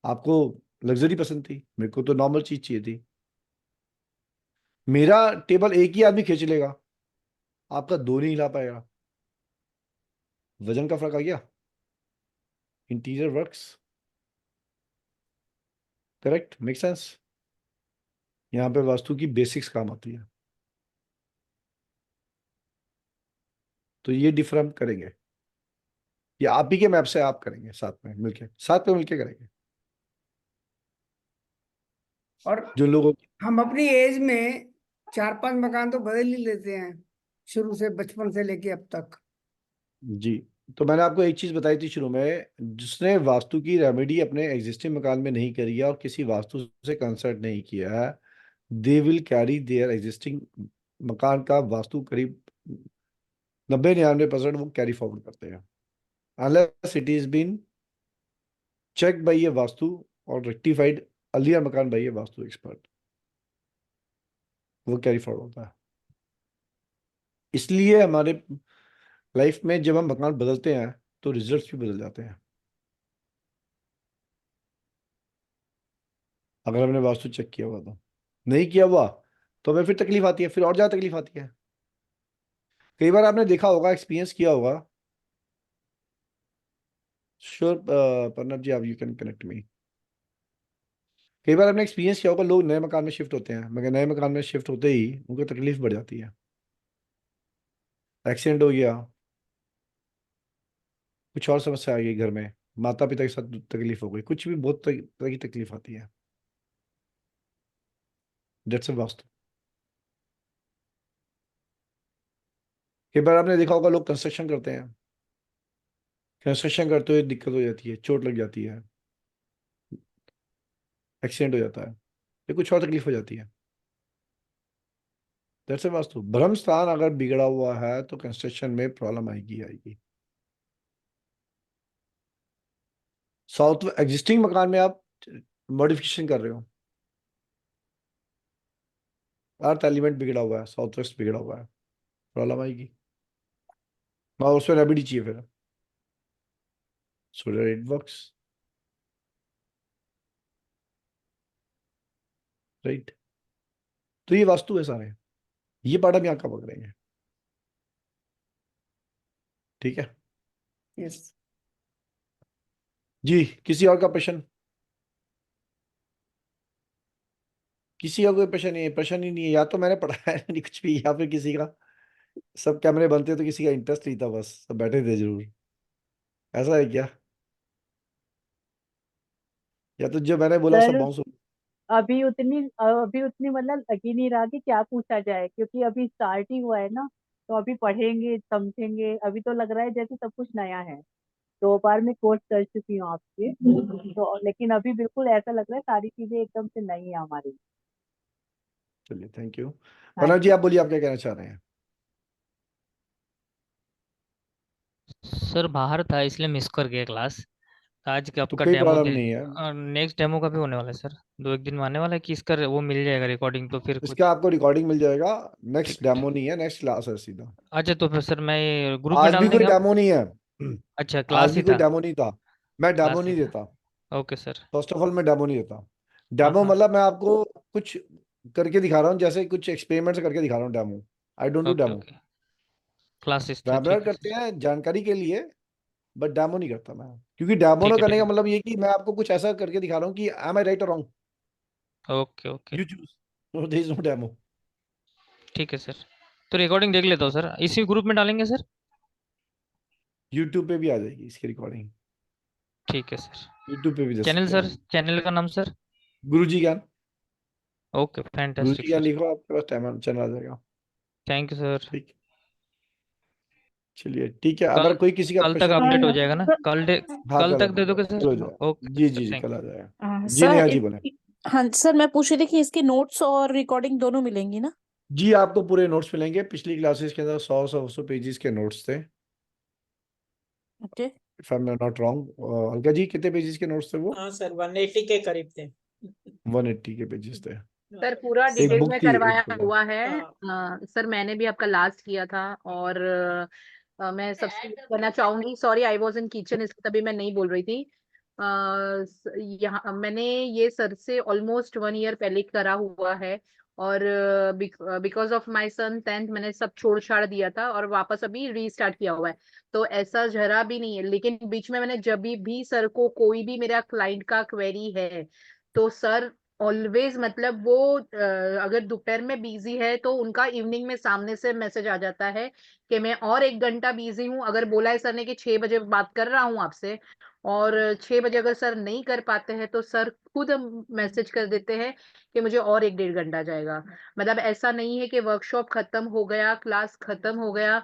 आपको लग्जरी पसंद थी, मेरे को तो नॉर्मल चीज चाहिए थी। मेरा टेबल एक ही आदमी खींच लेगा, आपका 2 नहीं हिला पाएगा, वजन का फर्क आ गया। Interior works, correct, make sense. यहाँ पे वास्तु की बेसिक्स काम आती है, तो ये डिफर हम करेंगे, ये आप ही के मैप से आप करेंगे, साथ में मिलके करेंगे। और जो लोगों हम अपनी एज में 4-5 मकान तो बदल ही लेते हैं, शुरू से, बचपन से लेके अब तक। जी, तो मैंने आपको एक चीज बताई थी शुरू में, जिसने वास्तु की रेमेडी अपने एग्जिस्टिंग मकान में नहीं करी है और किसी वास्तु से कंसल्ट नहीं किया है, they will carry their existing, मकान का वास्तु करीब 90-99% वो कैरी फॉरवर्ड करते हैं, unless it is been check by a Vastu और रेक्टिफाइड अर्लियर मकान बाई ए वास्तु एक्सपर्ट, वो कैरी फॉरवर्ड होता है। इसलिए हमारे लाइफ में जब हम मकान बदलते हैं तो रिजल्ट्स भी बदल जाते हैं। अगर हमने वास्तु चेक किया हुआ, तो नहीं किया हुआ तो हमें फिर तकलीफ आती है, फिर और ज्यादा तकलीफ आती है। कई बार आपने देखा होगा, एक्सपीरियंस किया होगा, श्योर प्रणब जी, आप यू कैन कनेक्ट मी। कई बार आपने एक्सपीरियंस किया होगा, लोग नए मकान में शिफ्ट होते हैं, मगर नए मकान में शिफ्ट होते ही उनको तकलीफ बढ़ जाती है। एक्सीडेंट हो गया, कुछ और समस्या आ गई घर में, माता पिता के साथ तकलीफ हो गई, कुछ भी बहुत तरह की तकलीफ आती है। डेट्स वास्तु। कई बार आपने देखा होगा, लोग कंस्ट्रक्शन करते हैं, कंस्ट्रक्शन करते हुए दिक्कत हो जाती है, चोट लग जाती है, एक्सीडेंट हो जाता है, या कुछ और तकलीफ हो जाती है। दैट्स वास्तु। ब्रह्म स्थान अगर बिगड़ा हुआ है तो कंस्ट्रक्शन में प्रॉब्लम आएगी। साउथ एग्जिस्टिंग मकान में आप मॉडिफिकेशन कर रहे हो, अर्थ एलिमेंट बिगड़ा हुआ है, साउथ वेस्ट बिगड़ा हुआ है, प्रॉब्लम आएगी, और उसमें रेमेडी चाहिए फिर, so that it works, right. तो ये वास्तु है सारे, ये पार्ट हम यहाँ का पकड़ेंगे, ठीक है। यस जी, किसी और का प्रश्न? किसी का कोई प्रश्न नहीं है? प्रश्न ही नहीं है, या तो मैंने पढ़ाया नहीं कुछ भी, या फिर किसी का सब कैमरे बनते तो किसी का इंटरेस्ट नहीं था, बस सब बैठे थे जरूर, ऐसा है क्या? या तो जो मैंने बोला सब सर बाउंस हो? अभी उतनी मतलब लग ही नहीं रहा कि क्या पूछा जाए, क्योंकि अभी स्टार्ट ही हुआ है ना, तो अभी पढ़ेंगे समझेंगे, अभी तो लग रहा है जैसे सब कुछ नया है। 2 बार मैं कोर्स कर चुकी हूँ आपसे, तो लेकिन अभी बिल्कुल ऐसा लग रहा है सारी चीजें एकदम से नई है हमारी। चलिए, थैंक यू। हाँ प्रणव जी, जी। आप बोलिए, आप क्या कहना चाह रहे हैं? सर बाहर था इसलिए मिस कर गया क्लास। आज का तो आपका कोई डेमो प्रॉब्लम के नहीं है, नेक्स्ट डेमो का भी होने वाला है सर, 2 एक दिन में आने वाला है कि इसका वो मिल जाएगा रिकॉर्डिंग तो फिर कुछ। इसका आपको रिकॉर्डिंग मिल जाएगा। नेक्स्ट डेमो नहीं है, नेक्स्ट क्लास है सीधा। अच्छा तो फिर सर मैं ग्रुप में आज भी डाल कोई देंगे आप। डेमो नहीं है। अच्छा आज क्लास भी ही कोई था। डेमो नहीं था, मैं डेमो क्लास ही नहीं था। देता। Okay sir. First of all मैं डेमो नहीं देता। हाँ डेमो हाँ। मतलब मैं आपको कुछ करके दिखा रहा हूँ, जैसे कुछ एक्सपेरिमेंट्स करके दिखा रहा हूँ, demo. I don't do okay demo. Okay. Classes थी वेबिनार ठीक है करते सर। हैं जानकारी के लिए, बट डेमो नहीं करता मैं, क्योंकि डेमो ना ठीक है करने ठीक का है। मतलब ये कि मैं आपको कुछ ऐसा करके दिखा रहा हूँ कि एम आई राइट और wrong, okay okay. You choose, no there is no demo. ठीक है सर। तो रिकॉर्डिंग देख लेता हूँ सर, इसी ग्रुप में डालेंगे सर। यूट्यूब पे भी आ जाएगी इसकी रिकॉर्डिंग, ठीक है सर। यूट्यूब पे भी दे चैनल सकते हैं सर, हम। चैनल का नाम सर। गुरुजी ज्ञान, ओके फैंटास्टिक गुरुजी ज्ञान सर। लिखो, आपके पास चैनल आ जाएगा। Thank you sir. ठीक, चलिए ठीक है। कल अगर कोई किसी का कल तक प्रश्न अपडेट हो है, जाएगा ना, हाँ कल कल तक दे अपडेट दोगे कल सर। हो जाएगा। ओके जी सर जी जी, थैंक कल यू। आ जाएगा। जी सर नेहा जी बोले। हाँ सर, मैं पूछ रही थी कि इसके नोट्स और रिकॉर्डिंग दोनों मिलेंगी ना? जी, आपको पूरे नोट्स मिलेंगे, पिछली क्लासेस के अंदर 100 पेजेस के नोट्स थे, okay. If I am not wrong. Alka ji, कितने पेजेस के नोट्स थे वो? हाँ सर 180 के करीब थे। 180 के पेजेस थे। सर पूरा एक डिटेल बुक में थी, एक करवाया PDF। हुआ है। हाँ। सर मैंने भी आपका लास्ट किया था, और मैं सबसे करना चाहूंगी, sorry I was in kitchen इसलिए तभी मैं नहीं बोल रही थी। यहाँ मैंने ये सर से ऑलमोस्ट 1 ईयर पहले करा हुआ है, और because of my son 10th मैंने सब छोड़ छाड़ दिया था और वापस अभी रीस्टार्ट किया हुआ है। तो ऐसा जरा भी नहीं है, लेकिन बीच में मैंने जब भी सर को कोई भी मेरा क्लाइंट का क्वेरी है तो सर ऑलवेज मतलब वो अगर दोपहर में बिजी है तो उनका इवनिंग में सामने से मैसेज आ जाता है कि मैं और 1 घंटा बिजी हूँ। अगर बोला है सर ने कि 6 बजे बात कर रहा हूँ आपसे, और 6 बजे अगर सर नहीं कर पाते हैं तो सर खुद मैसेज कर देते हैं कि मुझे और 1 डेढ़ घंटा जाएगा। मतलब ऐसा नहीं है कि वर्कशॉप खत्म हो गया, क्लास खत्म हो गया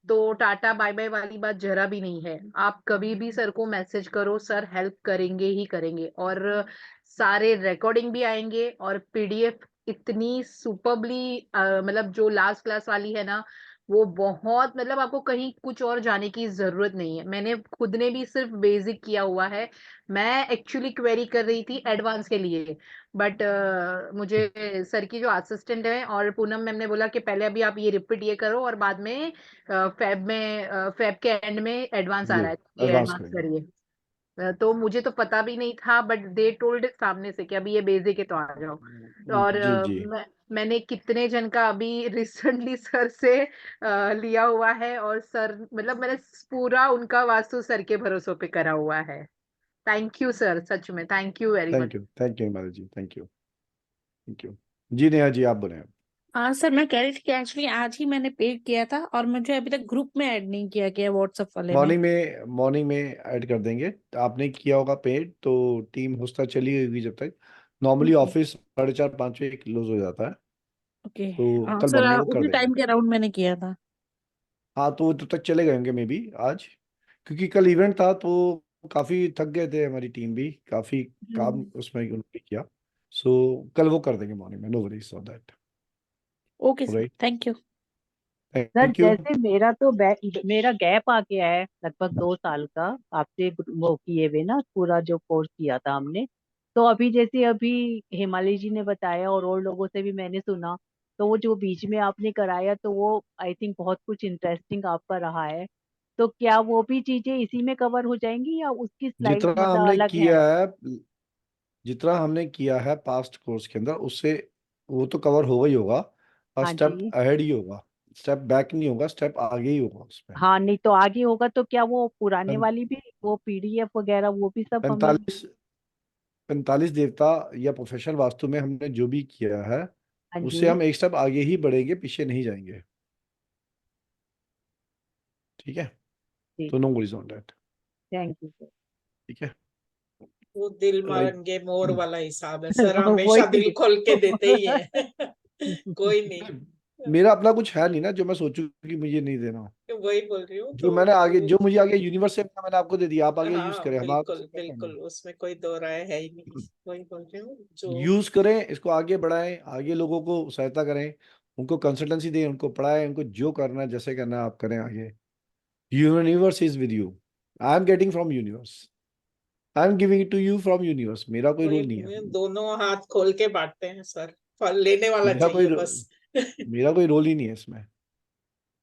तो टाटा बाय बाय वाली बात जरा भी नहीं है। आप कभी भी सर को मैसेज करो, सर हेल्प करेंगे ही करेंगे, और सारे रिकॉर्डिंग भी आएंगे और पीडीएफ इतनी सुपरबली मतलब जो लास्ट क्लास वाली है ना, वो बहुत मतलब आपको कहीं कुछ और जाने की जरूरत नहीं है। मैंने खुद ने भी सिर्फ बेसिक किया हुआ है। मैं एक्चुअली क्वेरी कर रही थी एडवांस के लिए, बट मुझे सर की जो असिस्टेंट है और पूनम मैम ने बोला कि पहले अभी आप ये करो और बाद में फेब के एंड में एडवांस आ ये रहा है, ये एडवांस एडवांस करेंगे। करिए। तो मुझे तो पता भी नहीं था, बट दे टोल्ड सामने से कि अभी ये बेसिक है तो आ जाओ। और जी जी मैंने कितने जन का अभी रिसेंटली सर से लिया हुआ है, और सर मतलब मैंने पूरा उनका वास्तु सर के भरोसों पे करा हुआ है। थैंक यू सर, सच में thank you very much. Thank you Himalaya ji, thank you जी। नेहा जी आप बोले। हाँ सर, मैं कह रही थी कि एक्चुअली आज ही मैंने पे किया था और मुझे अभी तक ग्रुप में ऐड नहीं किया गया व्हाट्सएप वाले में। मॉर्निंग में ऐड कर देंगे। आपने किया होगा पेड तो टीम होस्टा चली होगी जब तक। नॉर्मली ओके ऑफिस 4:30-5 बजे क्लोज हो जाता है, ओके। तो कल सर मॉर्निंग को कर उसी देंगे। टाइम के अराउंड मैंने किया था। हाँ तो वो तब तक चले गए होंगे मे बी आज, क्योंकि कल इवेंट था तो काफी थक गए थे, हमारी टीम भी काफी काम उसमें उन्होंने किया। सो कल वो कर देंगे मॉर्निंग में, no worries on that. Okay sir, right, thank you. Sir thank you. जैसे मेरा गैप आ गया है लगभग 2 साल का, आपसे वो किए हुए ना, पूरा जो कोर्स किया था हमने। तो अभी जैसे अभी हिमालय जी ने बताया और लोगों से भी मैंने सुना, तो वो जो बीच में आपने कराया तो वो आई थिंक बहुत कुछ इंटरेस्टिंग आपका रहा है। तो क्या वो भी चीजें इसी में कवर हो जाएंगी या उसकी स्लाइड जितना मतलब हमने अलग है? किया है जितना हमने किया है पास्ट कोर्स के अंदर, उससे वो तो कवर होगा ही होगा, और हाँ स्टेप जी। अहेड ही होगा। स्टेप बैक नहीं होगा, स्टेप आगे ही होगा उसमें। हाँ नहीं तो आगे होगा तो क्या वो पुराने पन- वाली भी, वो पीडीएफ वगैरह वो भी सब हमें? 45 45 देवता या प्रोफेशनल वास्तु में हमने जो भी किया है, हाँ उससे जी। हम एक स्टेप आगे ही बढ़ेंगे, पीछे नहीं जाएंगे। ठीक है, जी, तो no worries on that. Thank you sir. ठीक है, वो दिल राइट। मांगे मोर वाला हिसाब है सर, हमेशा वही दिल खोल के देते ही है। कोई नहीं। मेरा अपना कुछ है नहीं ना जो मैं सोचूं कि मुझे नहीं देना। वही बोल रही हूँ जो मैंने आगे, तो जो मुझे आगे यूनिवर्स से मिला, मैंने आपको दे दिया, आप आगे यूज हाँ करें, हमारा कुछ बिल्कुल नहीं करना। बिल्कुल, उसमें कोई दो राय है ही नहीं। वही बोल रही हूँ जो यूज करें, इसको आगे बढ़ाएं, आगे लोगों को सहायता करें, उनको कंसल्टेंसी दें, उनको पढ़ाएं, उनको जो करना है जैसे करना है आप करें आगे। Universe is with you. I am getting from universe, I am giving it to you from universe. मेरा कोई रोल नहीं है। दोनों हाथ खोल के बांटते हैं सर, फल लेने वाला मेरा कोई चाहिए बस। मेरा कोई रोल ही नहीं है इसमें।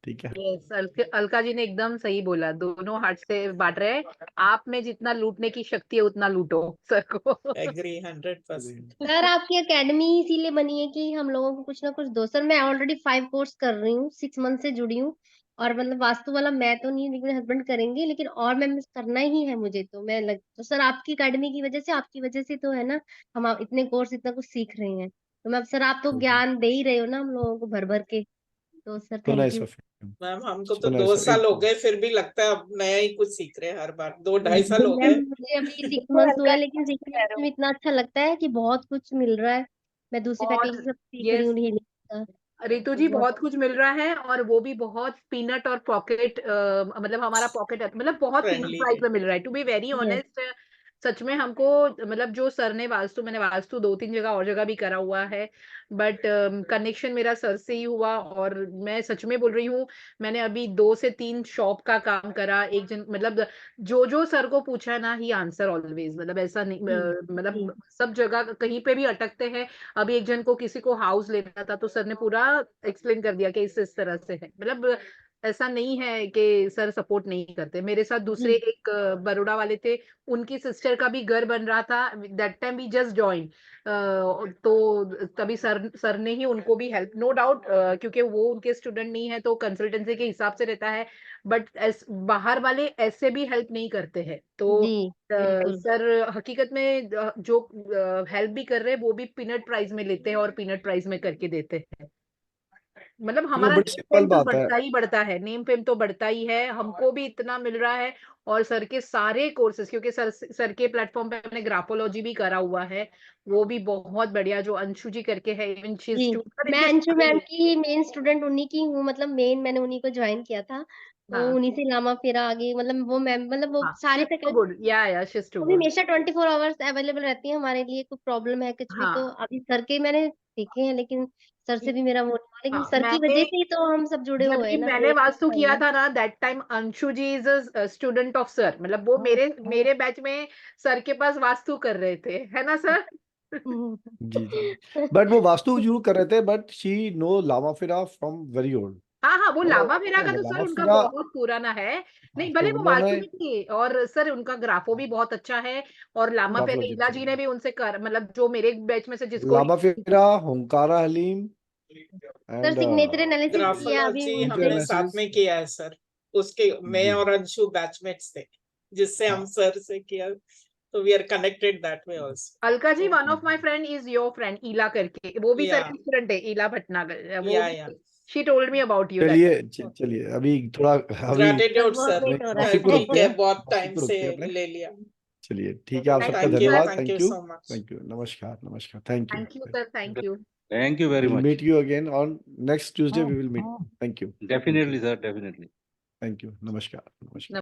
ठीक है, यस, अलका जी ने एकदम सही बोला, दोनों हाथ से बांट रहे हैं। आप में जितना लूटने की शक्ति है उतना लूटो सर को। एग्री 100%। सर आपकी एकेडमी इसीलिए बनी है कि हम लोगों को कुछ ना कुछ दो। सर मैं ऑलरेडी 5 कोर्स कर रही हूँ, 6 मंथ से जुड़ी हूँ। और मतलब वास्तु वाला मैं तो नहीं, लेकिन हस्बैंड करेंगे, लेकिन और मैं मिस करना ही है मुझे। तो तो सर आपकी एकेडमी की वजह से, आपकी वजह से तो है ना, हम इतने कोर्स इतना कुछ सीख रहे हैं। तो मैं सर, आप तो ज्ञान दे ही रहे हो ना हम लोगों को भर भर के। तो sir so thank nice you. Of you, ma'am हमको तो सो नाइस 2 साल हो गए, फिर भी लगता है अब नया ही कुछ सीख रहे हैं हर बार। 2-2.5 साल हो मैम गए। मुझे अभी 6 मंथ हुआ बिल्कुल है, लेकिन सीखने में इतना अच्छा लगता है कि बहुत कुछ मिल रहा है। मैं दूसरी फैकल्टी और से सीख रही यस हूँ healing का। रितु तो जी, बहुत बहुत कुछ मिल रहा है, और वो भी बहुत पीनट और पॉकेट, मतलब हमारा पॉकेट मतलब बहुत पीनट फ्रेंडली प्राइस में रेट। मिल रहा है, to be very yes. Honest. सच में हमको मतलब जो सर ने वास्तु, मैंने वास्तु 2-3 जगह और जगह भी करा हुआ है, बट कनेक्शन मेरा सर से ही हुआ। और मैं सच में बोल रही हूँ, मैंने अभी 2 से 3 शॉप का काम करा। एक जन मतलब जो जो सर को पूछा ना, ही आंसर ऑलवेज, मतलब ऐसा नहीं मतलब सब जगह कहीं पे भी अटकते हैं। अभी एक जन को, किसी को हाउस लेना था, तो सर ने पूरा एक्सप्लेन कर दिया कि इस तरह से है। मतलब ऐसा नहीं है कि सर सपोर्ट नहीं करते। मेरे साथ दूसरे जी एक बड़ौदा वाले थे, उनकी सिस्टर का भी घर बन रहा था, that time we just join. तो तभी सर ने ही उनको भी हेल्प, नो डाउट, क्योंकि वो उनके स्टूडेंट नहीं है तो कंसल्टेंसी के हिसाब से रहता है। बट बाहर वाले ऐसे भी हेल्प नहीं करते हैं। तो जी बिल्कुल। सर हकीकत में जो हेल्प भी कर रहे हैं वो भी पीनट प्राइस में लेते हैं और पीनट प्राइस में करके देते हैं। मतलब तो वो हमारा बड़ी नेम सिंपल फेम तो बात है। बढ़ता ही बढ़ता है, नेम फेम तो बढ़ता ही है, हमको भी इतना मिल रहा है। और सर के सारे कोर्सेज, क्योंकि सर के प्लेटफॉर्म पे हमने ग्राफोलॉजी भी करा हुआ है, वो भी बहुत बढ़िया, जो अंशु जी करके है, इवन शी जी, सर मैं इनके अंशु सारे मैम की मेन स्टूडेंट उन्हीं की हूँ, मतलब मेन मैंने उन्हीं को ज्वाइन किया था, तो हाँ उन्हीं से लामा फिरा आगे, मतलब वो मैम, मतलब वो हाँ, सारे she is to faculty good, या शी इज टू वो भी गुड। हमेशा 24 आवर्स अवेलेबल रहती है हमारे लिए, कोई प्रॉब्लम है कुछ भी तो हाँ अभी सर के मैंने देखे हैं, लेकिन सर से भी मेरा वो नहीं हुआ, लेकिन हाँ, सर की मैंने वजह से ही तो हम सब जुड़े हुए जबकि हैं ना, मैंने एक वास्तु टाइम किया में। था ना, that time Anshu ji is a student of sir, मतलब वो मेरे मेरे बैच में सर के पास वास्तु कर रहे थे, है ना सर? जी जी, बट वो वास्तु जरूर कर रहे थे, बट शी नो लामा फिरा फ्रॉम वेरी ओल्ड। हाँ हाँ, वो लामा फेरा का तो सर लामा उनका फिरा, बहुत पुराना है। नहीं, तो भले वो उन्होंने वास्तु में थे, और सर उनका ग्राफो भी बहुत अच्छा है। और लामा फेरा ग्राफोलॉजी इला जी ने भी उनसे कर, मतलब जो मेरे बैच में से जिसको लामा फिरा, हुंकारा Haleem sir and signature analysis किया अभी ग्राफोलॉजी इंटर उनसे। हमने साथ एनालिसिस। में किया है सर, उसके मैं जी और अंशु बैचमेट्स थे, जिससे हम हाँ सर से किया, तो we are connected that way also. Alka ji, तो one of my friend is your friend Ila करके, वो भी सर या की स्टूडेंट है, इला भटनागर, वो या भी she told me about you that. चलिए चलिए, अभी थोड़ा अभी ग्रैटिट्यूड बहुत सर, वेट हो रहा गॉसिप को है। रोकते ठीक है, हैं, बहुत गॉसिप टाइम को से रोकते हैं अपने। ले लिया। चलिए ठीक है, आप सबका थैंक यू धन्यवाद, thank you so much. Thank you, नमस्कार नमस्कार, thank you. Thank you sir, thank you. Thank you very We'll much. meet you again on next Tuesday. We will meet. Thank you. Thank you. Definitely sir, definitely. Thank you. Namaskar. Namaskar.